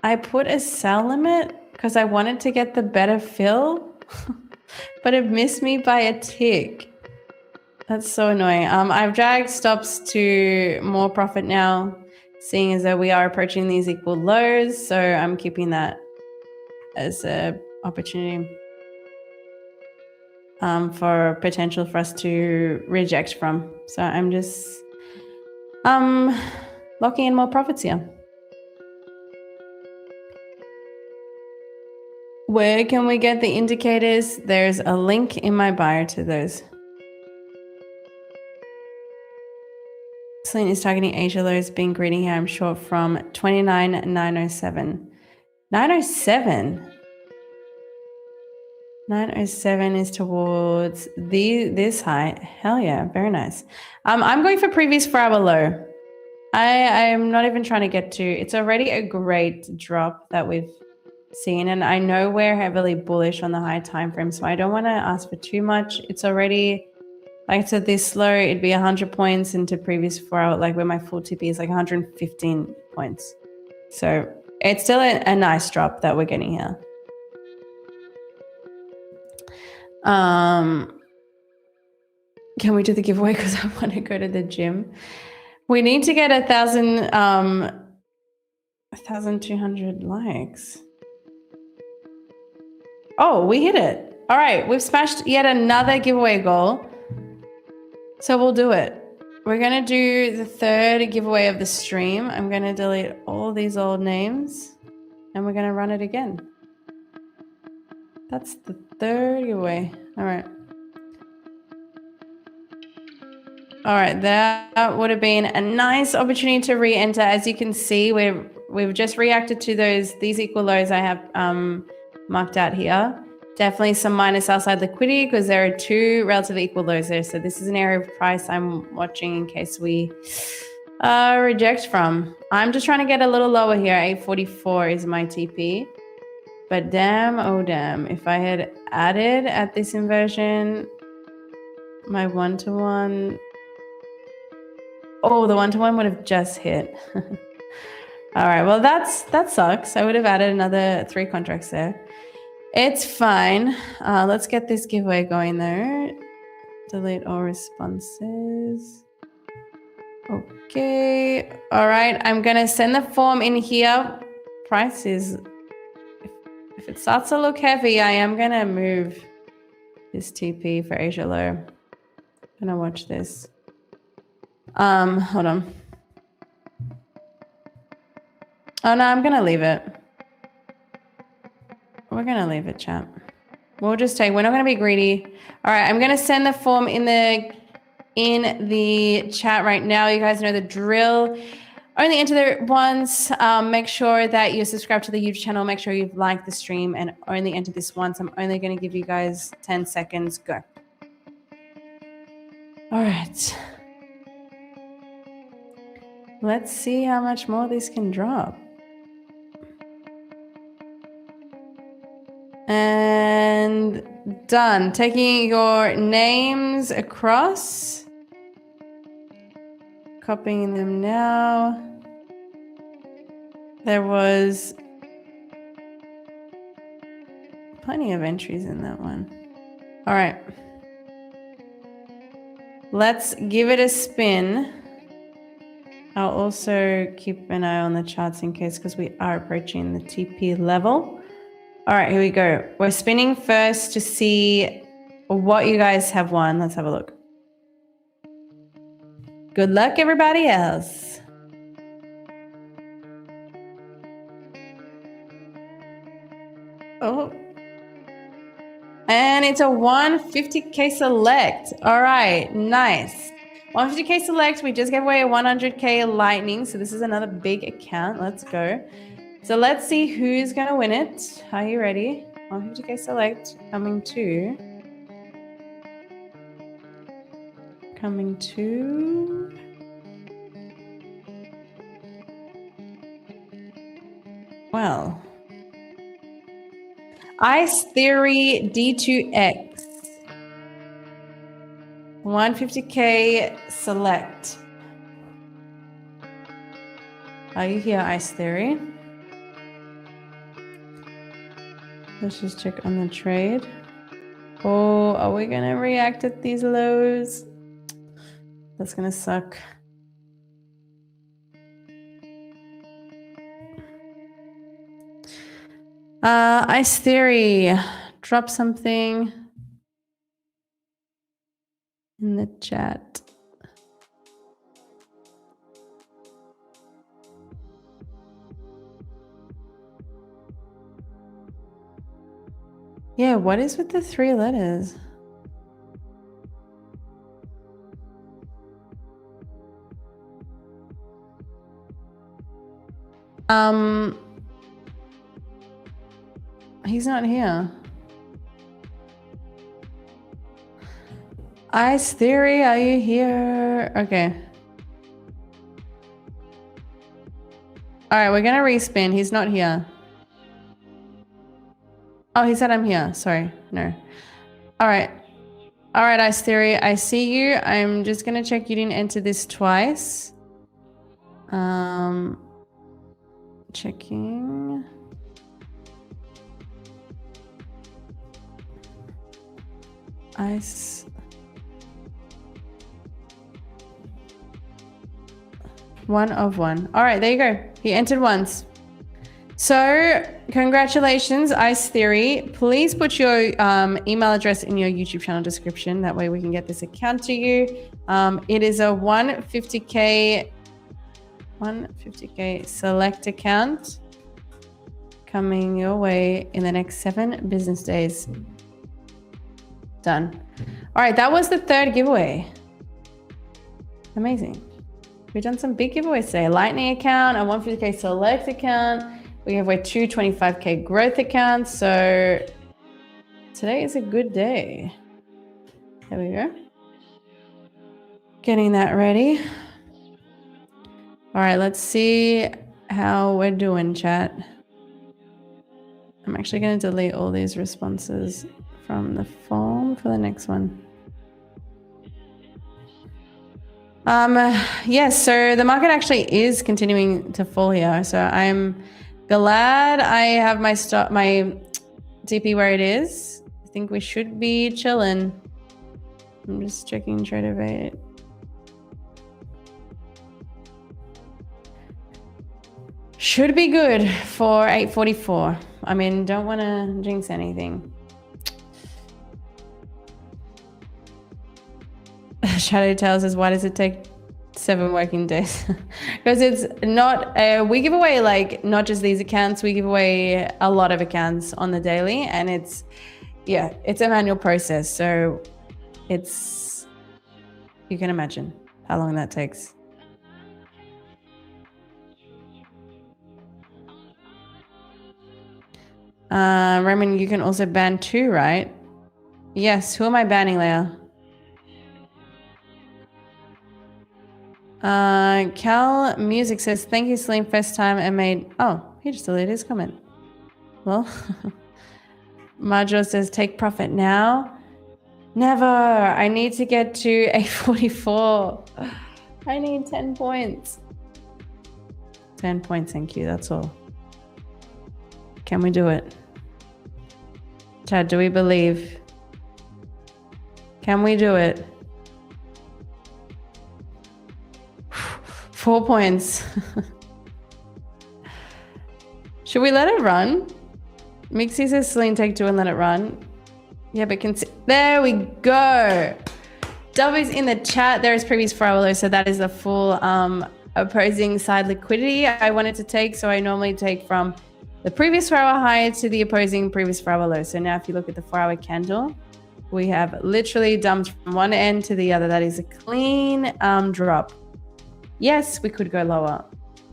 S1: I put a sell limit because I wanted to get the better fill, but it missed me by a tick. That's so annoying. I've dragged stops to more profit now, seeing as though we are approaching these equal lows. So I'm keeping that as an opportunity for potential for us to reject from. So I'm just locking in more profits here. Where can we get the indicators? There's a link in my bio to those. Celine is targeting Asia lows, being greedy here. I'm short from 29,907. 907? 907 is towards this high. Hell yeah, very nice. I'm going for previous 4-hour low. I'm not even trying to get to. It's already a great drop that we've seen, and I know we're heavily bullish on the high time frame, so I don't want to ask for too much. It's already, like I said, this low, it'd be 100 points into previous 4-hour, like where my full TP is like 115 points. So it's still a nice drop that we're getting here. Can we do the giveaway? Because I want to go to the gym. We need to get 1,200 likes. Oh, we hit it. All right, we've smashed yet another giveaway goal. So we'll do it. We're going to do the third giveaway of the stream. I'm going to delete all these old names and we're going to run it again. That's the third giveaway. All right. All right, that would have been a nice opportunity to re-enter. As you can see, we've just reacted to these equal lows I have marked out here. Definitely some minus outside liquidity because there are 2 relatively equal lows there. So this is an area of price I'm watching in case we Reject from. I'm just trying to get a little lower here. 844 is my TP. But damn, oh damn. If I had added at this inversion, my one-to-one. Oh, the one-to-one would have just hit. All right, well, that sucks. I would have added another 3 contracts there. It's fine. Let's get this giveaway going there. Delete all responses. Okay. All right, I'm going to send the form in here. Price is, if it starts to look heavy, I am going to move this TP for Asia Low. I'm going to watch this. Hold on. Oh, no, I'm going to leave it. We're going to leave it, chat. We'll just take, we're not going to be greedy. All right, I'm going to send the form in the chat right now. You guys know the drill. Only enter there once. Make sure that you're subscribed to the YouTube channel. Make sure you've liked the stream and only enter this once. I'm only going to give you guys 10 seconds. Go. All right. Let's see how much more this can drop. And done. Taking your names across. Copying them now. There was plenty of entries in that one. All right. Let's give it a spin. I'll also keep an eye on the charts in case, because we are approaching the TP level. All right, here we go. We're spinning first to see what you guys have won. Let's have a look. Good luck, everybody else. Oh. And it's a 150K select. All right, nice. 150K select. We just gave away a 100K lightning. So this is another big account. Let's go. So let's see who's going to win it. Are you ready? 150K select coming to. Well. Ice Theory D2X. 150K select. Are you here, Ice Theory? Let's just check on the trade. Oh, are we going to react at these lows? That's going to suck. Ice Theory, drop something in the chat. Yeah, what is with the 3 letters? He's not here. Ice Theory, are you here? Okay. All right, we're gonna respin. He's not here. Oh, he said I'm here. Sorry, no. All right. All right, Ice Theory, I see you. I'm just gonna check you didn't enter this twice. Checking. Ice. One of one. All right, there you go. He entered once. So congratulations, Ice Theory. Please put your email address in your YouTube channel description. That way we can get this account to you. It is a 150K select account coming your way in the next 7 business days. Done. All right, that was the 3rd giveaway. Amazing. We've done some big giveaways today. Lightning account, a 150K select account. We have 2 25K growth accounts. So today is a good day. There we go. Getting that ready. All right, let's see how we're doing, chat. I'm actually going to delete all these responses from the form for the next one. Yes, so the market actually is continuing to fall here. So I'm glad I have my TP where it is. I think we should be chilling. I'm just checking Tradeify. Should be good for 844. I mean, don't want to jinx anything. Shadow tells us, why does it take 7 working days? Because it's not, we give away like not just these accounts, we give away a lot of accounts on the daily, and it's a manual process. So it's, you can imagine how long that takes. Roman, you can also ban 2, right? Yes. Who am I banning, Leia? Cal Music says, thank you, Slim. First time I made... Oh, he just deleted his comment. Well, Marjo says, take profit now. Never. I need to get to 844. I need 10 points. 10 points, thank you. That's all. Can we do it? Chad, do we believe? Can we do it? 4 points. Should we let it run? Mixie says, Celine, take 2 and let it run. Yeah, but there we go. W's in the chat. There is previous 4-hour low, so that is the full opposing side liquidity I wanted to take. So I normally take from the previous 4-hour high to the opposing previous 4-hour low. So now if you look at the 4-hour candle, we have literally dumped from one end to the other. That is a clean drop. Yes, we could go lower.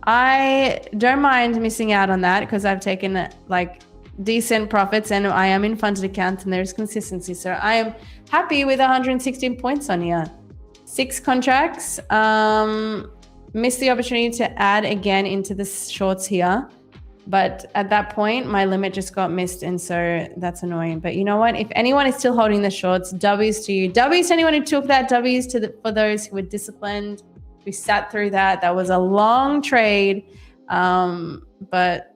S1: I don't mind missing out on that because I've taken like decent profits and I am in funded accounts and there's consistency. So I am happy with 116 points on here. 6 contracts. Missed the opportunity to add again into the shorts here. But at that point, my limit just got missed. And so that's annoying. But you know what? If anyone is still holding the shorts, W's to you. W's to anyone who took that. W's to for those who were disciplined. We sat through that. That was a long trade. But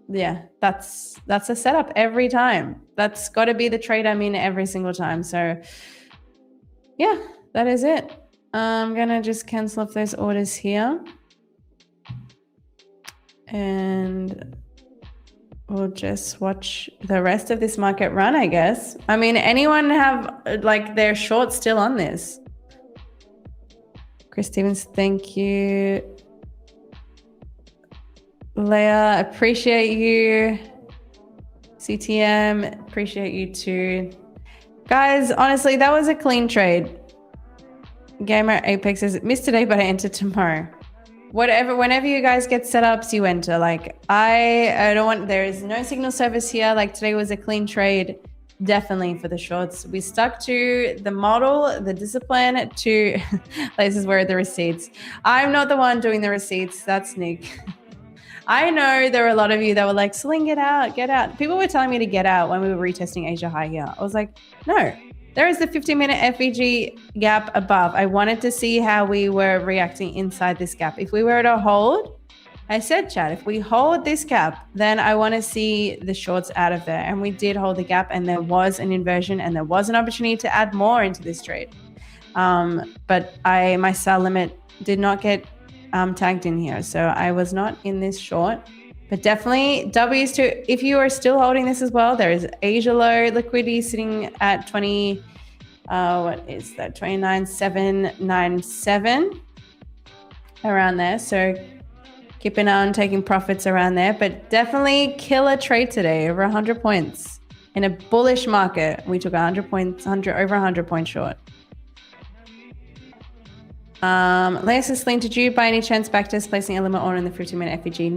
S1: yeah, that's a setup every time. That's got to be the trade I'm in every single time. So yeah, that is it. I'm going to just cancel off those orders here. And we'll just watch the rest of this market run, I guess. I mean, anyone have like their shorts still on this? Chris Stevens, thank you. Leia, appreciate you. CTM, appreciate you too. Guys, honestly, that was a clean trade. Gamer Apex says, missed today, but I enter tomorrow. Whenever you guys get setups, you enter. Like I don't want, there is no signal service here. Like today was a clean trade, definitely for the shorts. We stuck to the model, the discipline to places where the receipts. I'm not the one doing the receipts. That's Nick. I know there were a lot of you that were like, Celine, get out, get out. People were telling me to get out when we were retesting Asia High here. I was like, no. There is the 15-minute FEG gap above. I wanted to see how we were reacting inside this gap. If we were to hold, I said, Chad, if we hold this gap, then I want to see the shorts out of there. And we did hold the gap and there was an inversion and there was an opportunity to add more into this trade. But my sell limit did not get tagged in here. So I was not in this short. But definitely W's to, if you are still holding this as well, there is Asia low liquidity sitting at 20, what is that? 29,797 around there. So keep an eye on taking profits around there, but definitely killer trade today, over 100 points in a bullish market. We took 100 points, over 100 points short. Leia says, Celine, did you by any chance backtest placing a limit order in the 15-minute FEG?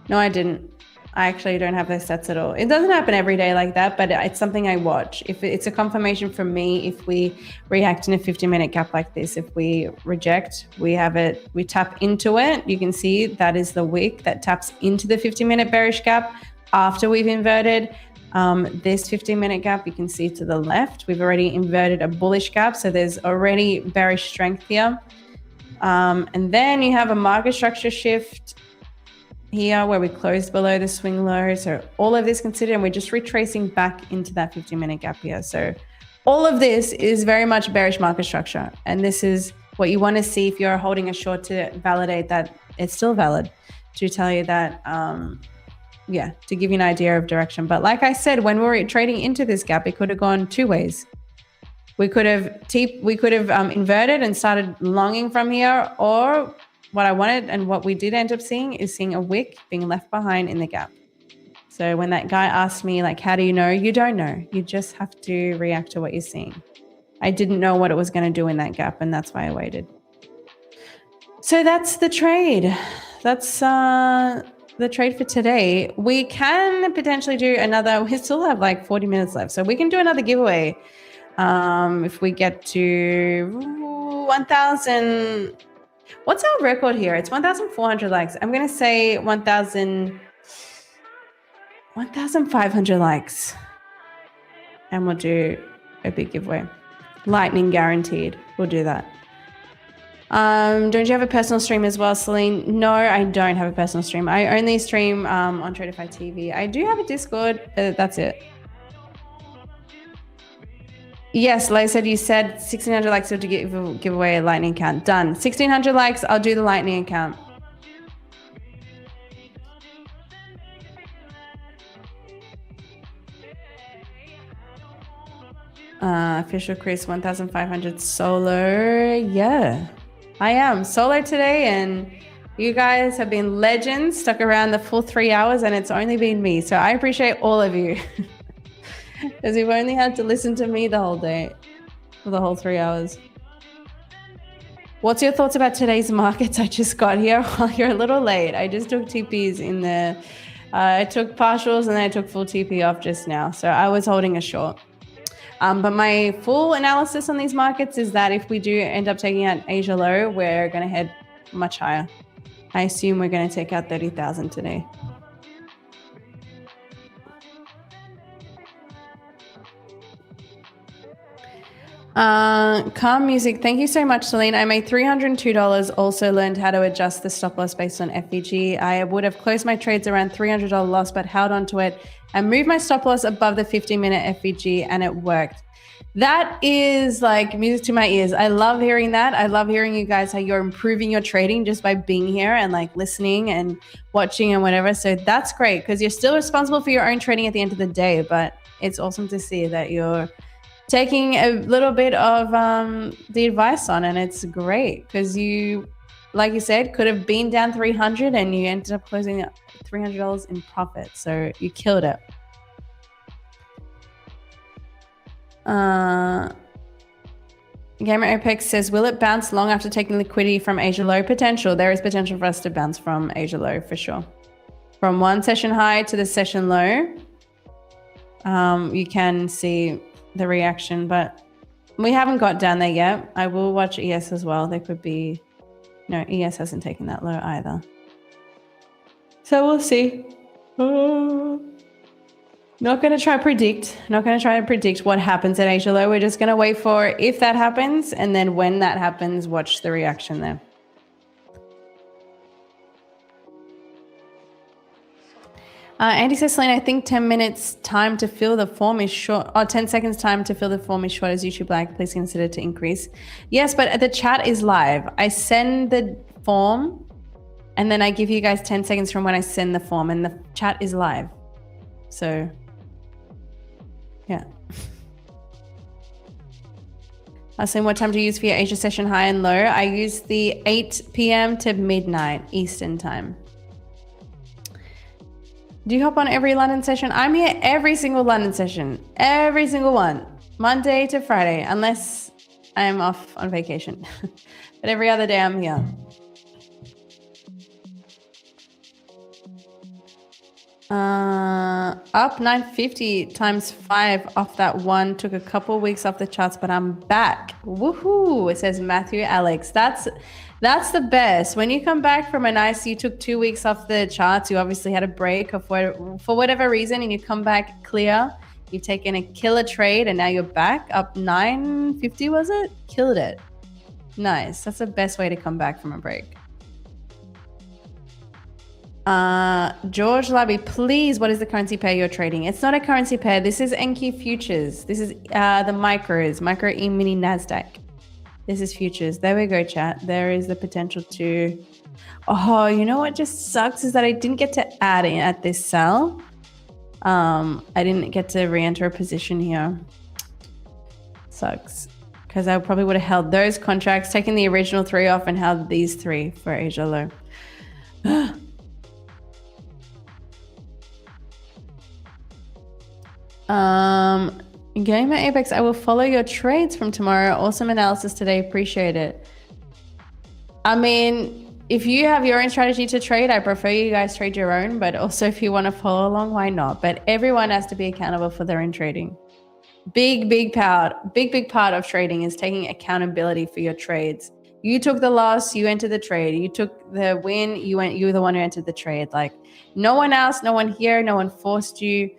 S1: No, I didn't. I actually don't have those sets at all. It doesn't happen every day like that, but it's something I watch. If it's a confirmation from me, if we react in a 50-minute gap like this, if we reject, we have it, we tap into it. You can see that is the wick that taps into the 50-minute bearish gap after we've inverted. This 15-minute gap, you can see to the left, we've already inverted a bullish gap. So there's already bearish strength here. And then you have a market structure shift here where we closed below the swing low. So all of this considered, and we're just retracing back into that 50-minute gap here. So all of this is very much bearish market structure. And this is what you want to see if you're holding a short, to validate that it's still valid, to tell you that, yeah, to give you an idea of direction. But like I said, when we were trading into this gap, it could have gone two ways. We could have inverted and started longing from here, or what I wanted and what we did end up seeing is seeing a wick being left behind in the gap. So when that guy asked me, like, how do you know? You don't know. You just have to react to what you're seeing. I didn't know what it was going to do in that gap, and that's why I waited. So that's the trade. That's the trade for today. We can potentially do another. We still have like 40 minutes left, so we can do another giveaway if we get to 1,000. What's our record here? It's 1,400 likes. I'm going to say 1,500 likes. And we'll do a big giveaway. Lightning guaranteed. We'll do that. Don't you have a personal stream as well, Celine? No, I don't have a personal stream. I only stream on Tradeify TV. I do have a Discord. That's it. Yes, like I said, you said 1,600 likes to give away a lightning account. Done. 1,600 likes, I'll do the lightning account. Official Chris, 1,500 solo. Yeah, I am solo today, and you guys have been legends, stuck around the full 3 hours, and it's only been me. So I appreciate all of you. Because you've only had to listen to me the whole day, for the whole 3 hours. What's your thoughts about today's markets? I just got here. Well, you're a little late. I just took TPs in the, I took partials and then I took full TP off just now. So I was holding a short. But my full analysis on these markets is that if we do end up taking out Asia low, we're going to head much higher. I assume we're going to take out 30,000 today. Calm music. Thank you so much, Celine. I made $302. Also learned how to adjust the stop loss based on FVG. I would have closed my trades around $300 loss, but held onto it and moved my stop loss above the 50-minute FVG, and it worked. That is like music to my ears. I love hearing that. I love hearing you guys, how you're improving your trading just by being here and like listening and watching and whatever. So that's great, because you're still responsible for your own trading at the end of the day, but it's awesome to see that you're taking a little bit of the advice on, and it's great because you, like you said, could have been down 300 and you ended up closing $300 in profit. So you killed it. Gamer Apex says, will it bounce long after taking liquidity from Asia low? Potential. There is potential for us to bounce from Asia low for sure. From one session high to the session low, you can see the reaction, but we haven't got down there yet. I will watch ES as well. There could be, no, ES hasn't taken that low either. So we'll see. Not going to try to predict what happens at Asia low. We're just going to wait for if that happens, and then when that happens, watch the reaction there. Andy says, Celine, I think 10 minutes time to fill the form is short. Or 10 seconds time to fill the form is short as YouTube like. Please consider to increase. Yes, but the chat is live. I send the form and then I give you guys 10 seconds from when I send the form, and the chat is live. So, yeah. I was saying, what time do you use for your Asia session high and low? I use the 8 p.m. to midnight Eastern time. Do you hop on every London session? I'm here every single London session. Every single one. Monday to Friday, unless I'm off on vacation. But every other day I'm here. Up 950 times 5 off that one. Took a couple weeks off the charts, but I'm back. Woohoo! It says Matthew Alex. That's the best. When you come back from a nice, you took 2 weeks off the charts. You obviously had a break for whatever reason, and you come back clear. You've taken a killer trade, and now you're back up 950. Was it? Killed it. Nice. That's the best way to come back from a break. George Labby, please, what is the currency pair you're trading? It's not a currency pair. This is NQ futures. This is the micro E mini NASDAQ. This is futures. There we go, chat. There is the potential to... Oh, you know what just sucks is that I didn't get to add in at this sell. I didn't get to re-enter a position here. Sucks. Because I probably would have held those contracts, taken the original 3 off and held these 3 for Asia low. Gamer Apex, I will follow your trades from tomorrow. Awesome analysis today. Appreciate it. I mean, if you have your own strategy to trade, I prefer you guys trade your own, but also if you want to follow along, why not? But everyone has to be accountable for their own trading. Big part of trading is taking accountability for your trades. You took the loss, you entered the trade. You took the win, you were the one who entered the trade. Like no one else, no one here, no one forced you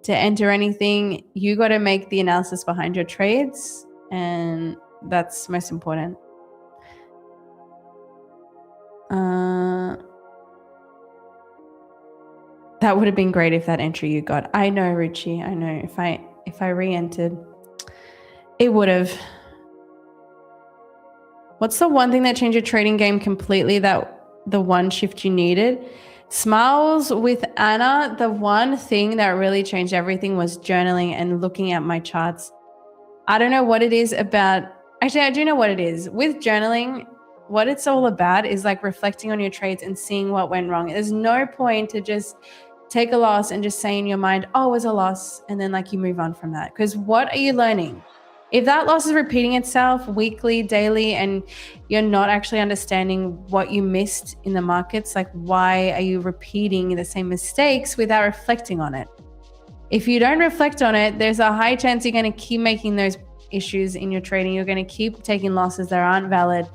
S1: to enter anything. You got to make the analysis behind your trades, and that's most important. That would have been great if that entry you got. I know, Richie. I know. If I re-entered, it would have. What's the one thing that changed your trading game completely? That the one shift you needed? Smiles with Anna, the one thing that really changed everything was journaling and looking at my charts. I don't know what it is about. Actually, I do know what it is. With journaling, what it's all about is like reflecting on your trades and seeing what went wrong. There's no point to just take a loss and just say in your mind, oh, it was a loss. And then like you move on from that. Because what are you learning? If that loss is repeating itself weekly, daily, and you're not actually understanding what you missed in the markets, like why are you repeating the same mistakes without reflecting on it? If you don't reflect on it, there's a high chance you're going to keep making those issues in your trading. You're going to keep taking losses that aren't valid.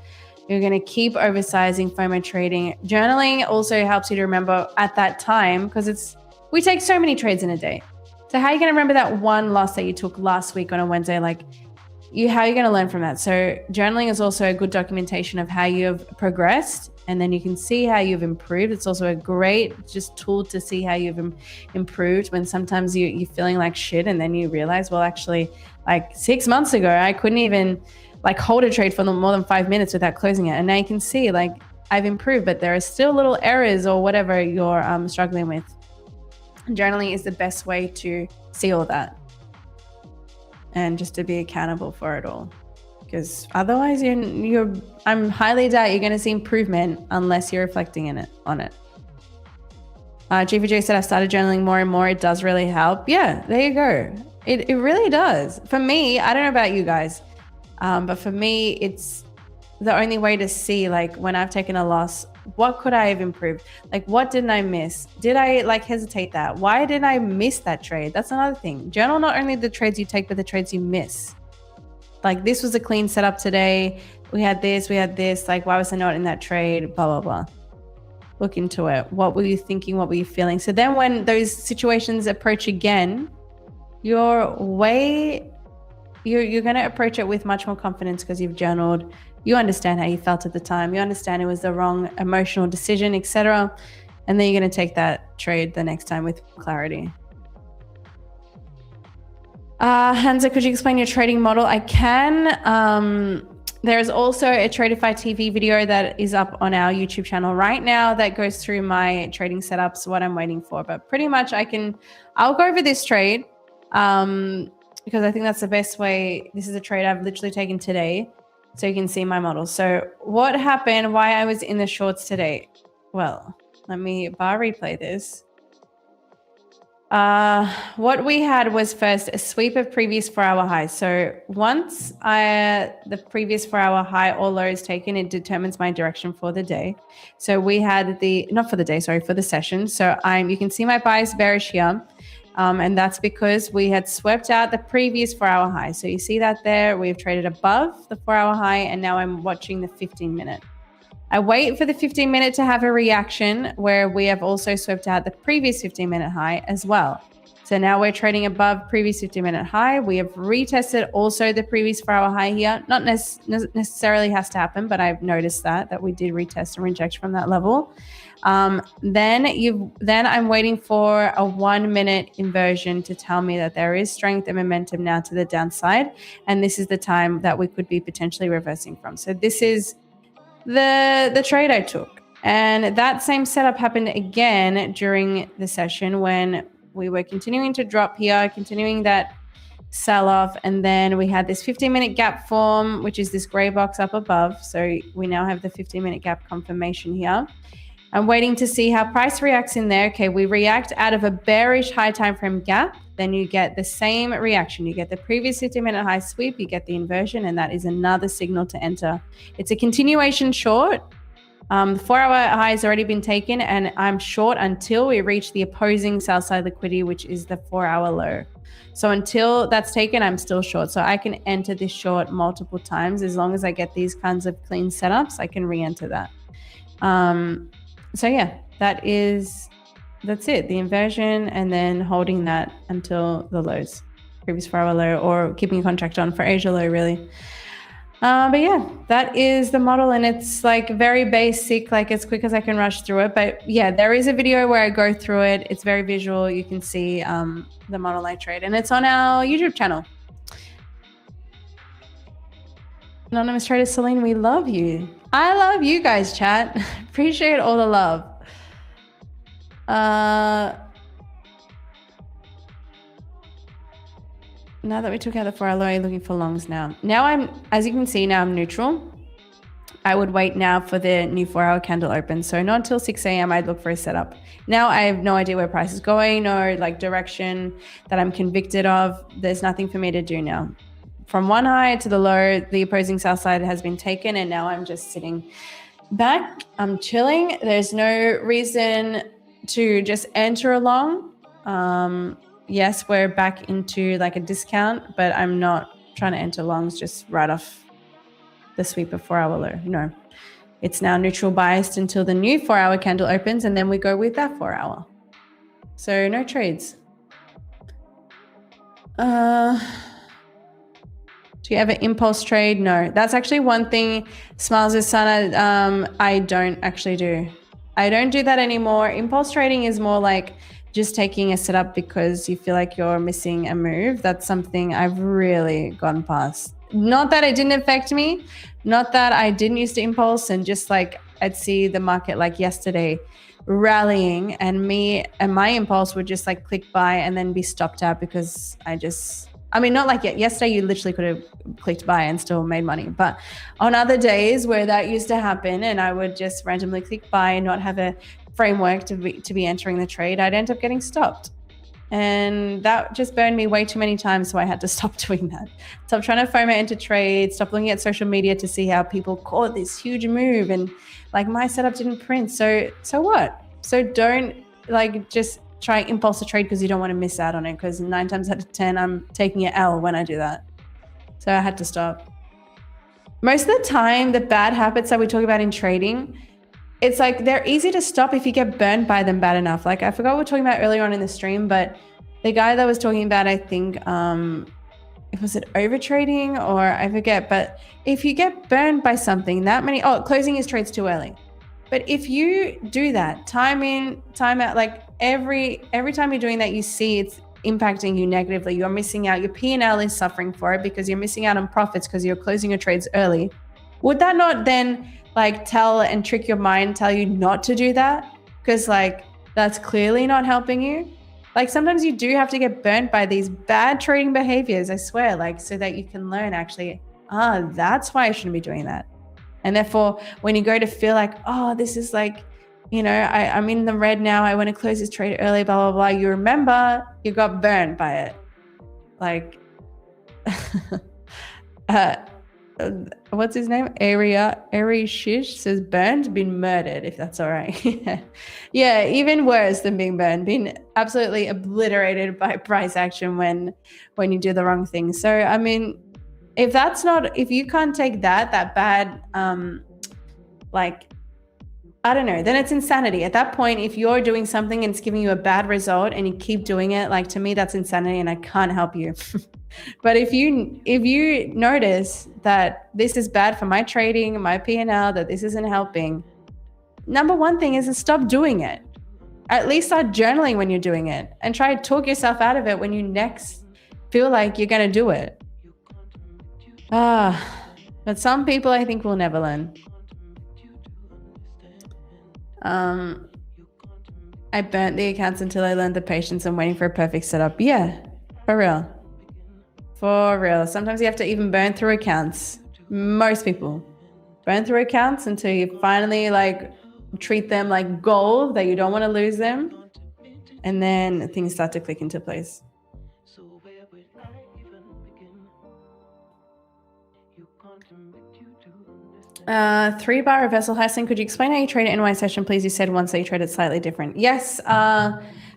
S1: You're going to keep oversizing FOMO trading. Journaling also helps you to remember at that time, because we take so many trades in a day. So how are you going to remember that one loss that you took last week on a Wednesday? How are you going to learn from that? So journaling is also a good documentation of how you've progressed, and then you can see how you've improved. It's also a great just tool to see how you've improved when sometimes you're feeling like shit, and then you realize, well, actually, like 6 months ago, I couldn't even like hold a trade for more than 5 minutes without closing it. And now you can see like I've improved, but there are still little errors or whatever you're struggling with. Journaling is the best way to see all that, and just to be accountable for it all, because otherwise I'm highly doubt you're going to see improvement unless you're reflecting on it. G4J said, I've started journaling more and more. It does really help. Yeah, there you go. It really does. For me, I don't know about you guys, but for me, it's the only way to see like when I've taken a loss, what could I have improved? Like, what didn't I miss? Did I like hesitate that? Why did I miss that trade? That's another thing. Journal not only the trades you take, but the trades you miss. Like, this was a clean setup today. We had this. Like, why was I not in that trade? Blah, blah, blah. Look into it. What were you thinking? What were you feeling? So then when those situations approach again, you're going to approach it with much more confidence because you've journaled. You understand how you felt at the time. You understand it was the wrong emotional decision, etc. And then you're going to take that trade the next time with clarity. Hansa, could you explain your trading model? I can. There's also a Tradeify TV video that is up on our YouTube channel right now that goes through my trading setups, what I'm waiting for. But pretty much I'll go over this trade because I think that's the best way. This is a trade I've literally taken today, so you can see my model. So what happened, why I was in the shorts today? Well, let me bar replay this. What we had was first a sweep of previous 4-hour highs. So once the previous 4-hour high or low is taken, it determines my direction for the day. So we had not for the day, sorry, for the session. So you can see my bias bearish here. And that's because we had swept out the previous 4-hour high. So you see that there, we've traded above the 4-hour high, and now I'm watching the 15-minute. I wait for the 15-minute to have a reaction where we have also swept out the previous 15-minute high as well. So now we're trading above previous 15-minute high. We have retested also the previous 4-hour high here. Not necessarily has to happen, but I've noticed that we did retest and reject from that level. Then I'm waiting for a 1-minute inversion to tell me that there is strength and momentum now to the downside. And this is the time that we could be potentially reversing from. So this is the trade I took. And that same setup happened again during the session when we were continuing to drop here, continuing that sell-off, and then we had this 15-minute gap form, which is this gray box up above. So we now have the 15-minute gap confirmation here. I'm waiting to see how price reacts in there. Okay, we react out of a bearish high time frame gap. Then you get the same reaction. You get the previous 15-minute high sweep, you get the inversion, and that is another signal to enter. It's a continuation short. The 4-hour high has already been taken, and I'm short until we reach the opposing sell side liquidity, which is the 4-hour low. So until that's taken, I'm still short. So I can enter this short multiple times. As long as I get these kinds of clean setups, I can re-enter that. So yeah, that's it. The inversion and then holding that until the lows, previous 4-hour low, or keeping a contract on for Asia low, really. But yeah, that is the model, and it's like very basic, like as quick as I can rush through it. But yeah, there is a video where I go through it. It's very visual. You can see the model I trade, and it's on our YouTube channel. Anonymous Trader Celine, we love you. I love you guys, chat. Appreciate all the love. Now that we took out the 4-hour low, I'm looking for longs now. Now as you can see, now I'm neutral. I would wait now for the new 4-hour candle open. So not until 6 a.m. I'd look for a setup. Now I have no idea where price is going, no like direction that I'm convicted of. There's nothing for me to do now. From one high to the low, the opposing sell side has been taken, and now I'm just sitting back. I'm chilling. There's no reason to just enter along. Yes, we're back into like a discount, but I'm not trying to enter longs just right off the sweep of 4-hour low. No, it's now neutral biased until the new 4-hour candle opens, and then we go with that 4-hour. So no trades. Do you ever impulse trade? No, that's actually one thing, Smiles with Sana, I don't actually do. I don't do that anymore. Impulse trading is more like just taking a setup because you feel like you're missing a move. That's something I've really gone past. Not that it didn't affect me, not that I didn't used to impulse, and just like I'd see the market like yesterday rallying, and my impulse would just like click buy and then be stopped out because not like yesterday you literally could have clicked buy and still made money. But on other days where that used to happen and I would just randomly click buy and not have a framework to be entering the trade, I'd end up getting stopped. And that just burned me way too many times, so I had to stop doing that. Stop trying to FOMO into trades, stop looking at social media to see how people caught this huge move and like my setup didn't print. So what? So don't like just try impulse to trade because you don't want to miss out on it, because 9 times out of 10 I'm taking an L when I do that. So I had to stop. Most of the time, the bad habits that we talk about in trading, it's like they're easy to stop if you get burned by them bad enough. Like I forgot what we were talking about earlier on in the stream, but the guy that was talking about, I think, was it over trading or I forget, but if you get burned by something closing his trades too early. But if you do that time in, time out, like every time you're doing that, you see it's impacting you negatively. You're missing out. Your P&L is suffering for it because you're missing out on profits because you're closing your trades early. Would that not then like tell and trick your mind, tell you not to do that? Because like that's clearly not helping you. Like sometimes you do have to get burnt by these bad trading behaviors, I swear, like so that you can learn actually, that's why I shouldn't be doing that. And therefore, when you go to feel like, this is like I'm in the red now. I want to close this trade early, blah, blah, blah. You remember you got burned by it. Like, what's his name? Ari Shish says burned, been murdered, if that's all right. Yeah, even worse than being burned, being absolutely obliterated by price action when you do the wrong thing. So, I mean, if you can't take that bad, I don't know, then it's insanity. At that point, if you're doing something and it's giving you a bad result and you keep doing it, like, to me, that's insanity and I can't help you. But if you notice that this is bad for my trading, my P&L, that this isn't helping, number one thing is to stop doing it. At least start journaling when you're doing it and try to talk yourself out of it when you next feel like you're going to do it. But some people, I think, will never learn. I burnt the accounts until I learned the patience and waiting for a perfect setup. Yeah, for real. For real. Sometimes you have to even burn through accounts. Most people burn through accounts until you finally treat them like gold, that you don't want to lose them. And then things start to click into place. 3-bar reversal. Hassan, could you explain how you trade an NY session, please? You said once that you traded slightly different. Yes.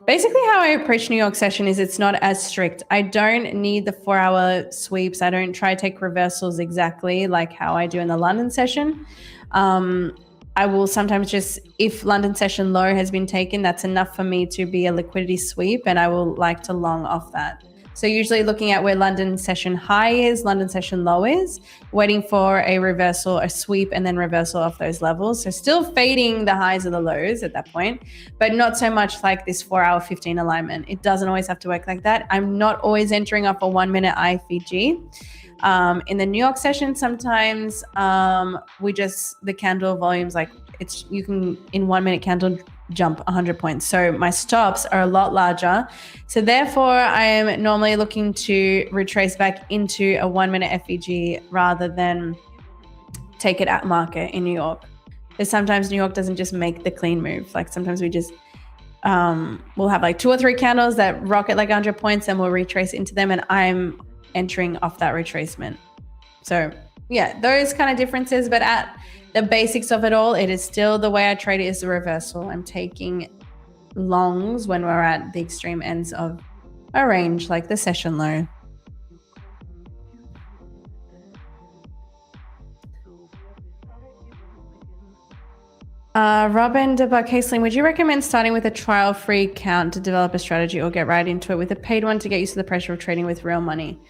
S1: Basically how I approach New York session is it's not as strict. I don't need the 4-hour sweeps. I don't try to take reversals exactly like how I do in the London session. I will sometimes just, if London session low has been taken, that's enough for me to be a liquidity sweep, and I will like to long off that. So usually looking at where London session high is, London session low is, waiting for a reversal, a sweep, and then reversal off those levels. So still fading the highs or the lows at that point, but not so much like this 4-hour 15 alignment. It doesn't always have to work like that. I'm not always entering off a 1-minute IFVG. In the New York session, sometimes the candle volumes, you can in 1-minute candle jump 100 points. So my stops are a lot larger. So therefore I am normally looking to retrace back into a 1-minute FVG rather than take it at market in New York. Because sometimes New York doesn't just make the clean move. Like sometimes we just, we'll have 2 or 3 candles that rocket 100 points and we'll retrace into them, and I'm entering off that retracement. So yeah, those kind of differences, but at the basics of it all, it is still the way I trade it is the reversal. I'm taking longs when we're at the extreme ends of a range, like the session low. Robin de Buckhaseling, would you recommend starting with a trial-free account to develop a strategy, or get right into it with a paid one to get used to the pressure of trading with real money?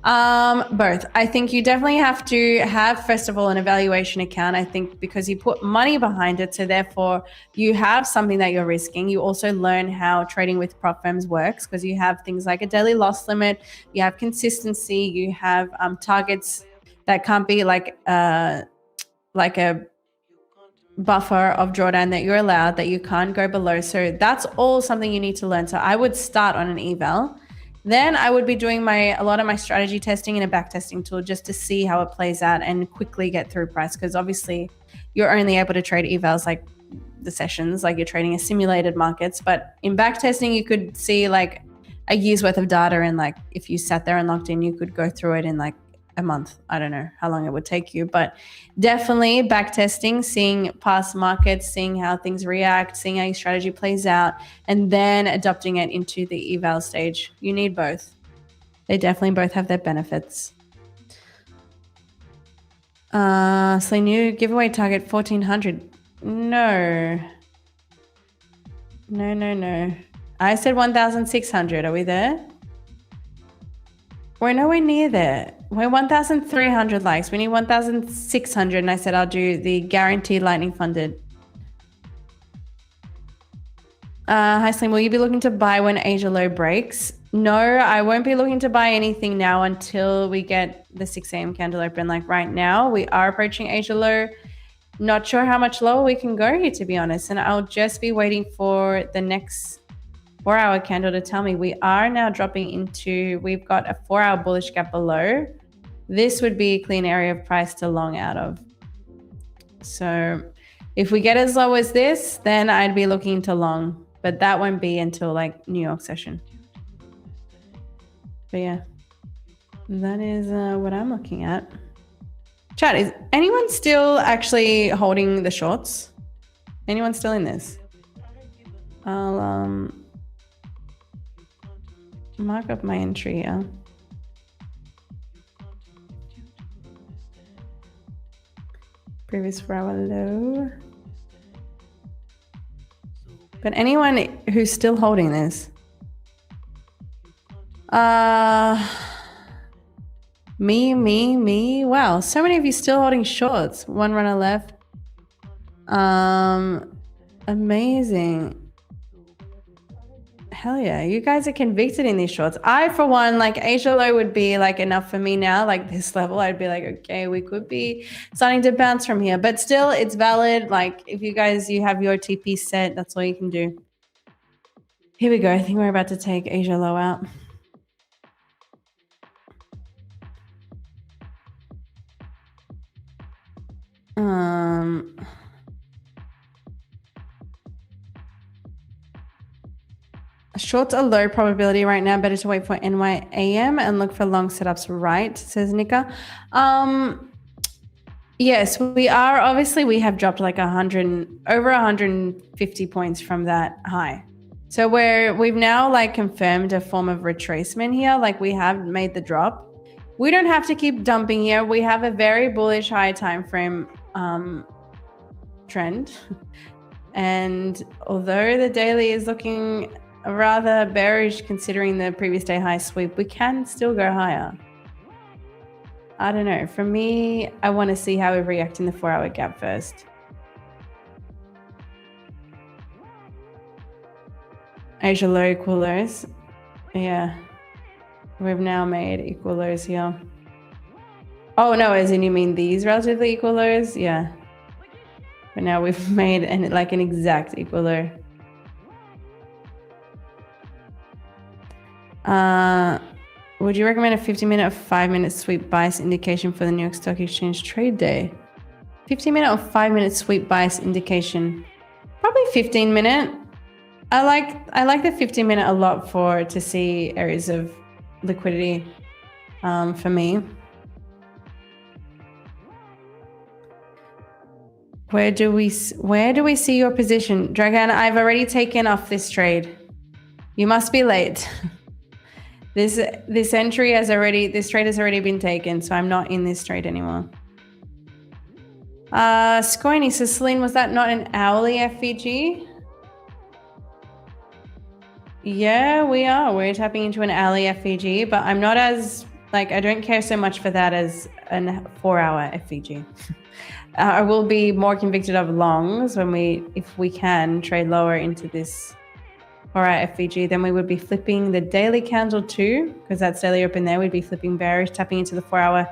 S1: Both. I think you definitely have to have, first of all, an evaluation account. I think because you put money behind it, so therefore you have something that you're risking. You also learn how trading with prop firms works, because you have things like a daily loss limit, you have consistency, you have targets that can't be like a buffer of drawdown that you're allowed, that you can't go below. So that's all something you need to learn. So I would start on an eval. Then I would be doing a lot of my strategy testing in a back testing tool just to see how it plays out and quickly get through price, because obviously you're only able to trade evals like the sessions, like you're trading a simulated markets. But in back testing, you could see a year's worth of data, and if you sat there and locked in, you could go through it in a month. I don't know how long it would take you, but definitely back testing, seeing past markets, seeing how things react, seeing how your strategy plays out, and then adopting it into the eval stage. You need both. They definitely both have their benefits. So new giveaway target 1400. No. I said 1600. Are we there? We're nowhere near there. We're 1,300 likes. We need 1,600. And I said I'll do the guaranteed lightning funded. Hi, Slim. Will you be looking to buy when Asia low breaks? No, I won't be looking to buy anything now until we get the 6 a.m. candle open. Right now, we are approaching Asia low. Not sure how much lower we can go here, to be honest. And I'll just be waiting for the next 4-hour candle to tell me. We are now dropping into, we've got a 4-hour bullish gap below. This would be a clean area of price to long out of. So If we get as low as this, then I'd be looking to long, but that won't be until like New York session. But yeah, that is what I'm looking at. Chat, is anyone still actually holding the shorts? Anyone still in this? I'll mark up my entry here. Previous 4 hour low. But anyone who's still holding this? Me. Wow, so many of you still holding shorts. One runner left. Amazing. Hell yeah, you guys are convicted in these shorts. I, for one, like Asia low would be like enough for me now. Like this level, I'd be like, okay, we could be starting to bounce from here. But still, it's valid. Like if you have your TP set, that's all you can do. Here we go. I think we're about to take Asia low out. Shorts are low probability right now. Better to wait for NY AM and look for long setups, right? Says Nika. Yes, we are. Obviously, we have dropped like over 150 points from that high. So we've now like confirmed a form of retracement here. Like we have made the drop. We don't have to keep dumping here. We have a very bullish high time frame trend. And although the daily is looking rather bearish considering the previous day high sweep, we can still go higher. I don't know. For me, I want to see how we react in the 4 hour gap first. Asia low equal lows. Yeah. We've now made equal lows here. Oh no, as in you mean these relatively equal lows? Yeah. But now we've made an exact equal low. Would you recommend a 50-minute or 5-minute sweep bias indication for the New York Stock Exchange trade day? 15-minute or 5-minute sweep bias indication? Probably 15-minute. I like the 15-minute a lot to see areas of liquidity for me. Where do we see your position? Dragan, I've already taken off this trade. You must be late. This trade has already been taken, so I'm not in this trade anymore. Scoiny, so Celine, was that not an hourly FVG? Yeah, we are. We're tapping into an hourly FVG, but I'm not as, I don't care so much for that as a 4-hour FVG. I will be more convicted of longs if we can trade lower into this 4-hour FVG, then we would be flipping the daily candle too, because that's daily open there. We'd be flipping bearish, tapping into the 4-hour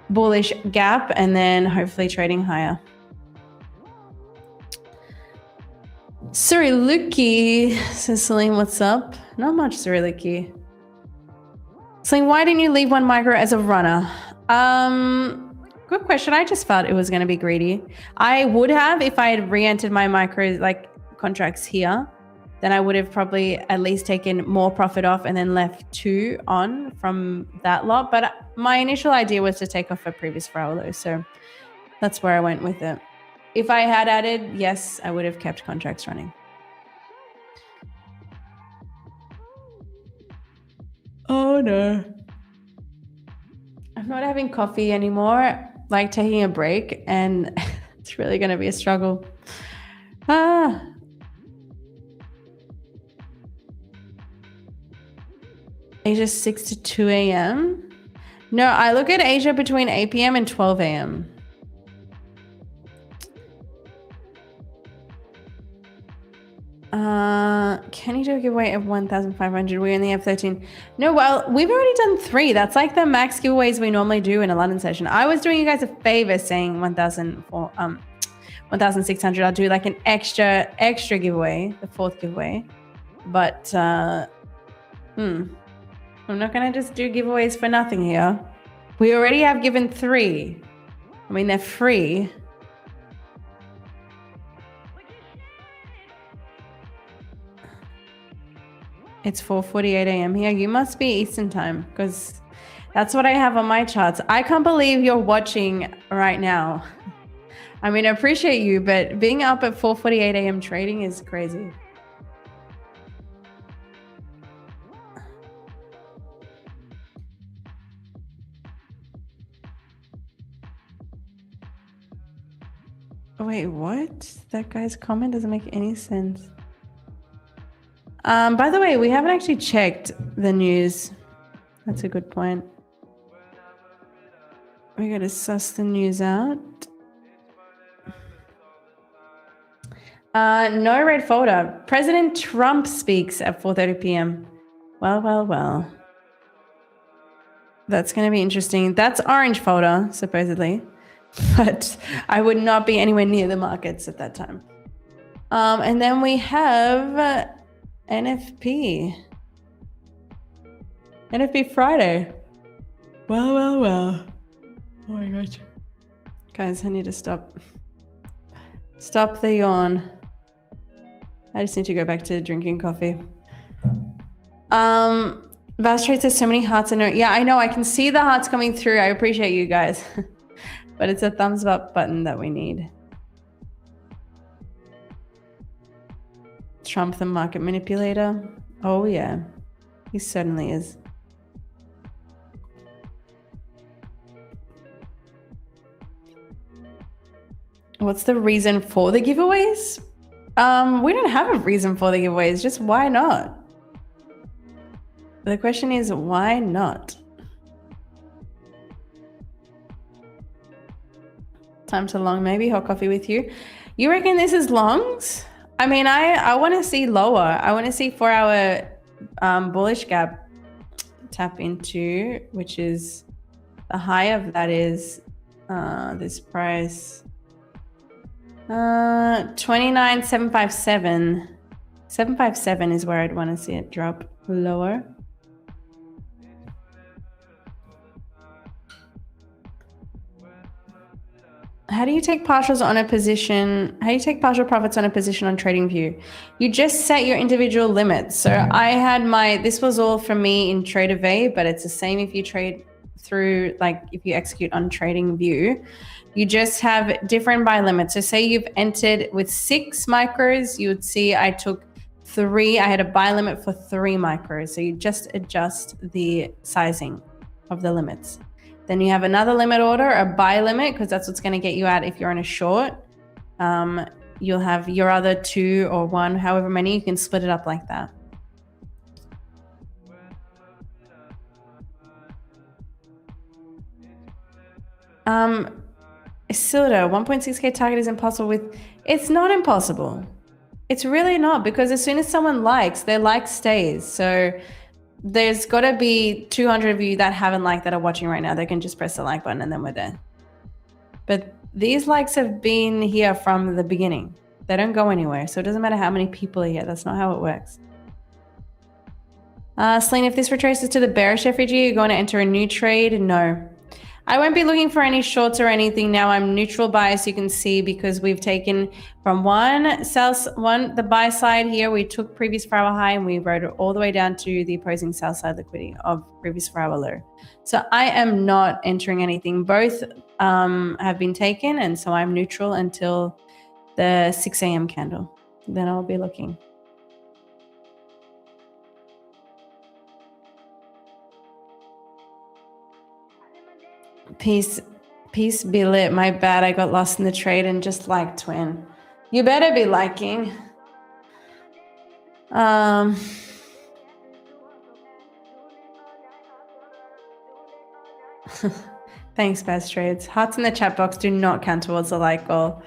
S1: bullish gap, and then hopefully trading higher. Suriluki says, Celine, what's up? Not much, Suriluki. Celine, why didn't you leave one micro as a runner? Good question. I just felt it was going to be greedy. I would have if I had re-entered my micro contracts here. Then I would have probably at least taken more profit off and then left 2 on from that lot. But my initial idea was to take off a previous 4-hour low. So that's where I went with it. If I had added, yes, I would have kept contracts running. Oh no. I'm not having coffee anymore, taking a break, and it's really going to be a struggle. Asia 6 to 2 a.m. No, I look at Asia between 8 p.m. and 12 a.m. Can you do a giveaway of 1,500? We only have 13. No, well, we've already done 3. That's like the max giveaways we normally do in a London session. I was doing you guys a favor saying 1,600. I'll do an extra giveaway, the 4th giveaway. But I'm not gonna just do giveaways for nothing here. We already have given 3. I mean, they're free. It's 4:48 a.m. here. You must be Eastern time because that's what I have on my charts. I can't believe you're watching right now. I mean, I appreciate you, but being up at 4:48 a.m. trading is crazy. Wait, what? That guy's comment doesn't make any sense. By the way, we haven't actually checked the news. That's a good point. We gotta suss the news out. No red folder. President Trump speaks at 4:30 p.m. Well. That's gonna be interesting. That's orange folder, supposedly. But I would not be anywhere near the markets at that time. And then we have NFP. NFP Friday. Well. Oh my gosh. Guys, I need to stop. Stop the yawn. I just need to go back to drinking coffee. Vastrate says so many hearts and yeah, I know. I can see the hearts coming through. I appreciate you guys. But it's a thumbs up button that we need. Trump the market manipulator. Oh yeah, he certainly is. What's the reason for the giveaways? We don't have a reason for the giveaways, just why not? The question is why not? Time to long, maybe hot coffee with you. You reckon this is longs? I mean, I want to see lower. I want to see 4-hour bullish gap tap into, which is the high of that is this price 29,757. 757 is where I'd want to see it drop lower. How do you take partials on a position? How do you take partial profits on a position on TradingView? You just set your individual limits. So I had this was all from me in Tradeify, but it's the same if you trade through, like if you execute on TradingView, you just have different buy limits. So say you've entered with 6 micros, you would see I took 3, I had a buy limit for 3 micros. So you just adjust the sizing of the limits. Then you have another limit order, a buy limit, because that's what's going to get you out if you're on a short. You'll have your other 2 or 1, however many, you can split it up like that. Isilda, 1.6K target is impossible it's not impossible. It's really not, because as soon as someone likes, their like stays. So there's got to be 200 of you that haven't liked that are watching right now. They can just press the like button and then we're there. But these likes have been here from the beginning. They don't go anywhere. So it doesn't matter how many people are here. That's not how it works. Celine, if this retraces to the bearish FEG, you're going to enter a new trade? No. I won't be looking for any shorts or anything now. I'm neutral bias, you can see, because we've taken from the buy side here, we took previous 4-hour high and we rode it all the way down to the opposing sell side liquidity of previous 4-hour low. So I am not entering anything. Both have been taken, and so I'm neutral until the 6 a.m. candle. Then I'll be looking. Peace be lit. My bad. I got lost in the trade and just liked Twin. You better be liking. Thanks, best trades. Hearts in the chat box do not count towards the like goal.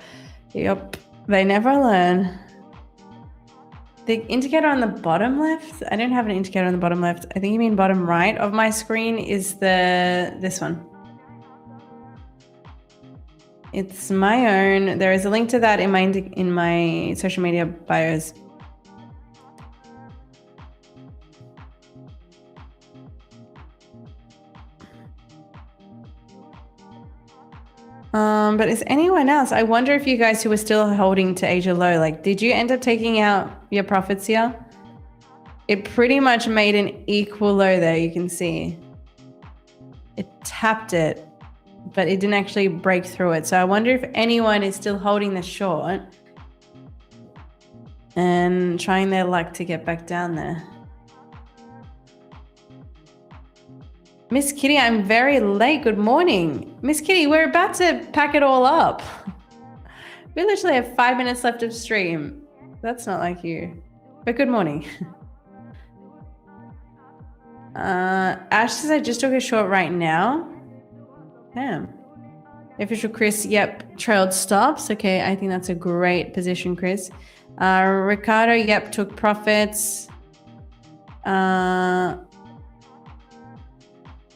S1: Yep. They never learn. The indicator on the bottom left? I don't have an indicator on the bottom left. I think you mean bottom right of my screen is this one. It's my own. There is a link to that in my social media bios. But is anyone else? I wonder if you guys who were still holding to Asia low, like, did you end up taking out your profits here? It pretty much made an equal low there, you can see. It tapped it, but it didn't actually break through it. So I wonder if anyone is still holding the short and trying their luck to get back down there. Miss Kitty, I'm very late. Good morning. Miss Kitty, we're about to pack it all up. We literally have 5 minutes left of stream. That's not like you. But good morning. Ash says I just took a short right now. Damn. Official Chris, yep, trailed stops. Okay, I think that's a great position, Chris. Ricardo, yep, took profits.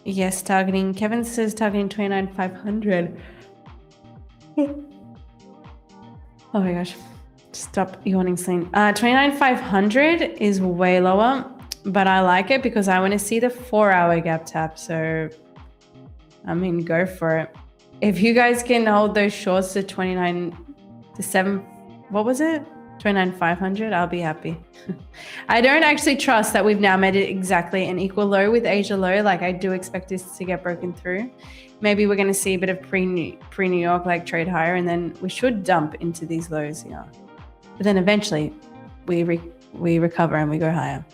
S1: Yes, targeting. Kevin says targeting 29,500. Oh my gosh. Stop yawning, Celine. 29,500 is way lower, but I like it because I want to see the 4-hour gap tap. So, I mean, go for it. If you guys can hold those shorts to 29 to 7, what was it? 29,500, I'll be happy. I don't actually trust that we've now made it exactly an equal low with Asia low. Like, I do expect this to get broken through. Maybe we're going to see a bit of pre-New York, like trade higher, and then we should dump into these lows here. But then eventually we recover and we go higher.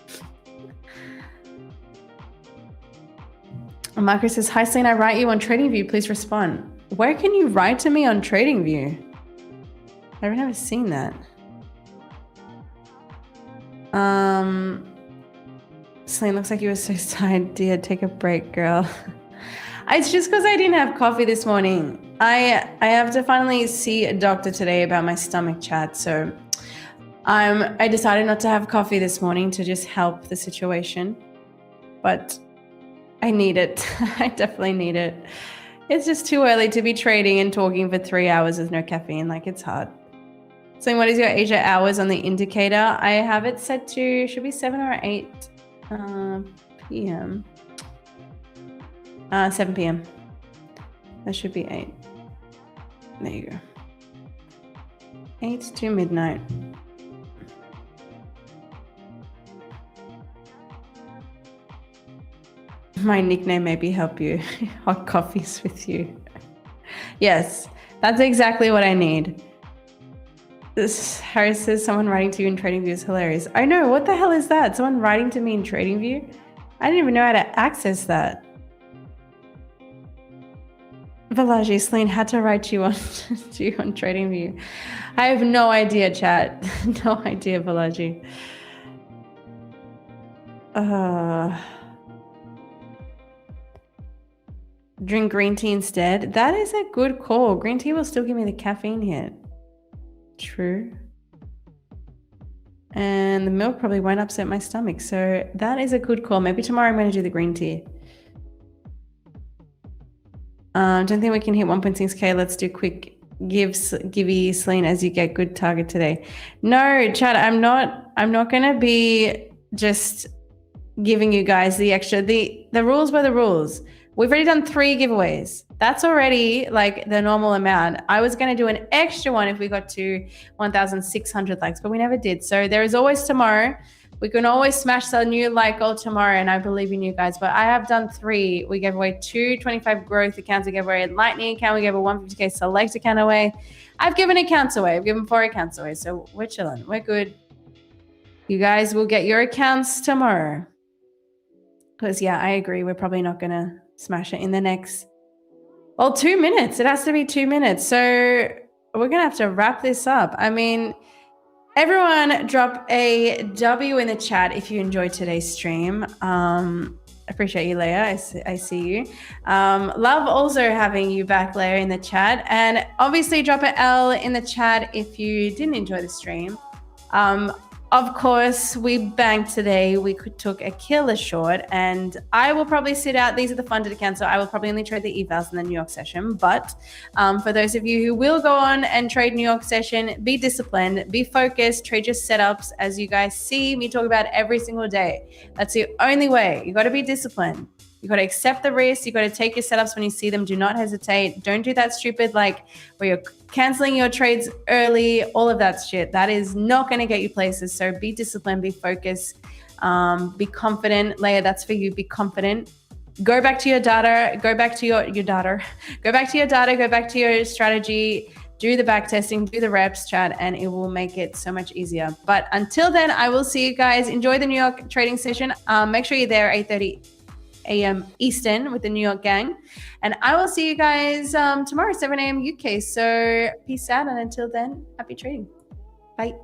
S1: Marcus says, hi, Celine, I write you on TradingView. Please respond. Where can you write to me on TradingView? I've never seen that. Celine, looks like you were so tired, dear. Take a break, girl. It's just because I didn't have coffee this morning. I have to finally see a doctor today about my stomach chat. So I decided not to have coffee this morning to just help the situation. But I need it. I definitely need it. It's just too early to be trading and talking for 3 hours with no caffeine. Like, it's hard. So what is your Asia hours on the indicator? I have it set to, should be 7 or 8 p.m. 7 p.m. That should be 8. There you go. 8 to midnight. My nickname maybe help you. Hot coffees with you. Yes, that's exactly what I need. This Harris says someone writing to you in TradingView is hilarious. I know, what the hell is that? Someone writing to me in TradingView? I didn't even know how to access that. Balaji, Celine had to write you on TradingView. I have no idea, chat. No idea, Balaji. Drink green tea instead. That is a good call. Green tea will still give me the caffeine hit. True. And the milk probably won't upset my stomach. So that is a good call. Maybe tomorrow I'm going to do the green tea. Don't think we can hit 1.6K. Let's do quick givey, Celine, as you get good target today. No, Chad, I'm not going to be just giving you guys the extra. The rules were the rules. We've already done 3 giveaways. That's already like the normal amount. I was going to do an extra one if we got to 1,600 likes, but we never did. So there is always tomorrow. We can always smash the new like goal tomorrow, and I believe in you guys. But I have done 3. We gave away 2 25 growth accounts. We gave away a lightning account. We gave a 150K select account away. I've given accounts away. I've given 4 accounts away. So we're chilling. We're good. You guys will get your accounts tomorrow. Because, yeah, I agree. We're probably not going to smash it in the next, 2 minutes. It has to be 2 minutes. So we're going to have to wrap this up. I mean, everyone drop a W in the chat if you enjoyed today's stream. Appreciate you, Leah. I see you. Love also having you back, Leah, in the chat. And obviously drop an L in the chat if you didn't enjoy the stream. Of course, we banked today. We took a killer short, and I will probably sit out. These are the funded accounts, so I will probably only trade the evals in the New York session. But for those of you who will go on and trade New York session, be disciplined, be focused, trade your setups, as you guys see me talk about every single day. That's the only way. You got to be disciplined. You got to accept the risk. You got to take your setups when you see them. Do not hesitate. Don't do that stupid, like, where you're canceling your trades early, all of that shit. That is not going to get you places. So be disciplined, be focused. Be confident. Leah, that's for you. Be confident. Go back to your data, go back to your data, go back to your data, go back to your strategy, do the back testing, do the reps, chat, and it will make it so much easier. But until then, I will see you guys. Enjoy the New York trading session. Make sure you're there 8:30 AM Eastern with the New York gang. And I will see you guys tomorrow, 7 AM UK. So peace out. And until then, happy trading. Bye.